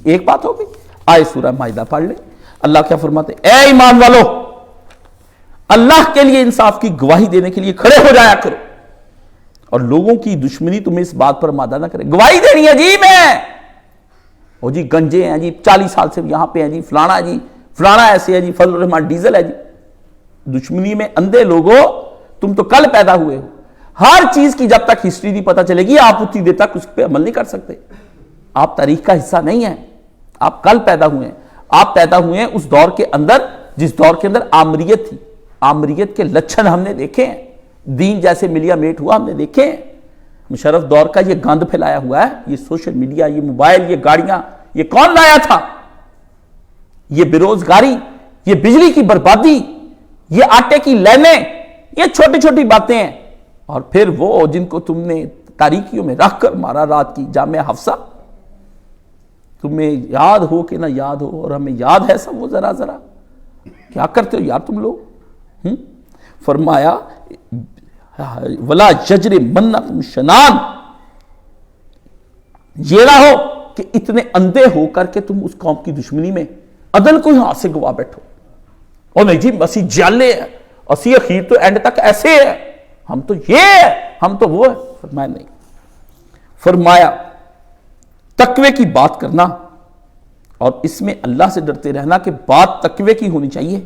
ایک بات ہوگی. آئے سورہ مائدہ پڑھ لیں. اللہ کیا فرماتے؟ اے ایمان والو، اللہ کے لیے انصاف کی گواہی دینے کے لیے کھڑے ہو جایا کرو، اور لوگوں کی دشمنی تمہیں اس بات پر آمادہ نہ کرے. گواہی دینی ہے جی میں، او جی گنجے ہیں جی 40 سال سے یہاں پہ ہیں جی، فلانا جی فلانا ایسے ہے جی، فضل الرحمان ڈیزل ہے جی. دشمنی میں اندھے لوگوں، تم تو کل پیدا ہوئے ہو. ہر چیز کی جب تک ہسٹری نہیں پتا چلے گی آپ اتنی دیر تک اس پہ عمل نہیں کر سکتے. آپ تاریخ کا حصہ نہیں ہیں، آپ کل پیدا ہوئے ہیں. آپ پیدا ہوئے ہیں اس دور کے اندر جس دور کے اندر آمریت تھی. آمریت کے لچھن ہم نے دیکھے ہیں، دین جیسے ملیا میٹ ہوا ہم نے دیکھے ہیں. مشرف دور کا یہ گند پھیلایا ہوا ہے، یہ سوشل میڈیا، یہ موبائل، یہ گاڑیاں، یہ کون لایا تھا؟ یہ بے روزگاری، یہ بجلی کی بربادی، یہ آٹے کی لینیں، یہ چھوٹی چھوٹی باتیں ہیں. اور پھر وہ جن کو تم نے تاریکیوں میں رکھ کر مارا رات کی جامعہ حفصہ، تمہیں یاد ہو کہ نہ یاد ہو، اور ہمیں یاد ہے سب وہ ذرا ذرا. کیا کرتے ہو یار تم لوگ؟ فرمایا وَلَا يَجْرِمَنَّكُمْ شَنَآنُ، یہ نہ ہو کہ اتنے اندھے ہو کر کے تم اس قوم کی دشمنی میں عدل کو ہاتھ سے گوا بیٹھو. اور نہیں جی اسی جالے ہیں، اسی اخیر تو اینڈ تک ایسے ہے، ہم تو یہ ہے، ہم تو وہ ہے. فرمایا نہیں. فرمایا تقوی کی بات کرنا، اور اس میں اللہ سے ڈرتے رہنا کہ بات تقوی کی ہونی چاہیے،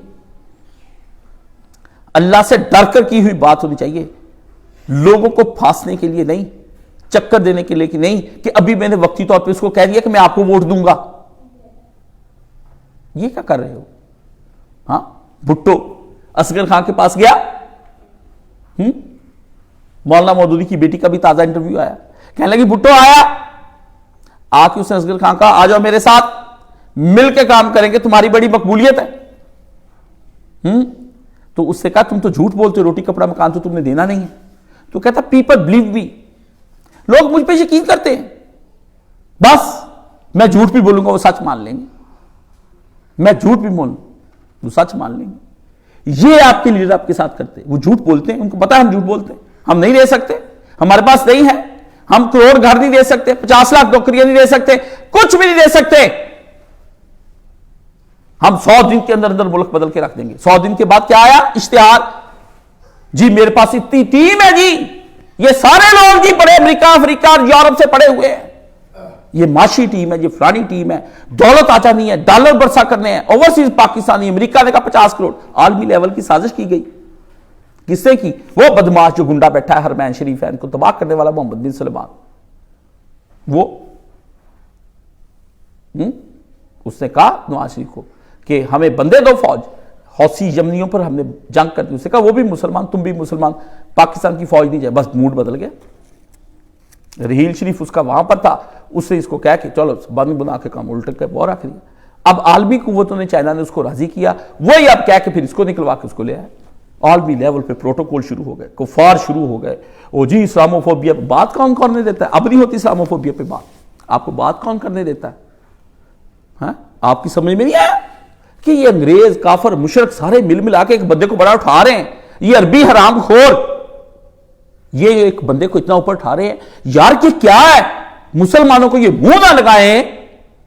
اللہ سے ڈر کر کی ہوئی بات ہونی چاہیے، لوگوں کو پھانسنے کے لیے نہیں، چکر دینے کے لیے نہیں کہ ابھی میں نے وقتی طور پہ اس کو کہہ دیا کہ میں آپ کو ووٹ دوں گا. یہ کیا کر رہے ہو؟ ہاں بھٹو اصغر خان کے پاس گیا، مولانا مودودی کی بیٹی کا بھی تازہ انٹرویو آیا، کہنے لگی بھٹو آیا، آ کے اس نے اصغر خان کہا آ جاؤ میرے ساتھ مل کے کام کریں گے، تمہاری بڑی مقبولیت ہے. تو اس سے کہا تم تو جھوٹ بولتے ہو، روٹی کپڑا مکان تو تم نے دینا نہیں ہے. تو کہتا پیپل بلیو می، لوگ مجھ پہ یقین کرتے ہیں، بس میں جھوٹ بھی بولوں گا وہ سچ مان لیں گے، میں جھوٹ بھی بولوں وہ سچ مان لیں گے. یہ آپ کے لیڈر آپ کے ساتھ کرتے ہیں، وہ جھوٹ بولتے ہیں، ان کو پتا ہے ہم جھوٹ بولتے ہیں، ہم نہیں دے سکتے، ہمارے پاس نہیں ہے، ہم کروڑ گھر نہیں دے سکتے، 50 لاکھ نوکریاں نہیں دے سکتے، کچھ بھی نہیں دے سکتے. ہم 100 دن کے اندر ملک بدل کے رکھ دیں گے. 100 دن کے بعد کیا آیا؟ اشتہار، جی میرے پاس اتنی ٹیم ہے جی، یہ سارے لوگ جی بڑے امریکہ افریقہ اور یورپ سے پڑے ہوئے ہیں، یہ معاشی ٹیم ہے، یہ فلانی ٹیم ہے، دولت آچا نہیں ہے، ڈالر برسا کرنے ہیں، اوورسیز پاکستانی، امریکہ نے کہا 50 کروڑ. عالمی لیول کی سازش کی گئی. کس سے کی؟ وہ بدماش جو گنڈا بیٹھا ہے حرمین شریف ہے، ان کو تباہ کرنے والا محمد بن سلمان. وہ اس نے کہا نواز شریف کو کہ ہمیں بندے دو فوج، حوثی یمنیوں پر ہم نے جنگ کر دی. اس نے کہا وہ بھی مسلمان، تم بھی مسلمان، پاکستان کی فوج نہیں جائے. بس موڈ بدل گیا. رحیل شریف اس کا وہاں پر تھا، اس سے اس کو کہہ کہ چلو بند بنا کے کام الٹ کے وہ رکھ دیا. اب عالمی قوتوں نے، چائنا نے اس کو راضی کیا، وہی اب کہہ کے پھر اس کو نکلوا کے اس کو لے آئے. عالمی لیول پہ پروٹوکول شروع ہو گئے، کفار شروع ہو گئے. او جی اسلاموفوبیا پہ بات کون کرنے دیتا ہے؟ اب نہیں ہوتی اسلاموفوبیا پہ بات. آپ کو بات کون کرنے دیتا ہے؟ ہاں آپ کی سمجھ میں نہیں آیا؟ کہ یہ انگریز کافر مشرک سارے مل ملا کے ایک بندے کو بڑا اٹھا رہے ہیں، یہ عربی حرام خور یہ ایک بندے کو اتنا اوپر اٹھا رہے ہیں. یار یہ کیا ہے؟ مسلمانوں کو یہ منہ نہ لگائیں.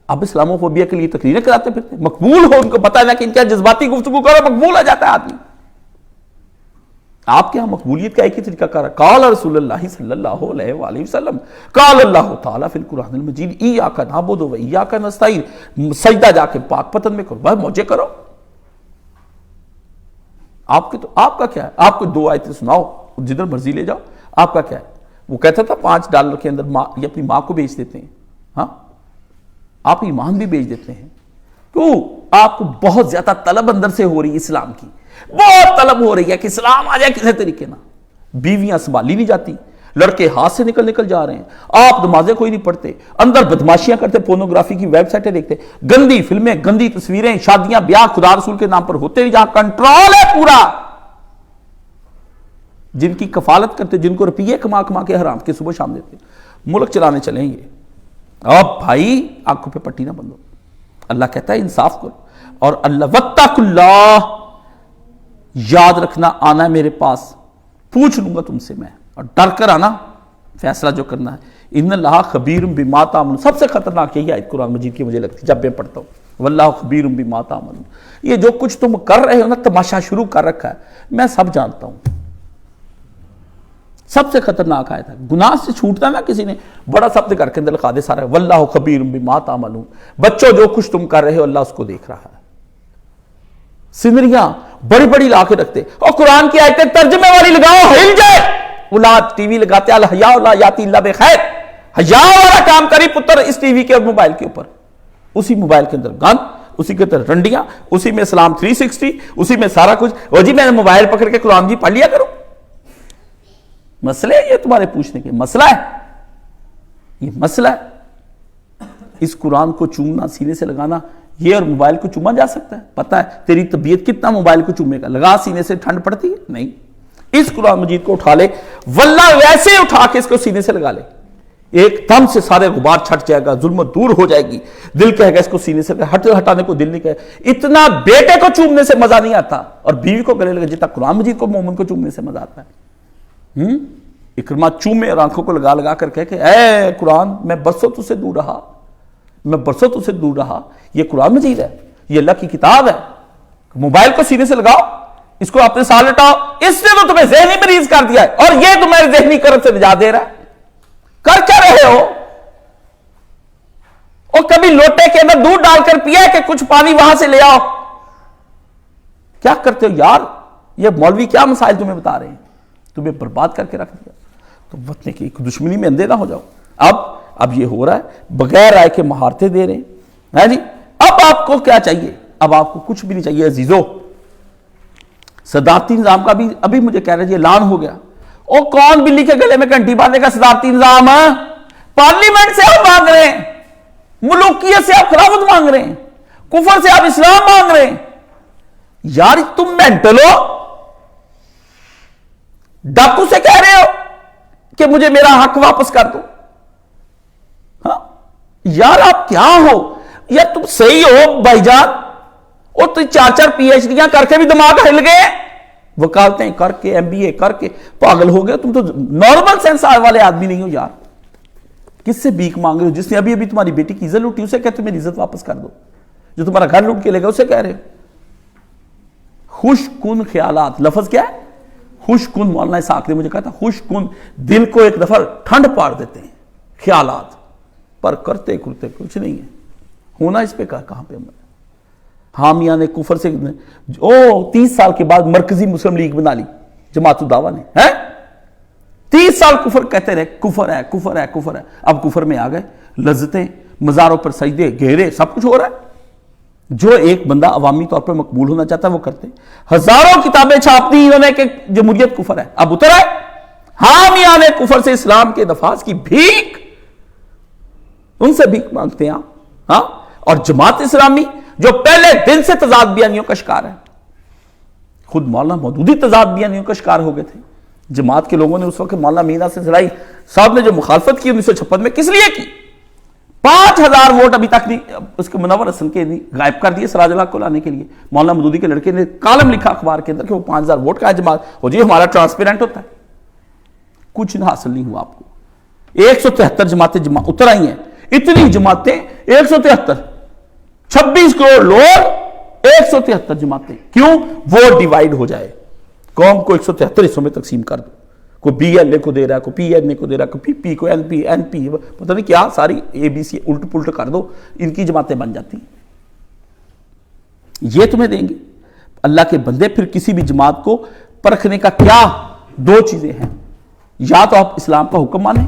اب اسلامو فوبیا کے لیے تقریریں کراتے پھرتے، مقبول ہو، ان کو پتا ہے نا کہ ان کیا جذباتی گفتگو کرو مقبول آ جاتا ہے آدمی. آپ کے ہاں مقبولیت کا ایک ہی طریقہ کار ہے، قال رسول اللہ صلی اللہ علیہ وآلہ وسلم، قال اللہ تعالیٰ فی القرآن المجید ایاک نعبد و ایاک نستعین. سجدہ جا کے پاک پتن میں کرو، بھائی موجے کرو. آپ کا کیا ہے؟ آپ کو 2 آیتیں سناؤ، جدھر مرضی لے جاؤ. آپ کا کیا ہے؟ وہ کہتا تھا $5 کے اندر یہ اپنی ماں کو بیچ دیتے ہیں. ہاں آپ ایمان بھی بیچ دیتے ہیں. کیوں؟ آپ کو بہت زیادہ طلب اندر سے ہو رہی ہے اسلام کی، بہت طلب ہو رہی ہے کہ اسلام آ جائے کسی طریقے نہ. بیویاں سنبھالی نہیں جاتی، لڑکے ہاتھ سے نکل جا رہے ہیں. آپ نمازیں کوئی نہیں پڑھتے، اندر بدماشیاں کرتے، پورنوگرافی کی ویب سائٹیں دیکھتے، گندی فلمیں، گندی تصویریں، شادیاں بیاہ خدا رسول کے نام پر ہوتے ہیں جہاں کنٹرول ہے پورا. جن کی کفالت کرتے، جن کو روپیے کما کے حرام کے صبح شام دیتے، ملک چلانے چلیں گے. اب بھائی آنکھوں پہ پٹی نہ بندو. اللہ کہتا ہے انصاف کرو. اور اللہ واتقوا اللہ، یاد رکھنا آنا ہے میرے پاس، پوچھ لوں گا تم سے میں، اور ڈر کر آنا فیصلہ جو کرنا ہے. ان اللہ خبیر بما تعملون. سب سے خطرناک یہی آیت قرآن مجید کی مجھے لگتی ہے جب میں پڑھتا ہوں، واللہ خبیر بما تعملون. یہ جو کچھ تم کر رہے ہو نا، تماشا شروع کر رکھا ہے، میں سب جانتا ہوں. سب سے خطرناک آیت ہے. گناہ سے چھوٹنا نا کسی نے بڑا سب سے کر کے اندر لکھا دے سارا، واللہ خبیر بما تعملون. بچوں جو کچھ تم کر رہے ہو اللہ اس کو دیکھ رہا ہے. سینریاں بڑی بڑی لا کے رکھتے، اور قرآن کی آیتیں ترجمے والی لگاؤ ہل جائے. اولاد ٹی وی لگاتے، الحیاء لا یاتی الا بخیر. حیا والا کام کری پتر اس ٹی وی کے اور موبائل کے اوپر، اسی موبائل کے اندر گند، اسی کے اندر رنڈیاں، اسی میں اسلام 360، اسی میں سارا کچھ. اور جی میں نے موبائل پکڑ کے قرآن جی پڑھ لیا کروں. مسئلے یہ تمہارے پوچھنے کے مسئلہ ہے، یہ مسئلہ ہے. اس قرآن کو چومنا، سینے سے لگانا، یہ اور موبائل کو چوما جا سکتا ہے؟ پتہ ہے تیری طبیعت کتنا موبائل کو چومے گا. لگا سینے سے، ٹھنڈ پڑتی ہے؟ نہیں. اس قرآن مجید کو اٹھا لے، واللہ ویسے اٹھا کے اس کو سینے سے لگا لے، ایک دم سے سارے غبار چھٹ جائے گا، ظلمت دور ہو جائے گی. دل کہے گا اس کو سینے سے ہٹانے کو دل نہیں کہے. اتنا بیٹے کو چومنے سے مزہ نہیں آتا اور بیوی کو گلے لگے جتنا قرآن مجید کو مومن کو چومنے سے مزہ آتا ہے. اکرمہ چومے اور آنکھوں کو لگا کر کہے کہ اے قرآن میں برسوں تجھ سے دور رہا، میں برسوں تجھ سے دور رہا. یہ قرآن مجید ہے، یہ اللہ کی کتاب ہے. موبائل کو سینے سے لگاؤ، اس کو اپنے ساتھ لٹاؤ. اس نے تو تمہیں ذہنی مریض کر دیا ہے، اور یہ تمہیں ذہنی کرب سے نجات دے رہا ہے. کر کیا رہے ہو؟ اور کبھی لوٹے کے اندر دودھ ڈال کر پیا کہ کچھ پانی وہاں سے لے آؤ؟ کیا کرتے ہو یار؟ یہ مولوی کیا مسائل تمہیں بتا رہے ہیں؟ تمہیں برباد کر کے رکھ دیا. تو وطن کی دشمنی میں اندھے نہ ہو جاؤ. اب یہ ہو رہا ہے بغیر رائے کے مہارتیں دے رہے ہیں جی. اب آپ کو کیا چاہیے؟ اب آپ کو کچھ بھی نہیں چاہیے عزیزو. صدارتی نظام کا بھی ابھی مجھے کہہ رہے جی اعلان ہو گیا. اور کون بلی کے گلے میں گھنٹی باندھے گا؟ صدارتی نظام. پارلیمنٹ سے آپ مانگ رہے ہیں، ملوکیت سے آپ خلافت مانگ رہے ہیں، کفر سے آپ اسلام مانگ رہے ہیں. یار تم مینٹل ہو؟ ڈاکو سے کہہ رہے ہو کہ مجھے میرا حق واپس کر دو. ہاں یار آپ کیا ہو یار؟ تم صحیح ہو بھائی جان؟ اور تو 4 پی ایچ ڈیاں کر کے بھی دماغ ہل گئے، وکالتیں کر کے، ایم بی اے کر کے پاگل ہو گئے. تم تو نارمل سینس والے آدمی نہیں ہو یار. کس سے بھیک مانگ رہے ہو؟ جس نے ابھی تمہاری بیٹی کی عزت لوٹی اسے کہتے میری عزت واپس کر دو. جو تمہارا گھر لوٹ کے لے گا اسے کہہ رہے ہو. خوش کن خیالات، لفظ کیا ہے؟ خوش کن. مولانا اسحاق نے مجھے کہا تھا خوش کن دل کو ایک دفعہ ٹھنڈ پاڑ دیتے ہیں خیالات، پر کرتے کرتے کچھ نہیں ہے. ہونا اس پہ کہاں پہ؟ حامیہ نے کفر سے 30 سال کے بعد مرکزی مسلم لیگ بنا لی جماعت الدعوہ نے. 30 سال کفر کہتے رہے، کفر ہے کفر ہے کفر ہے. اب کفر میں آ گئے، لذتیں، مزاروں پر سجدے، گھیرے، سب کچھ ہو رہا ہے. جو ایک بندہ عوامی طور پر مقبول ہونا چاہتا ہے وہ کرتے. ہزاروں کتابیں چھاپتی انہوں نے کہ جمہوریت کفر ہے. اب اتر آئے حامیہ نے کفر سے اسلام کے نفاذ کی بھیک، ان سے بھیک مانگتے ہیں. ہاں اور جماعت اسلامی جو پہلے دن سے تضاد بیانیوں کا شکار ہے، خود مولانا مودودی تضاد بیانیوں کا شکار ہو گئے تھے. جماعت کے لوگوں نے اس وقت مولانا مینا سے صاحب نے جو مخالفت کی 1956 میں کس لیے کی؟ 5,000 ووٹ ابھی تک نہیں اس کے منور حسن کے غائب کر دیے سراج الحق کو لانے کے لیے. مولانا مودودی کے لڑکے نے کالم لکھا اخبار کے اندر کہ وہ 5,000 ووٹ کا جماعت ہو جی ہمارا ٹرانسپیرنٹ ہوتا ہے. کچھ نہ حاصل نہیں ہوا آپ کو. 173 جماعتیں اتر آئی ہیں. اتنی جماعتیں 173 26 کروڑ لوگ 173 جماعتیں. کیوں؟ ووٹ ڈیوائیڈ ہو جائے, قوم کو 173 حصوں میں تقسیم کر دو. کوئی بی ایل اے کو دے رہا ہے, کوئی پی این اے کو دے رہا ہے, کوئی پی پی کو این پی پتہ نہیں کیا ساری اے بی سی الٹ پلٹ کر دو, ان کی جماعتیں بن جاتی ہیں. یہ تمہیں دیں گے اللہ کے بندے. پھر کسی بھی جماعت کو پرکھنے کا کیا 2 چیزیں ہیں, یا تو آپ اسلام کا حکم مانیں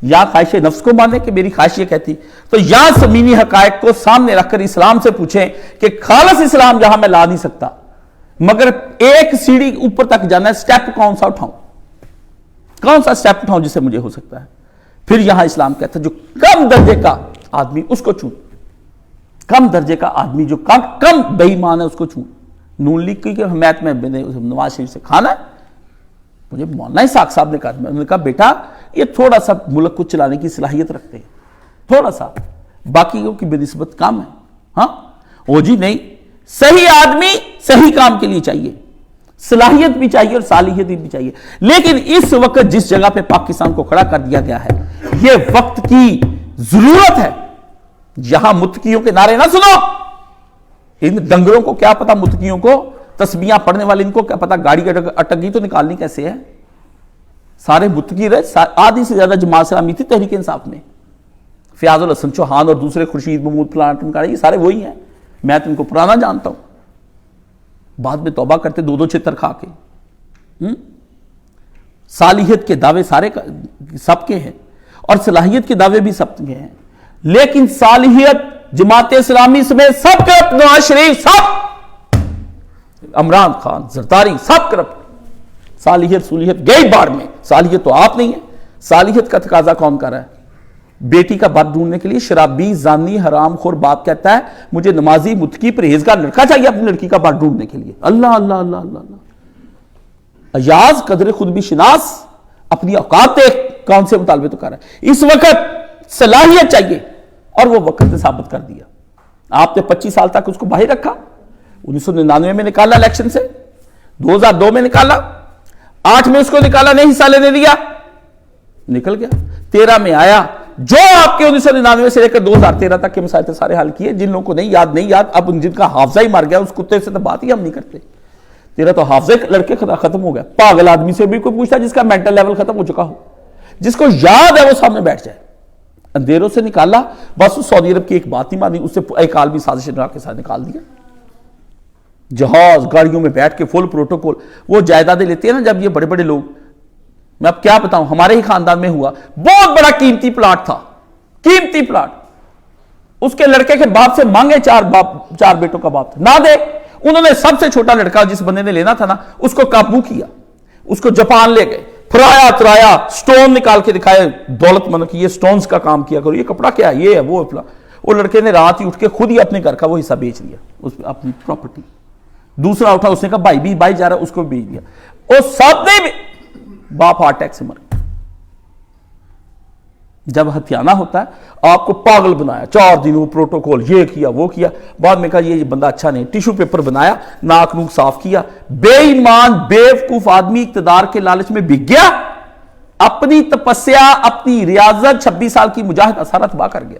یا خواہش نفس کو مانیں کہ میری خواہش یہ کہتی, تو یا زمینی حقائق کو سامنے رکھ کر اسلام سے پوچھیں کہ خالص اسلام جہاں میں لا نہیں سکتا مگر ایک سیڑھی اوپر تک جانا ہے, سٹیپ کون سا اٹھاؤں, کون سا سٹیپ اٹھاؤں جس سے مجھے ہو سکتا ہے. پھر یہاں اسلام کہتا ہے جو کم درجے کا آدمی اس کو چون, کم درجے کا آدمی جو کم بے ایمان ہے اس کو چون. نون لیگ کی حمایت میں نواز شریف سے کھانا ہے. مجھے مولانا اسحاق صاحب نے کہا, میں نے کہا بیٹا یہ تھوڑا سا ملک کو چلانے کی صلاحیت رکھتے ہیں, تھوڑا سا, باقیوں کی بنسبت کم ہے. ہاں وہ جی نہیں, صحیح آدمی صحیح کام کے لیے چاہیے, صلاحیت بھی چاہیے اور صالحیت بھی چاہیے. لیکن اس وقت جس جگہ پہ پاکستان کو کھڑا کر دیا گیا ہے یہ وقت کی ضرورت ہے. یہاں متقیوں کے نعرے نہ سنو. ان ڈنگروں کو کیا پتا, متقیوں کو, تسبیحاں پڑھنے والے ان کو کیا پتا گاڑی اٹک گئی تو نکالنی کیسے ہے. سارے متقی رہے. آدھی سے زیادہ جماعت اسلامی تھی تحریک انصاف میں. فیاض الحسن چوہان اور دوسرے خورشید محمود پلانٹ یہ سارے وہی ہیں. میں تو ان کو پرانا جانتا ہوں. بعد میں توبہ کرتے 2 چھتر کھا کے. صالحیت کے دعوے سارے سب کے ہیں اور صلاحیت کے دعوے بھی سب کے ہیں. لیکن صالحیت جماعت اسلامی سمیت سب کرپٹ, نواز شریف سب, عمران خان, زرداری سب کرپٹ. صالحیت سولیت گئی باڑ میں. صالحیت تو آپ نہیں ہے. صالحیت کا تقاضا کون کر رہا ہے؟ بیٹی کا باپ ڈھونڈنے کے لیے شرابی زانی حرام خور باپ کہتا ہے مجھے نمازی متقی پرہیزگار لڑکا چاہیے اپنی لڑکی کا باپ ڈھونڈنے کے لیے. اللہ اللہ اللہ اللہ اللہ. ایاز قدر خود بھی شناس, اپنی اوقات دیکھ کون سے مطالبے تو کر رہا ہے. اس وقت صلاحیت چاہیے اور وہ وقت نے ثابت کر دیا. آپ نے 25 سال تک اس کو باہر رکھا. 1999 میں نکالا الیکشن سے, 2002 میں نکالا, 8 میں اس کو نکالا, نہیں حصہ لینے دیا, نکل گیا. 13 میں آیا, جو آپ کے 1999 سے لے کر 2013 تک کے مسائل سارے حل کیے. جن لوگوں کو نہیں یاد, اب جن کا حافظہ ہی مر گیا اس کتے سے تو بات ہی ہم نہیں کرتے. تیرا تو حافظہ لڑکے ختم ہو گیا. پاگل آدمی سے بھی کوئی پوچھتا جس کا مینٹل لیول ختم ہو چکا ہو, جس کو یاد ہے وہ سامنے بیٹھ جائے. اندھیروں سے نکالا, بس سعودی عرب کی ایک بات نہیں مانی, اس سے ایک عالمی سازش کے ساتھ نکال دیا. جہاز گاڑیوں میں بیٹھ کے فل پروٹوکول. وہ جائیدادیں لیتے ہیں نا جب یہ بڑے بڑے لوگ, میں اب کیا بتاؤں, ہمارے ہی خاندان میں ہوا, بہت بڑا قیمتی پلاٹ تھا, قیمتی پلاٹ. اس کے لڑکے کے باپ سے مانگے, 4 بیٹوں کا باپ تھا, نہ دے. انہوں نے سب سے چھوٹا لڑکا جس بندے نے لینا تھا نا اس کو قابو کیا, اس کو جاپان لے گئے, پھرایا ترایا, سٹون نکال کے دکھائے, دولت مند کی یہ سٹونز کا کام کیا کرو, یہ کپڑا کیا ہے, یہ ہے وہ. وہ لڑکے نے رات ہی اٹھ کے خود ہی اپنے گھر کا وہ حصہ بیچ دیا, اس اپنی پراپرٹی. دوسرا اٹھا, اس نے کہا بھائی جا رہا, اس کو بیچ دیا. وہ سب نے باپ ہارٹ اٹیک سے مر گیا. جب ہتھیانہ ہوتا ہے آپ کو پاگل بنایا, 4 دن وہ پروٹوکول, یہ کیا وہ کیا. بعد میں کہا یہ بندہ اچھا نہیں, ٹیشو پیپر بنایا, ناک نوک صاف کیا. بے ایمان بیوقوف آدمی اقتدار کے لالچ میں بک گیا, اپنی تپسیا اپنی ریاضت 26 سال کی مجاہدہ سارا تباہ کر گیا.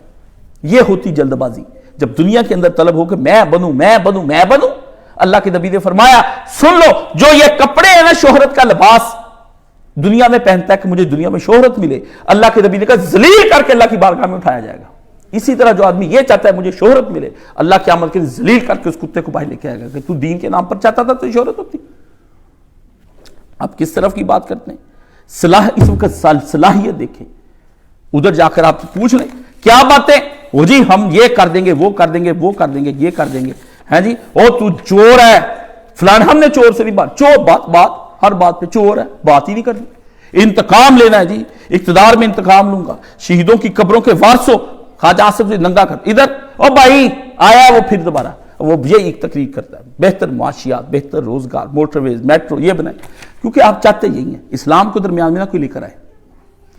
یہ ہوتی جلد بازی جب دنیا کے اندر طلب ہو کہ میں بنوں میں بنوں میں بنوں. اللہ کے نبی نے فرمایا سن لو, جو یہ کپڑے ہیں نا شہرت کا لباس دنیا میں پہنتا ہے کہ مجھے دنیا میں شہرت ملے, اللہ کے نبی نے کہا ذلیل کر کے اللہ کی بارگاہ میں اٹھایا جائے گا. اسی طرح جو آدمی یہ چاہتا ہے مجھے شہرت ملے, اللہ قیامت کے ذلیل کر کے اس کتے کو باہر لے کے آئے گا کہ تو دین کے نام پر چاہتا تھا تو شہرت ہوتی. آپ کس طرف کی بات کرتے ہیں؟ اس وقت صلاحیت دیکھیں. ادھر جا کر آپ پوچھ لیں کیا باتیں, وہ جی ہم یہ کر دیں گے, وہ کر دیں گے, وہ کر دیں گے, یہ کر دیں گے, ہیں جی او تو چور ہے فلان. ہم نے چور سے نہیں بات, چور بات ہر بات پہ چور ہے, بات ہی نہیں کرنی. انتقام لینا ہے جی, اقتدار میں انتقام لوں گا, شہیدوں کی قبروں کے وارثوں خواجہ آصف سے ننگا کر ادھر, او بھائی آیا وہ پھر دوبارہ وہ یہ ایک تقریر کرتا ہے بہتر معاشیات, بہتر روزگار, موٹر ویز, میٹرو یہ بنائے, کیونکہ آپ چاہتے یہی ہیں. اسلام کو درمیان میں نہ کوئی لے کر آئے,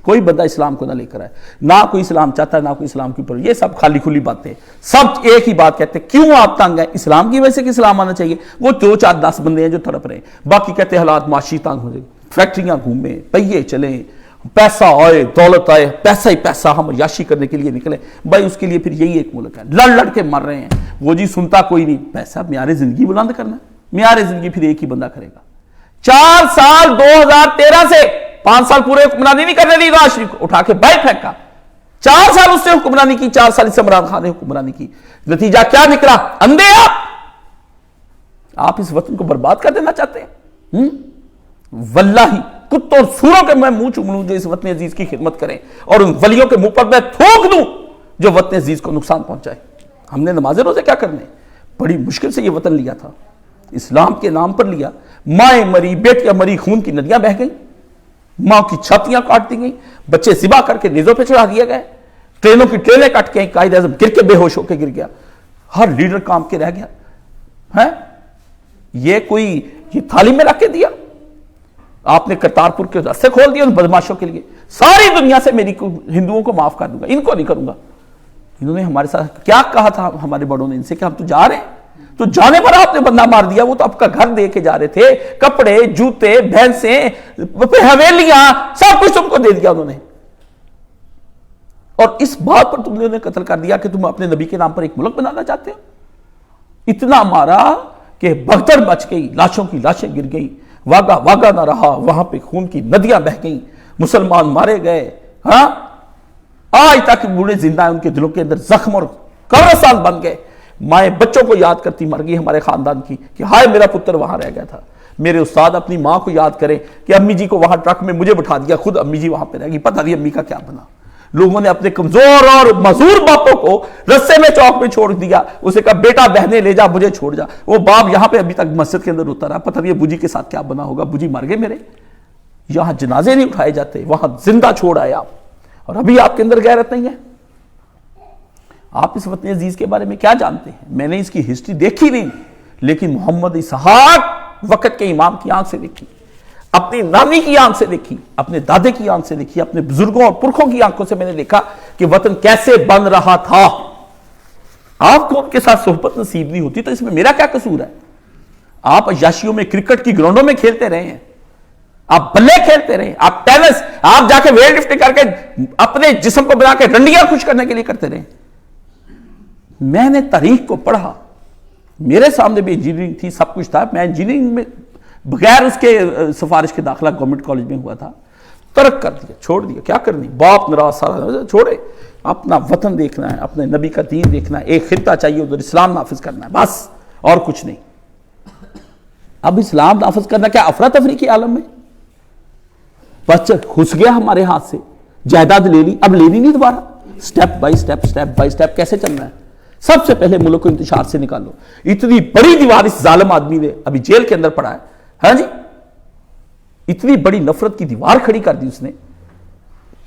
کوئی بندہ اسلام کو نہ لے کر آئے، نہ کوئی اسلام چاہتا ہے، نہ کوئی اسلام کے اوپر، یہ سب خالی کھلی باتیں، سب ایک ہی بات کہتے ہیں، کیوں آپ تنگ ہیں؟ اسلام کی وجہ سے کہ اسلام آنا چاہیے، وہ 2 4 10 بندے ہیں جو تڑپ رہے ہیں، باقی کہتے ہیں حالات معاشی تنگ ہو جائے، فیکٹریاں گھومیں، پہیے چلیں، پیسہ آئے، دولت آئے، پیسہ ہی پیسہ، ہم عیاشی کرنے کے لیے نکلے، بھائی اس کے لیے پھر یہی ایک ملک ہے، لڑ لڑ کے مر رہے ہیں، وہ جی سنتا کوئی نہیں، پیسہ معیار زندگی بلند کرنا ہے، معیار زندگی پھر ایک ہی بندہ کرے گا۔ 4 سال 2013 سے 5 سال پورے حکمرانی نہیں کرنے دی، نواز شریف کو اٹھا کے باہر پھینکا، 4 سال اس نے حکمرانی کی، 4 سال اس سے عمران خان نے حکمرانی کی، نتیجہ کیا نکلا؟ اندھے آپ اس وطن کو برباد کر دینا چاہتے ہیں؟ واللہ کتوں اور سوروں کے میں منہ چوم لوں جو اس وطن عزیز کی خدمت کریں، اور ان ولیوں کے منہ پر میں تھوک دوں جو وطن عزیز کو نقصان پہنچائے۔ ہم نے نماز روزے کیا کرنے؟ بڑی مشکل سے یہ وطن لیا تھا، اسلام کے نام پر لیا، مائیں مری، بیٹیاں مری، خون کی ندیاں بہہ گئیں، ماں کی چھاتیاں کاٹ دی گئیں، بچے ذبح کر کے نیزوں پہ چڑھا دیے گئے، ٹرینوں کی ٹرینیں کٹ گئیں، قائد اعظم گر کے بے ہوش ہو کے گر گیا، ہر لیڈر کام کے رہ گیا ہے۔ یہ کوئی یہ تھالی میں رکھ کے دیا؟ آپ نے کرتارپور کے راستے کھول دیے ان بدماشوں کے لیے، ساری دنیا سے میری ہندوؤں کو معاف کر دوں گا، ان کو نہیں کروں گا۔ انہوں نے ہمارے ساتھ کیا کہا تھا ہمارے بڑوں نے ان سے کہ ہم تو جا رہے ہیں، تو جانے پر آپ نے بندہ مار دیا، وہ تو آپ کا گھر دے کے جا رہے تھے، کپڑے، جوتے، بھینسیں، حویلیاں، سب کچھ تم کو دے دیا انہوں نے، اور اس بات پر تم نے انہیں قتل کر دیا کہ تم اپنے نبی کے نام پر ایک ملک بنانا چاہتے ہو۔ اتنا مارا کہ بھگدڑ مچ گئی، لاشوں کی لاشیں گر گئی، واگا واگا نہ رہا، وہاں پہ خون کی ندیاں بہ گئیں، مسلمان مارے گئے، ہاں آج تک بوڑھے زندہ ہیں، ان کے دلوں کے اندر زخم اور قبرستان بن گئے، مائیں بچوں کو یاد کرتی مر گئی ہمارے خاندان کی کہ ہائے میرا پتر وہاں رہ گیا تھا۔ میرے استاد اپنی ماں کو یاد کریں کہ امی جی کو وہاں ٹرک میں مجھے بٹھا دیا، خود امی جی وہاں پہ رہ گئی، پتہ نہیں امی کا کیا بنا۔ لوگوں نے اپنے کمزور اور معذور باپوں کو رستے میں چوک میں چھوڑ دیا، اسے کہا بیٹا بہنے لے جا، مجھے چھوڑ جا، وہ باپ یہاں پہ ابھی تک مسجد کے اندر روتا رہا، پتہ نہیں ابو جی کے ساتھ کیا بنا ہوگا، ابو جی مر گئے میرے۔ یہاں جنازے نہیں اٹھائے جاتے، وہاں زندہ چھوڑ آئے آپ، اور ابھی آپ کے اندر غیرت نہیں ہے۔ آپ اس وطن عزیز کے بارے میں کیا جانتے ہیں؟ میں نے اس کی ہسٹری دیکھی نہیں، لیکن محمد اسحاق وقت کے امام کی آنکھ سے دیکھی، اپنی نانی کی آنکھ سے دیکھی، اپنے دادے کی آنکھ سے دیکھی، اپنے بزرگوں اور پرکھوں کی آنکھوں سے میں نے دیکھا کہ وطن کیسے بن رہا تھا۔ آپ کو ان کے ساتھ صحبت نصیب نہیں ہوتی تو اس میں میرا کیا قصور ہے؟ آپ عیاشیوں میں کرکٹ کی گراؤنڈوں میں کھیلتے رہے ہیں، آپ بلے کھیلتے رہے، آپ ٹینس، آپ جا کے ویٹ لفٹنگ کر کے اپنے جسم کو بنا کے رنڈیاں خوش کرنے کے لیے کرتے رہے۔ میں نے تاریخ کو پڑھا، میرے سامنے بھی انجینئرنگ تھی، سب کچھ تھا، میں انجینئرنگ میں بغیر اس کے سفارش کے داخلہ گورنمنٹ کالج میں ہوا تھا، ترک کر دیا، چھوڑ دیا، کیا کرنی، باپ ناراض سارا چھوڑے، اپنا وطن دیکھنا ہے، اپنے نبی کا دین دیکھنا ہے، ایک خطہ چاہیے ادھر اسلام نافذ کرنا ہے، بس اور کچھ نہیں۔ اب اسلام نافذ کرنا کیا افراتفری کے عالم میں؟ بس گھس گیا ہمارے ہاتھ سے، جائیداد لے لی، اب لینی نہیں دوبارہ، سٹیپ بائی سٹیپ کیسے چلنا ہے؟ سب سے پہلے ملک کو انتشار سے نکالو۔ اتنی بڑی دیوار اس ظالم آدمی نے ابھی جیل کے اندر پڑا ہے، ہاں جی، اتنی بڑی نفرت کی دیوار کھڑی کر دی اس نے،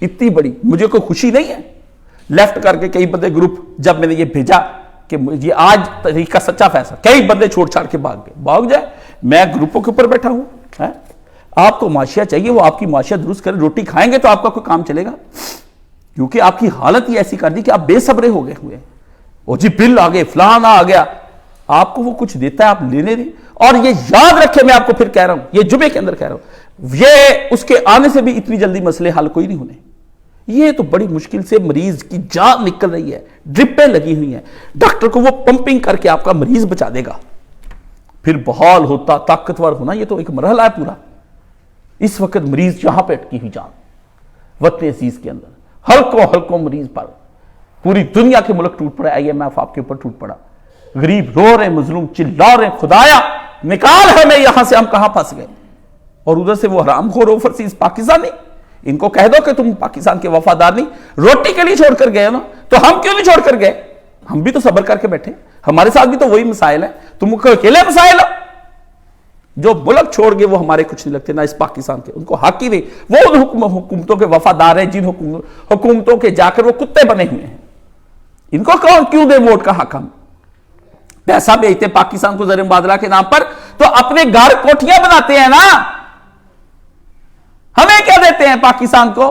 اتنی بڑی، مجھے کوئی خوشی نہیں ہے۔ لیفٹ کر کے کئی بندے گروپ، جب میں نے یہ بھیجا کہ یہ آج تاریخ کا سچا فیصلہ، کئی بندے چھوڑ چھاڑ کے بھاگ جائے، میں گروپوں کے اوپر بیٹھا ہوں۔ آپ کو معاشیہ چاہیے، وہ آپ کی معاشیہ درست کرے، روٹی کھائیں گے تو آپ کا کوئی کام چلے گا، کیونکہ آپ کی حالت ہی ایسی کر دی کہ آپ بے صبرے ہو گئے ہوئے ہیں۔ وہ جی بل آ گئے، فلانا آ گیا، آپ کو وہ کچھ دیتا ہے آپ لینے دیں، اور یہ یاد رکھے، میں آپ کو پھر کہہ رہا ہوں، یہ جمعے کے اندر کہہ رہا ہوں، یہ اس کے آنے سے بھی اتنی جلدی مسئلے حل کوئی نہیں ہونے، یہ تو بڑی مشکل سے مریض کی جان نکل رہی ہے، ڈرپیں لگی ہوئی ہیں، ڈاکٹر کو وہ پمپنگ کر کے آپ کا مریض بچا دے گا، پھر بحال ہوتا طاقتور ہونا، یہ تو ایک مرحلہ ہے پورا۔ اس وقت مریض یہاں پہ اٹکی ہوئی جان، وطن عزیز کے اندر ہلکوں مریض پر پوری دنیا کے ملک ٹوٹ پڑے، IMF آپ کے اوپر ٹوٹ پڑا، غریب رو رہے، مظلوم چلا رہے، خدایا نکال ہمیں یہاں سے، ہم کہاں پھنس گئے۔ اور ادھر سے وہ حرام خور اوورسیز پاکستانی، ان کو کہہ دو کہ تم پاکستان کے وفادار نہیں، روٹی کے لیے چھوڑ کر گئے نا، تو ہم کیوں نہیں چھوڑ کر گئے؟ ہم بھی تو صبر کر کے بیٹھے، ہمارے ساتھ بھی تو وہی مسائل ہیں، تم کو اکیلے مسائل ہو؟ جو ملک چھوڑ گئے وہ ہمارے کچھ نہیں لگتے، نہ اس پاکستان کے، ان کو حق ہی نہیں، وہ ان حکومتوں کے وفادار ہیں جن حکومتوں کے جا کر وہ کتے بنے ہوئے ہیں، ان کو کیوں دے ووٹ کا حق؟ ہم پیسہ بھیجتے پاکستان کو زر مبادلہ کے نام پر، تو اپنے گھر کوٹھیاں بناتے ہیں نا، ہمیں کیا دیتے ہیں پاکستان کو؟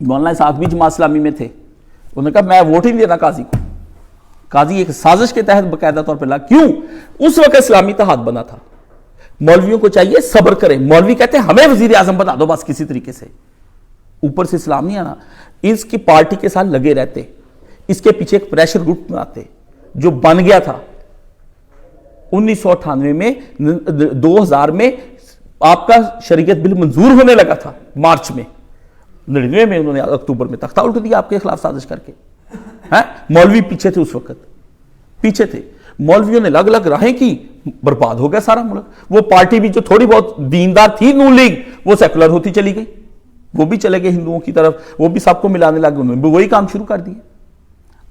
مولانا اسحاق بھی جماعت اسلامی میں تھے. انہوں نے کہا میں ووٹ ہی نہیں دینا قاضی کو. قاضی ایک سازش کے تحت باقاعدہ طور پر لگا. کیوں؟ اس وقت اسلامی اتحاد بنا تھا. مولویوں کو چاہیے صبر کریں. مولوی کہتے ہیں ہمیں وزیر اعظم بنا دو بس کسی طریقے سے, اوپر سے اسلام نہیں آنا. اس کی پارٹی کے ساتھ لگے رہتے, اس کے پیچھے ایک پریشر گروپ بناتے جو بن گیا تھا 1998 میں. 2000 میں آپ کا شریعت بل منظور ہونے لگا تھا مارچ میں. 99 میں انہوں نے اکتوبر میں تختہ الٹ دیا آپ کے خلاف سازش کر کے. مولوی پیچھے تھے, اس وقت پیچھے تھے. مولویوں نے لگ لگ راہیں کی, برباد ہو گیا سارا ملک. وہ پارٹی بھی جو تھوڑی بہت دیندار تھی نون لیگ, وہ سیکولر ہوتی چلی گئی. وہ بھی چلے گئے ہندوؤں کی طرف, وہ بھی سب کو ملانے لگے. انہوں نے وہی کام شروع کر دیا.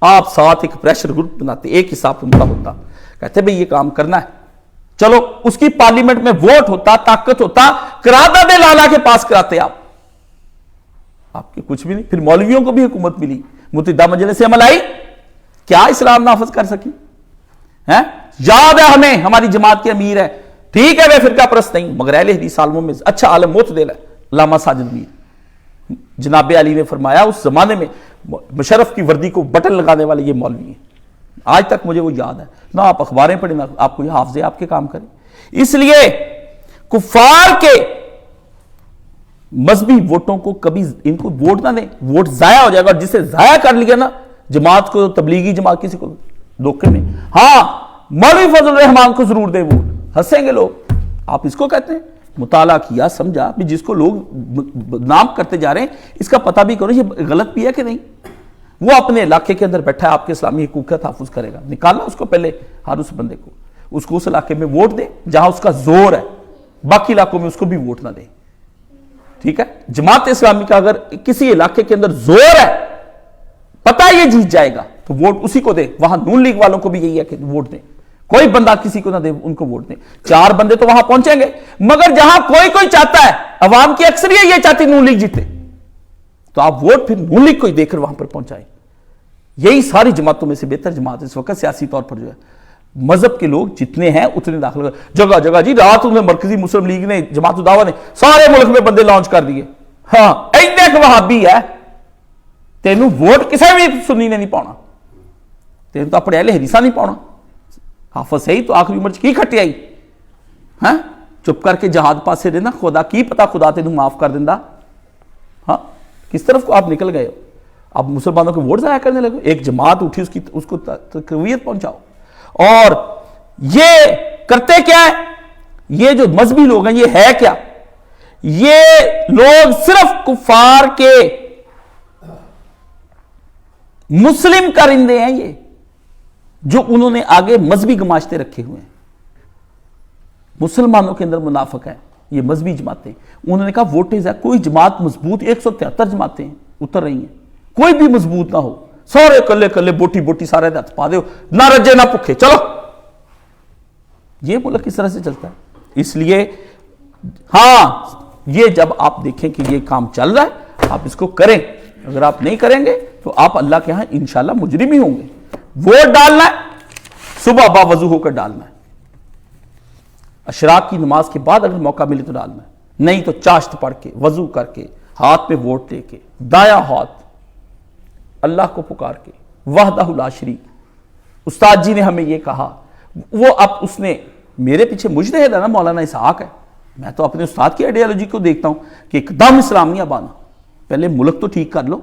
آپ ساتھ ایک پریشر گروپ بناتے, ایک حساب ان کا ہوتا, کہتے بھئی یہ کام کرنا ہے, چلو اس کی پارلیمنٹ میں ووٹ ہوتا, طاقت ہوتا, قرارداد لالا کے پاس کراتے آپ کے کچھ بھی نہیں. پھر مولویوں کو بھی حکومت ملی, متحدہ مجلس عمل آئی, کیا اسلام نافذ کر سکی؟ یاد ہے ہمیں, ہماری جماعت کے امیر ہے, ٹھیک ہے وہ فرقہ پرست نہیں, مگر اہل حدیث عالموں میں اچھا عالم معتدل ہے, علامہ ساجد میر. جناب علی نے فرمایا اس زمانے میں مشرف کی وردی کو بٹن لگانے والے یہ مولوی ہیں. آج تک مجھے وہ یاد ہے. نہ آپ اخباریں پڑھیں, نہ آپ کو یہ حافظے آپ کے کام کریں. اس لیے کفار کے مذہبی ووٹوں کو کبھی ان کو ووٹ نہ دیں, ووٹ ضائع ہو جائے گا. اور جسے ضائع کر لیا نا جماعت کو, تبلیغی جماعت کسی کو دھوکے میں, ہاں مولوی فضل الرحمان کو ضرور دیں ووٹ. ہنسیں گے لوگ. آپ اس کو کہتے ہیں مطالعہ کیا, سمجھا, جس کو لوگ نام کرتے جا رہے ہیں اس کا پتہ بھی کرو یہ غلط بھی ہے کہ نہیں. وہ اپنے علاقے کے اندر بیٹھا ہے, آپ کے اسلامی حقوق کا تحفظ کرے گا. نکالنا اس کو پہلے, ہر اس بندے کو, اس کو اس علاقے میں ووٹ دے جہاں اس کا زور ہے, باقی علاقوں میں اس کو بھی ووٹ نہ دے. ٹھیک ہے, جماعت اسلامی کا اگر کسی علاقے کے اندر زور ہے, پتہ یہ جیت جائے گا, تو ووٹ اسی کو دے. وہاں نون لیگ والوں کو بھی یہی ہے کہ ووٹ دیں, کوئی بندہ کسی کو نہ دے, ان کو ووٹ دیں. 4 بندے تو وہاں پہنچیں گے, مگر جہاں کوئی چاہتا ہے, عوام کی اکثریت یہ چاہتی نون لیگ جیتے, تو آپ ووٹ پھر نون لیگ کو ہی دے کر وہاں پر پہنچائیں. یہی ساری جماعتوں میں سے بہتر جماعت اس وقت سیاسی طور پر جو ہے. مذہب کے لوگ جتنے ہیں اتنے داخل جگہ جگہ. جی رات میں مرکزی مسلم لیگ نے, جماعت الدعوہ نے سارے ملک میں بندے لانچ کر دیے. ہاں ایک وہابی ہے, تینوں ووٹ کسی بھی سنی نے نہیں پاؤنا, تینوں تو اپنے اہل حدیثہ نہیں پاؤنا. حافظ صحیح تو آخری عمر کی کھٹی آئی, ہاں چپ کر کے جہاد پاسے دینا, خدا کی پتا خدا تینوں معاف کر دینا. ہاں کس طرف کو آپ نکل گئے ہو؟ اب مسلمانوں کو ووٹ ضائع کرنے لگے. ایک جماعت اٹھی, اس کو تقویت پہنچاؤ. اور یہ کرتے کیا ہے, یہ جو مذہبی لوگ ہیں یہ ہے کیا, یہ لوگ صرف کفار کے مسلم کرندے ہیں, یہ جو انہوں نے آگے مذہبی گماشتے رکھے ہوئے ہیں. مسلمانوں کے اندر منافق ہیں یہ مذہبی جماعتیں. انہوں نے کہا ووٹیں کوئی جماعت مضبوط, 173 جماعتیں اتر رہی ہیں, کوئی بھی مضبوط نہ ہو, سارے کلے کلے بوٹی سارے ہاتھ پا دے, نہ رجے نہ پکھے, چلو. یہ ملک کس طرح سے چلتا ہے. اس لیے ہاں یہ جب آپ دیکھیں کہ یہ کام چل رہا ہے آپ اس کو کریں. اگر آپ نہیں کریں گے تو آپ اللہ کے ہاں انشاءاللہ مجرم ہی ہوں گے. ووٹ ڈالنا ہے, صبح باوضو ہو کر ڈالنا ہے, اشراق کی نماز کے بعد اگر موقع ملے تو ڈالنا ہے, نہیں تو چاشت پڑھ کے وضو کر کے ہاتھ پہ ووٹ لے کے دایاں ہاتھ اللہ کو پکار کے وحدہ لا شریک. استاد جی نے ہمیں یہ کہا, وہ اب اس نے میرے پیچھے مجتہد ہے نا مولانا اسحاق ہے, میں تو اپنے استاد کی آئیڈیالوجی کو دیکھتا ہوں کہ ایک دم اسلامیہ بانا, پہلے ملک تو ٹھیک کر لو.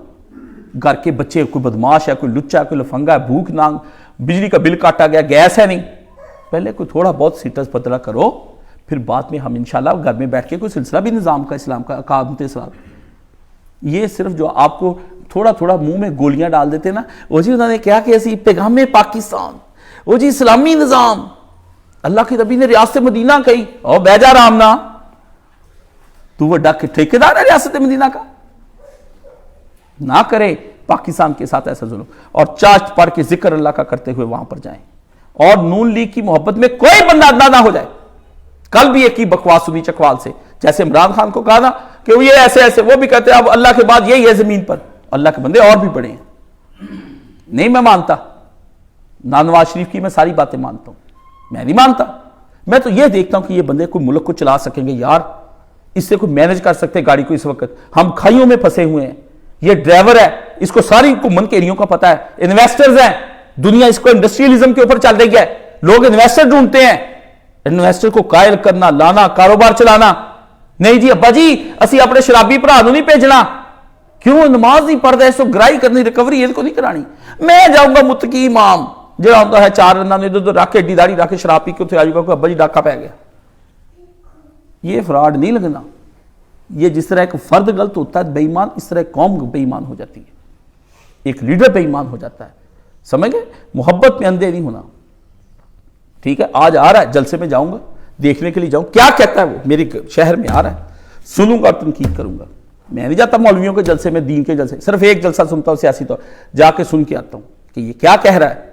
گھر کے بچے, کوئی بدماش ہے, کوئی لچا ہے, کوئی لفنگا ہے, بھوک نانگ, بجلی کا بل کاٹا گیا, گیس ہے نہیں, پہلے کوئی تھوڑا بہت سیٹس بدلا کرو, پھر بعد میں ہم انشاءاللہ گھر میں بیٹھ کے کوئی سلسلہ بھی نظام کا, اسلام کا, اقامت اسلام. یہ صرف جو آپ کو تھوڑا تھوڑا منہ میں گولیاں ڈال دیتے نا, وہ جی انہوں نے کیا کہ ایسی پیغام پاکستان, وہ جی اسلامی نظام, اللہ کے نبی نے ریاست مدینہ کہی, او بہ جا رام نا, تو وہ ڈاک ٹھیکیدار ہے ریاست مدینہ کا, نہ کرے پاکستان کے ساتھ ایسا ظلم. اور چاشت پڑھ کے ذکر اللہ کا کرتے ہوئے وہاں پر جائیں, اور نون لیگ کی محبت میں کوئی بندہ ادنا نہ ہو جائے. کل بھی ایک کی بکواس سنی چکوال سے, جیسے عمران خان کو کہا نا کہ وہ یہ ایسے ایسے, وہ بھی کہتے ہیں اب اللہ کے بعد یہی ہے زمین پر, اللہ کے بندے اور بھی بڑے ہیں. نہیں میں مانتا, نواز شریف کی میں ساری باتیں مانتا ہوں, میں نہیں مانتا. میں تو یہ دیکھتا ہوں کہ یہ بندے کوئی ملک کو چلا سکیں گے یار, اس سے کوئی مینج کر سکتے گاڑی کو. اس وقت ہم کھائیوں میں پھنسے ہوئے ہیں, یہ ڈرائیور ہے، اس کو ساری کمن کیریوں کا پتا ہے، انویسٹرز ہیں، دنیا اس کو انڈسٹریلزم کے اوپر چل رہی ہے، لوگ انویسٹر ڈھونڈتے ہیں، انویسٹر کو قائل کرنا، لانا، کاروبار چلانا۔ نہیں جی ابا جی اسی اپنے شرابی بھرا نوں نہیں بھیجنا، کیوں نماز نہیں پڑھتا، اس کو گرائی کرنی، ریکوری اس کو نہیں کرانی۔ میں جاؤں گا متقی امام جہاں ہوتا ہے 4 رناں نے ادھر رکھ کے ایڈی داڑھی رکھ کے شراب پی کے اتنے آ جائے گا، ابا جی ڈاکہ پہ گیا۔ یہ فراڈ نہیں لگنا۔ یہ جس طرح ایک فرد غلط ہوتا ہے بے ایمان، اس طرح ایک قوم بے ایمان ہو جاتی ہے، ایک لیڈر بے ایمان ہو جاتا ہے۔ سمجھ گئے؟ محبت میں اندھے نہیں ہونا۔ ٹھیک ہے، آج آ رہا ہے، جلسے میں جاؤں گا، دیکھنے کے لیے جاؤں کیا کہتا ہے وہ، میرے شہر میں آ رہا ہے، سنوں گا اور تنقید کروں گا۔ میں نہیں جاتا مولویوں کے جلسے میں، دین کے جلسے، صرف ایک جلسہ سنتا ہوں سیاسی طور، جا کے سن کے آتا ہوں کہ یہ کیا کہہ رہا ہے۔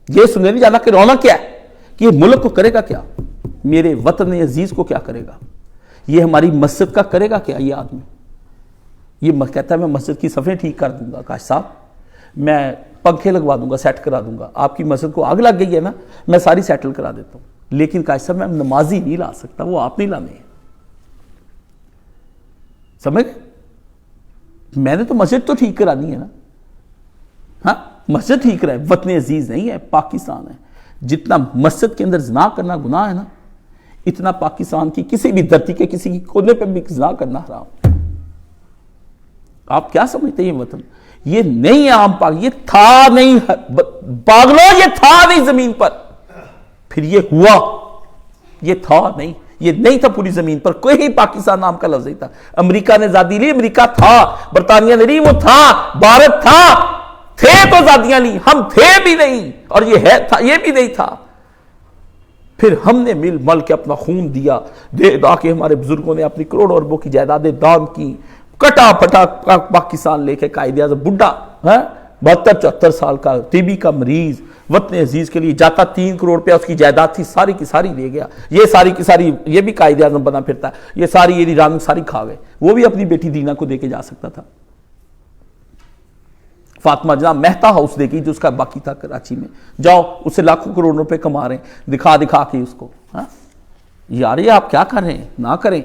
یہ سننے نہیں جانا کہ رونا کیا ہے، کہ یہ ملک کو کرے گا کیا، میرے وطن عزیز کو کیا کرے گا، یہ ہماری مسجد کا کرے گا کیا۔ یہ آدمی یہ کہتا ہے میں مسجد کی صفیں ٹھیک کر دوں گا، کاش صاحب میں پنکھے لگوا دوں گا، سیٹ کرا دوں گا، آپ کی مسجد کو آگ لگ گئی ہے نا، میں ساری سیٹل کرا دیتا ہوں، لیکن کاش صاحب میں نمازی نہیں لا سکتا، وہ آپ نہیں لانے ہیں۔ سمجھ گئے؟ میں نے تو مسجد تو ٹھیک کرانی ہے نا، ہاں مسجد ٹھیک رہے، وطن عزیز نہیں ہے، پاکستان ہے۔ جتنا مسجد کے اندر زنا کرنا گناہ ہے نا، اتنا پاکستان کی کسی بھی دھرتی کے کسی کی کونے پہ بھی زنا کرنا حرام۔ آپ کیا سمجھتے ہیں یہ وطن؟ یہ نہیں ہے عام پاک، یہ تھا نہیں، پاگلو یہ تھا نہیں زمین پر، پھر یہ ہوا، یہ تھا نہیں، یہ نہیں تھا پوری زمین پر، کوئی پاکستان نام کا لفظ نہیں تھا۔ امریکہ نے آزادی لی، امریکہ تھا، برطانیہ نے لی، وہ تھا، بھارت تھا، تھے تو آزادیاں لی، ہم تھے بھی نہیں، اور یہ ہے تھا، یہ بھی نہیں تھا۔ پھر ہم نے مل مل کے اپنا خون دیا، دے دا کے ہمارے بزرگوں نے اپنی کروڑوں اربوں کی جائیدادیں دان کی، کٹا پٹا پاکستان لے کے قائد اعظم بڈھا 72-74 سال کا ٹی بی کا مریض وطن عزیز کے لیے جاتا 3 کروڑ روپیہ اس کی جائیداد تھی، ساری کی ساری لے گیا، یہ ساری کی ساری یہ بھی قائد اعظم بنا پھرتا ہے، یہ ساری یہ رانگ ساری کھا گئے، وہ بھی اپنی بیٹی دینا کو دے کے جا سکتا تھا۔ فاطمہ جناب مہتا ہاؤس دے گی جو اس کا باقی تھا کراچی میں، جاؤ اسے لاکھوں کروڑ روپے کما رہے ہیں دکھا دکھا کے اس کو۔ یار یہ آپ کیا کر رہے ہیں، نہ کریں۔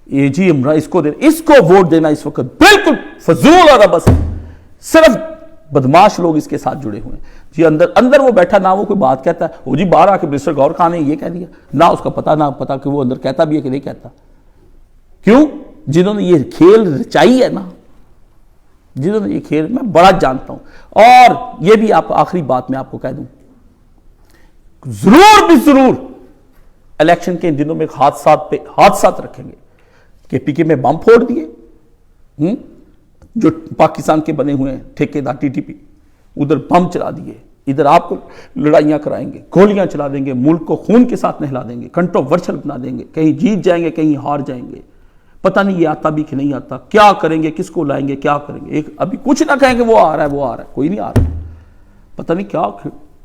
یہ جی عمرہ اس کو دے، اس کو ووٹ دینا اس وقت بالکل فضول اور بس، صرف بدماش لوگ اس کے ساتھ جڑے ہوئے ہیں۔ جی اندر وہ بیٹھا، نہ وہ کوئی بات کہتا ہے، وہ جی باہر آ کے منسٹر غور خان نے یہ کہہ دیا، نہ اس کا پتہ، نہ پتہ کہ وہ اندر کہتا بھی ہے کہ نہیں کہتا۔ کیوں؟ جنہوں نے یہ کھیل رچائی ہے نا، جنہوں نے یہ کھیل، میں بڑا جانتا ہوں۔ اور یہ بھی آپ آخری بات میں آپ کو کہہ دوں، ضرور بھی ضرور الیکشن کے دنوں میں حادثات پہ حادثات رکھیں گے کہ پی کے میں بم پھوڑ دیے، جو پاکستان کے بنے ہوئے ہیں ٹھیکیدار ٹی ٹی پی، ادھر بم چلا دیے، ادھر آپ کو لڑائیاں کرائیں گے، گولیاں چلا دیں گے، ملک کو خون کے ساتھ نہلا دیں گے، کنٹروورشل بنا دیں گے، کہیں جیت جائیں گے کہیں ہار جائیں گے، پتہ نہیں یہ آتا بھی کہ نہیں آتا، کیا کریں گے، کس کو لائیں گے، کیا کریں گے۔ ایک ابھی کچھ نہ کہیں گے وہ آ رہا ہے، وہ آ رہا ہے، کوئی نہیں آ رہا، پتہ نہیں کیا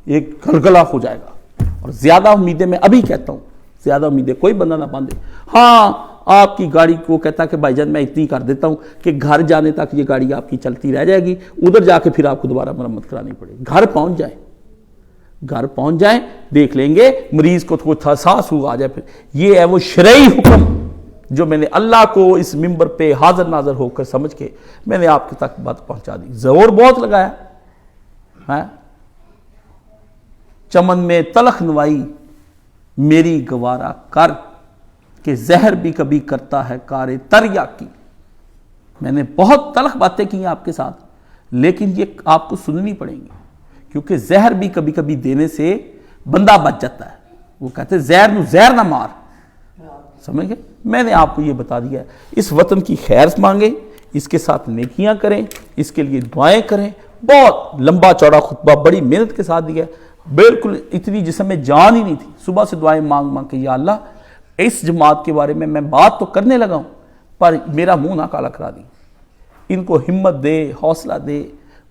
ایک گلگلہ ہو جائے گا۔ اور زیادہ امیدیں میں ابھی کہتا ہوں، زیادہ امیدیں کوئی بندہ نہ باندھے۔ ہاں آپ کی گاڑی کو کہتا کہ بھائی جان میں اتنی کر دیتا ہوں کہ گھر جانے تک یہ گاڑی آپ کی چلتی رہ جائے گی، ادھر جا کے پھر آپ کو دوبارہ مرمت کرانی پڑے گی۔ گھر پہنچ جائیں، دیکھ لیں گے، مریض کو کوئی احساس ہوا آ جائے۔ پھر یہ ہے وہ شرعی حکم جو میں نے اللہ کو اس ممبر پہ حاضر ناظر ہو کر سمجھ کے میں نے آپ تک بات پہنچا دی۔ زور بہت لگایا، چمن میں تلخ نوائی میری گوارا کر، کہ زہر بھی کبھی کرتا ہے کار تریا کی۔ میں نے بہت تلخ باتیں کی ہیں آپ کے ساتھ، لیکن یہ آپ کو سننی پڑیں گی، کیونکہ زہر بھی کبھی کبھی دینے سے بندہ بچ جاتا ہے۔ وہ کہتے ہیں زہر نو زہر نہ مار، سمجھ گئے؟ میں نے آپ کو یہ بتا دیا ہے۔ اس وطن کی خیر مانگیں، اس کے ساتھ نیکیاں کریں، اس کے لیے دعائیں کریں۔ بہت لمبا چوڑا خطبہ بڑی محنت کے ساتھ دیا ہے، بالکل اتنی جسم میں جان ہی نہیں تھی، صبح سے دعائیں مانگ مانگ کے، یا اللہ اس جماعت کے بارے میں بات تو کرنے لگا ہوں پر میرا منہ نہ کالا کرا دی، ان کو ہمت دے، حوصلہ دے۔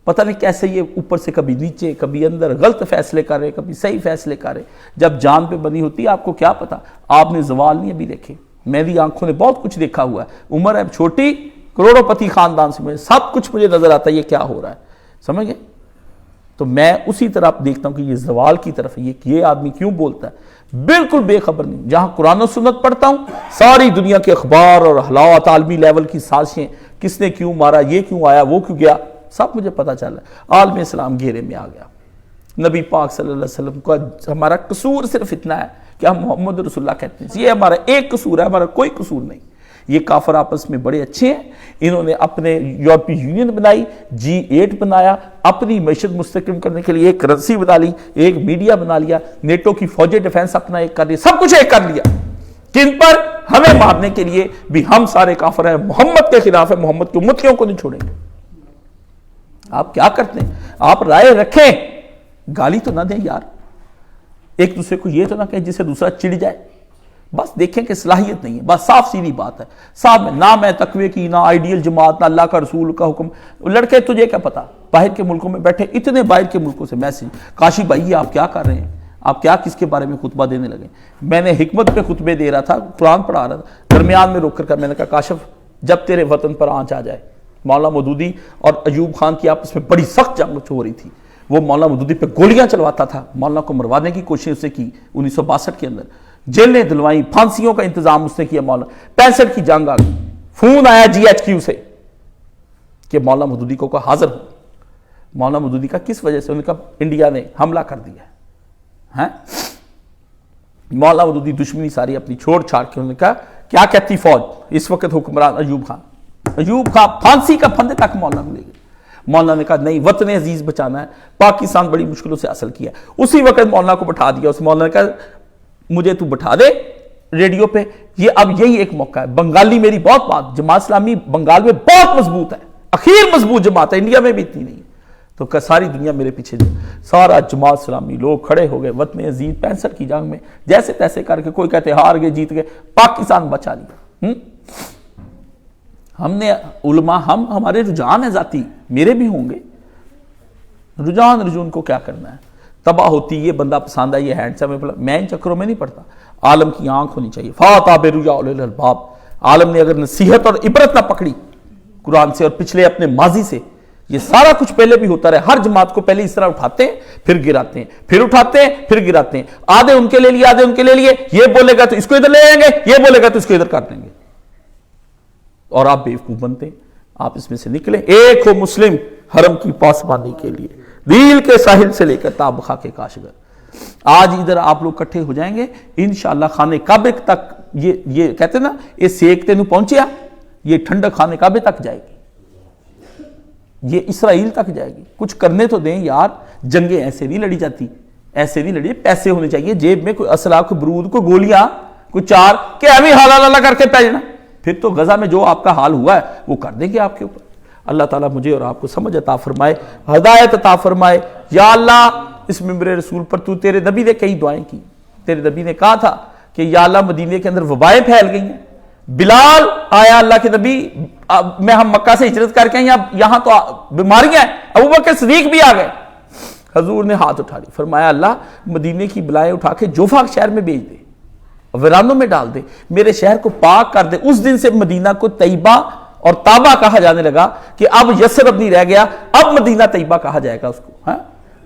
پتہ نہیں کیسے یہ اوپر سے کبھی نیچے کبھی اندر غلط فیصلے کر رہے، کبھی صحیح فیصلے کر رہے۔ جب جان پہ بنی ہوتی ہے آپ کو کیا پتا، آپ نے زوال نہیں ابھی دیکھے، میری آنکھوں نے بہت کچھ دیکھا ہوا ہے، عمر ہے چھوٹی، کروڑوں پتی خاندان سے، مجھے سب کچھ مجھے نظر آتا ہے یہ کیا ہو رہا ہے، سمجھ گئے؟ تو میں اسی طرح دیکھتا ہوں کہ یہ زوال کی طرف ہے. یہ آدمی کیوں بولتا ہے؟ بالکل بے خبر نہیں. جہاں قرآن و سنت پڑھتا ہوں ساری دنیا کے اخبار اور حالات عالمی لیول کی سازشیں، کس نے کیوں مارا، یہ کیوں آیا، وہ کیوں گیا، سب مجھے پتا چل رہا ہے. عالم اسلام گھیرے میں آ گیا. نبی پاک صلی اللہ علیہ وسلم کا ہمارا قصور صرف اتنا ہے کہ ہم محمد رسول اللہ کہتے ہیں. یہ ہمارا ایک قصور ہے، ہمارا کوئی قصور نہیں. یہ کافر آپس میں بڑے اچھے ہیں. انہوں نے اپنے یورپی یونین بنائی، G8 بنایا، اپنی معیشت مستحکم کرنے کے لیے ایک کرنسی بنا لی، ایک میڈیا بنا لیا، نیٹو کی فوجی ڈیفنس اپنا ایک کر لیا، سب کچھ ایک کر لیا. کن پر؟ ہمیں مارنے کے لیے بھی. ہم سارے کافر ہیں، محمد کے خلاف ہے، محمد کی امتیوں کو نہیں چھوڑیں گے. آپ کیا کرتے ہیں؟ آپ رائے رکھیں، گالی تو نہ دیں یار. ایک دوسرے کو یہ تو نہ کہیں جسے دوسرا چڑ جائے. بس دیکھیں کہ صلاحیت نہیں ہے. بس صاف سیدھی بات ہے. صاحب نہ میں تقوی کی، نہ آئیڈیل جماعت، نہ اللہ کا رسول کا حکم. لڑکے تجھے کیا پتا؟ باہر کے ملکوں میں بیٹھے اتنے باہر کے ملکوں سے میسیج، کاشی بھائی آپ کیا کر رہے ہیں؟ آپ کیا کس کے بارے میں خطبہ دینے لگے؟ میں نے حکمت پہ خطبے دے رہا تھا، قرآن پڑھا رہا تھا، درمیان میں روک کر میں نے کہا کاشف جب تیرے وطن پر آنچ آ جائے. مولانا مودودی اور ایوب خان کی آپس میں بڑی سخت جنگ ہو رہی تھی. وہ مولانا مودودی پہ گولیاں چلواتا تھا، مولانا کو مروانے کی کوشش اسے کی 1962 کے اندر. جیلیں دلوائیں، پھانسیوں کا انتظام اس نے کیا. مولانا 65 کی جنگ آ گئی. فون آیا GHQ سے کہ مولانا مودودی کو حاضر ہو. مولانا مودودی کا کس وجہ سے؟ انہوں نے کہا انڈیا نے حملہ کر دیا ہے. مولانا مودودی دشمنی ساری اپنی چھوڑ چھاڑ کے انہوں نے کہا کیا کہتی فوج؟ اس وقت حکمران ایوب خان پھانسی کا پھندے تک مولانا کو لے گئے. مولانا نے کہا نہیں، وطن عزیز بچانا ہے، پاکستان بڑی مشکلوں سے حاصل کیا. اسی وقت مولانا کو بٹھا دیا. اس مولانا نے کہا مجھے تو بٹھا دے ریڈیو پہ. یہ اب یہی ایک موقع ہے. بنگالی میری بہت بات، جماعت اسلامی بنگال میں بہت مضبوط ہے، اخیر مضبوط جماعت ہے، انڈیا میں بھی اتنی نہیں ہے. تو ساری دنیا میرے پیچھے سارا جماعت اسلامی لوگ کھڑے ہو گئے وطن عزیز 65 کی جنگ میں جیسے تیسے کر کے. کوئی کہتے ہار گئے، جیت گئے، پاکستان بچا لیا. ہم نے علماء، ہمارے رجحان ہیں ذاتی، میرے بھی ہوں گے. رجحان کو کیا کرنا ہے؟ تباہ ہوتی یہ بندہ پسند ہے، یہ ہینڈسم ہے، میں ان چکروں میں نہیں پڑتا. عالم کی آنکھ ہونی چاہیے. فاتاب رجاء الالباب. عالم نے اگر نصیحت اور عبرت نہ پکڑی قرآن سے اور پچھلے اپنے ماضی سے، یہ سارا کچھ پہلے بھی ہوتا رہے. ہر جماعت کو پہلے اس طرح اٹھاتے ہیں پھر گراتے ہیں، پھر اٹھاتے ہیں پھر گراتے ہیں. آدھے ان کے لے لیے، آدھے ان کے لے لیے. یہ بولے گا تو اس کو ادھر لے جائیں گے، یہ بولے گا تو اس کو ادھر کر دیں گے. اور آپ بیوقوف بنتے ہیں. آپ اس میں سے نکلیں. ایک ہو مسلم حرم کی پاسبانی کے لیے، نیل کے ساحل سے لے کر تا بخا کے کاشگر. آج ادھر آپ لوگ اکٹھے ہو جائیں گے انشاءاللہ. خانے کعبے تک یہ کہتے ہیں نا، یہ سیک تینوں پہنچیا، یہ ٹھنڈک خانے کعبے تک جائے گی، یہ اسرائیل تک جائے گی. کچھ کرنے تو دیں یار. جنگیں ایسے نہیں لڑی جاتی، ایسے نہیں لڑی. پیسے ہونے چاہیے جیب میں، کوئی اسلحہ، کوئی برود، کوئی گولیاں، کوئی چار کہ ابھی حالہ کر کے پہ جانا. پھر تو غزہ میں جو آپ کا حال ہوا ہے وہ کر دیں گے آپ کے اوپر. اللہ تعالیٰ مجھے اور آپ کو سمجھ عطا فرمائے، ہدایت عطا فرمائے. یا اللہ اس ممبر رسول پر تو، تیرے نبی نے کئی دعائیں کی. تیرے نبی نے کہا تھا کہ یا اللہ مدینے کے اندر وبائیں پھیل گئی ہیں. بلال آیا اللہ کے نبی، ہم مکہ سے ہجرت کر کے ہیں، یہاں تو بیماریاں ہیں. ابوبکر صدیق بھی آ گئے. حضور نے ہاتھ اٹھا لی، فرمایا اللہ مدینے کی بلائیں اٹھا کے جوفا شہر میں بھیج دے، ویرانوں میں ڈال دے، میرے شہر کو پاک کر دے. اس دن سے مدینہ کو طیبہ اور تابہ کہا جانے لگا کہ اب یثرب نہیں رہ گیا، اب مدینہ طیبہ کہا جائے گا اس کو.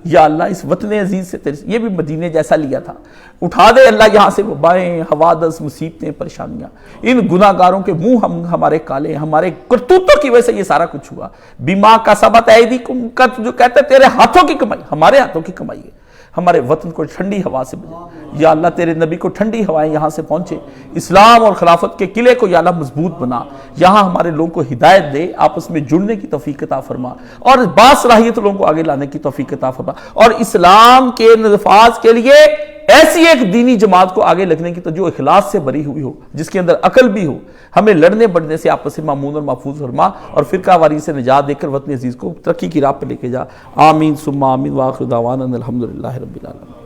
یا اللہ اس وطن عزیز سے یہ بھی مدینے جیسا لیا تھا، اٹھا دے اللہ یہاں سے وبائیں، حوادث، مصیبتیں، پریشانیاں. ان گناہگاروں کے منہ ہمارے کالے، ہمارے کرتوتوں کی وجہ سے یہ سارا کچھ ہوا. بیما کا سبت ایدیکم کا جو کہتے ہیں تیرے ہاتھوں کی کمائی، ہمارے ہاتھوں کی کمائی ہے. ہمارے وطن کو ٹھنڈی ہوا سے بجے. یا اللہ تیرے نبی کو ٹھنڈی ہوائیں یہاں سے پہنچے. اسلام اور خلافت کے قلعے کو یا اللہ مضبوط بنا. یہاں ہمارے لوگوں کو ہدایت دے، آپس میں جڑنے کی توفیق عطا فرما، اور باصلاحیت لوگوں کو آگے لانے کی توفیق عطا فرما، اور اسلام کے نفاذ کے لیے ایسی ایک دینی جماعت کو آگے لگنے کی تو جو اخلاص سے بری ہوئی ہو، جس کے اندر عقل بھی ہو. ہمیں لڑنے بڑھنے سے آپس سے مامون اور محفوظ فرما، اور فرقہ واری سے نجات دے کر وطن عزیز کو ترقی کی راہ پہ لے کے جا. آمین ثم آمین. وآخر دعوانا الحمدللہ رب العالمین.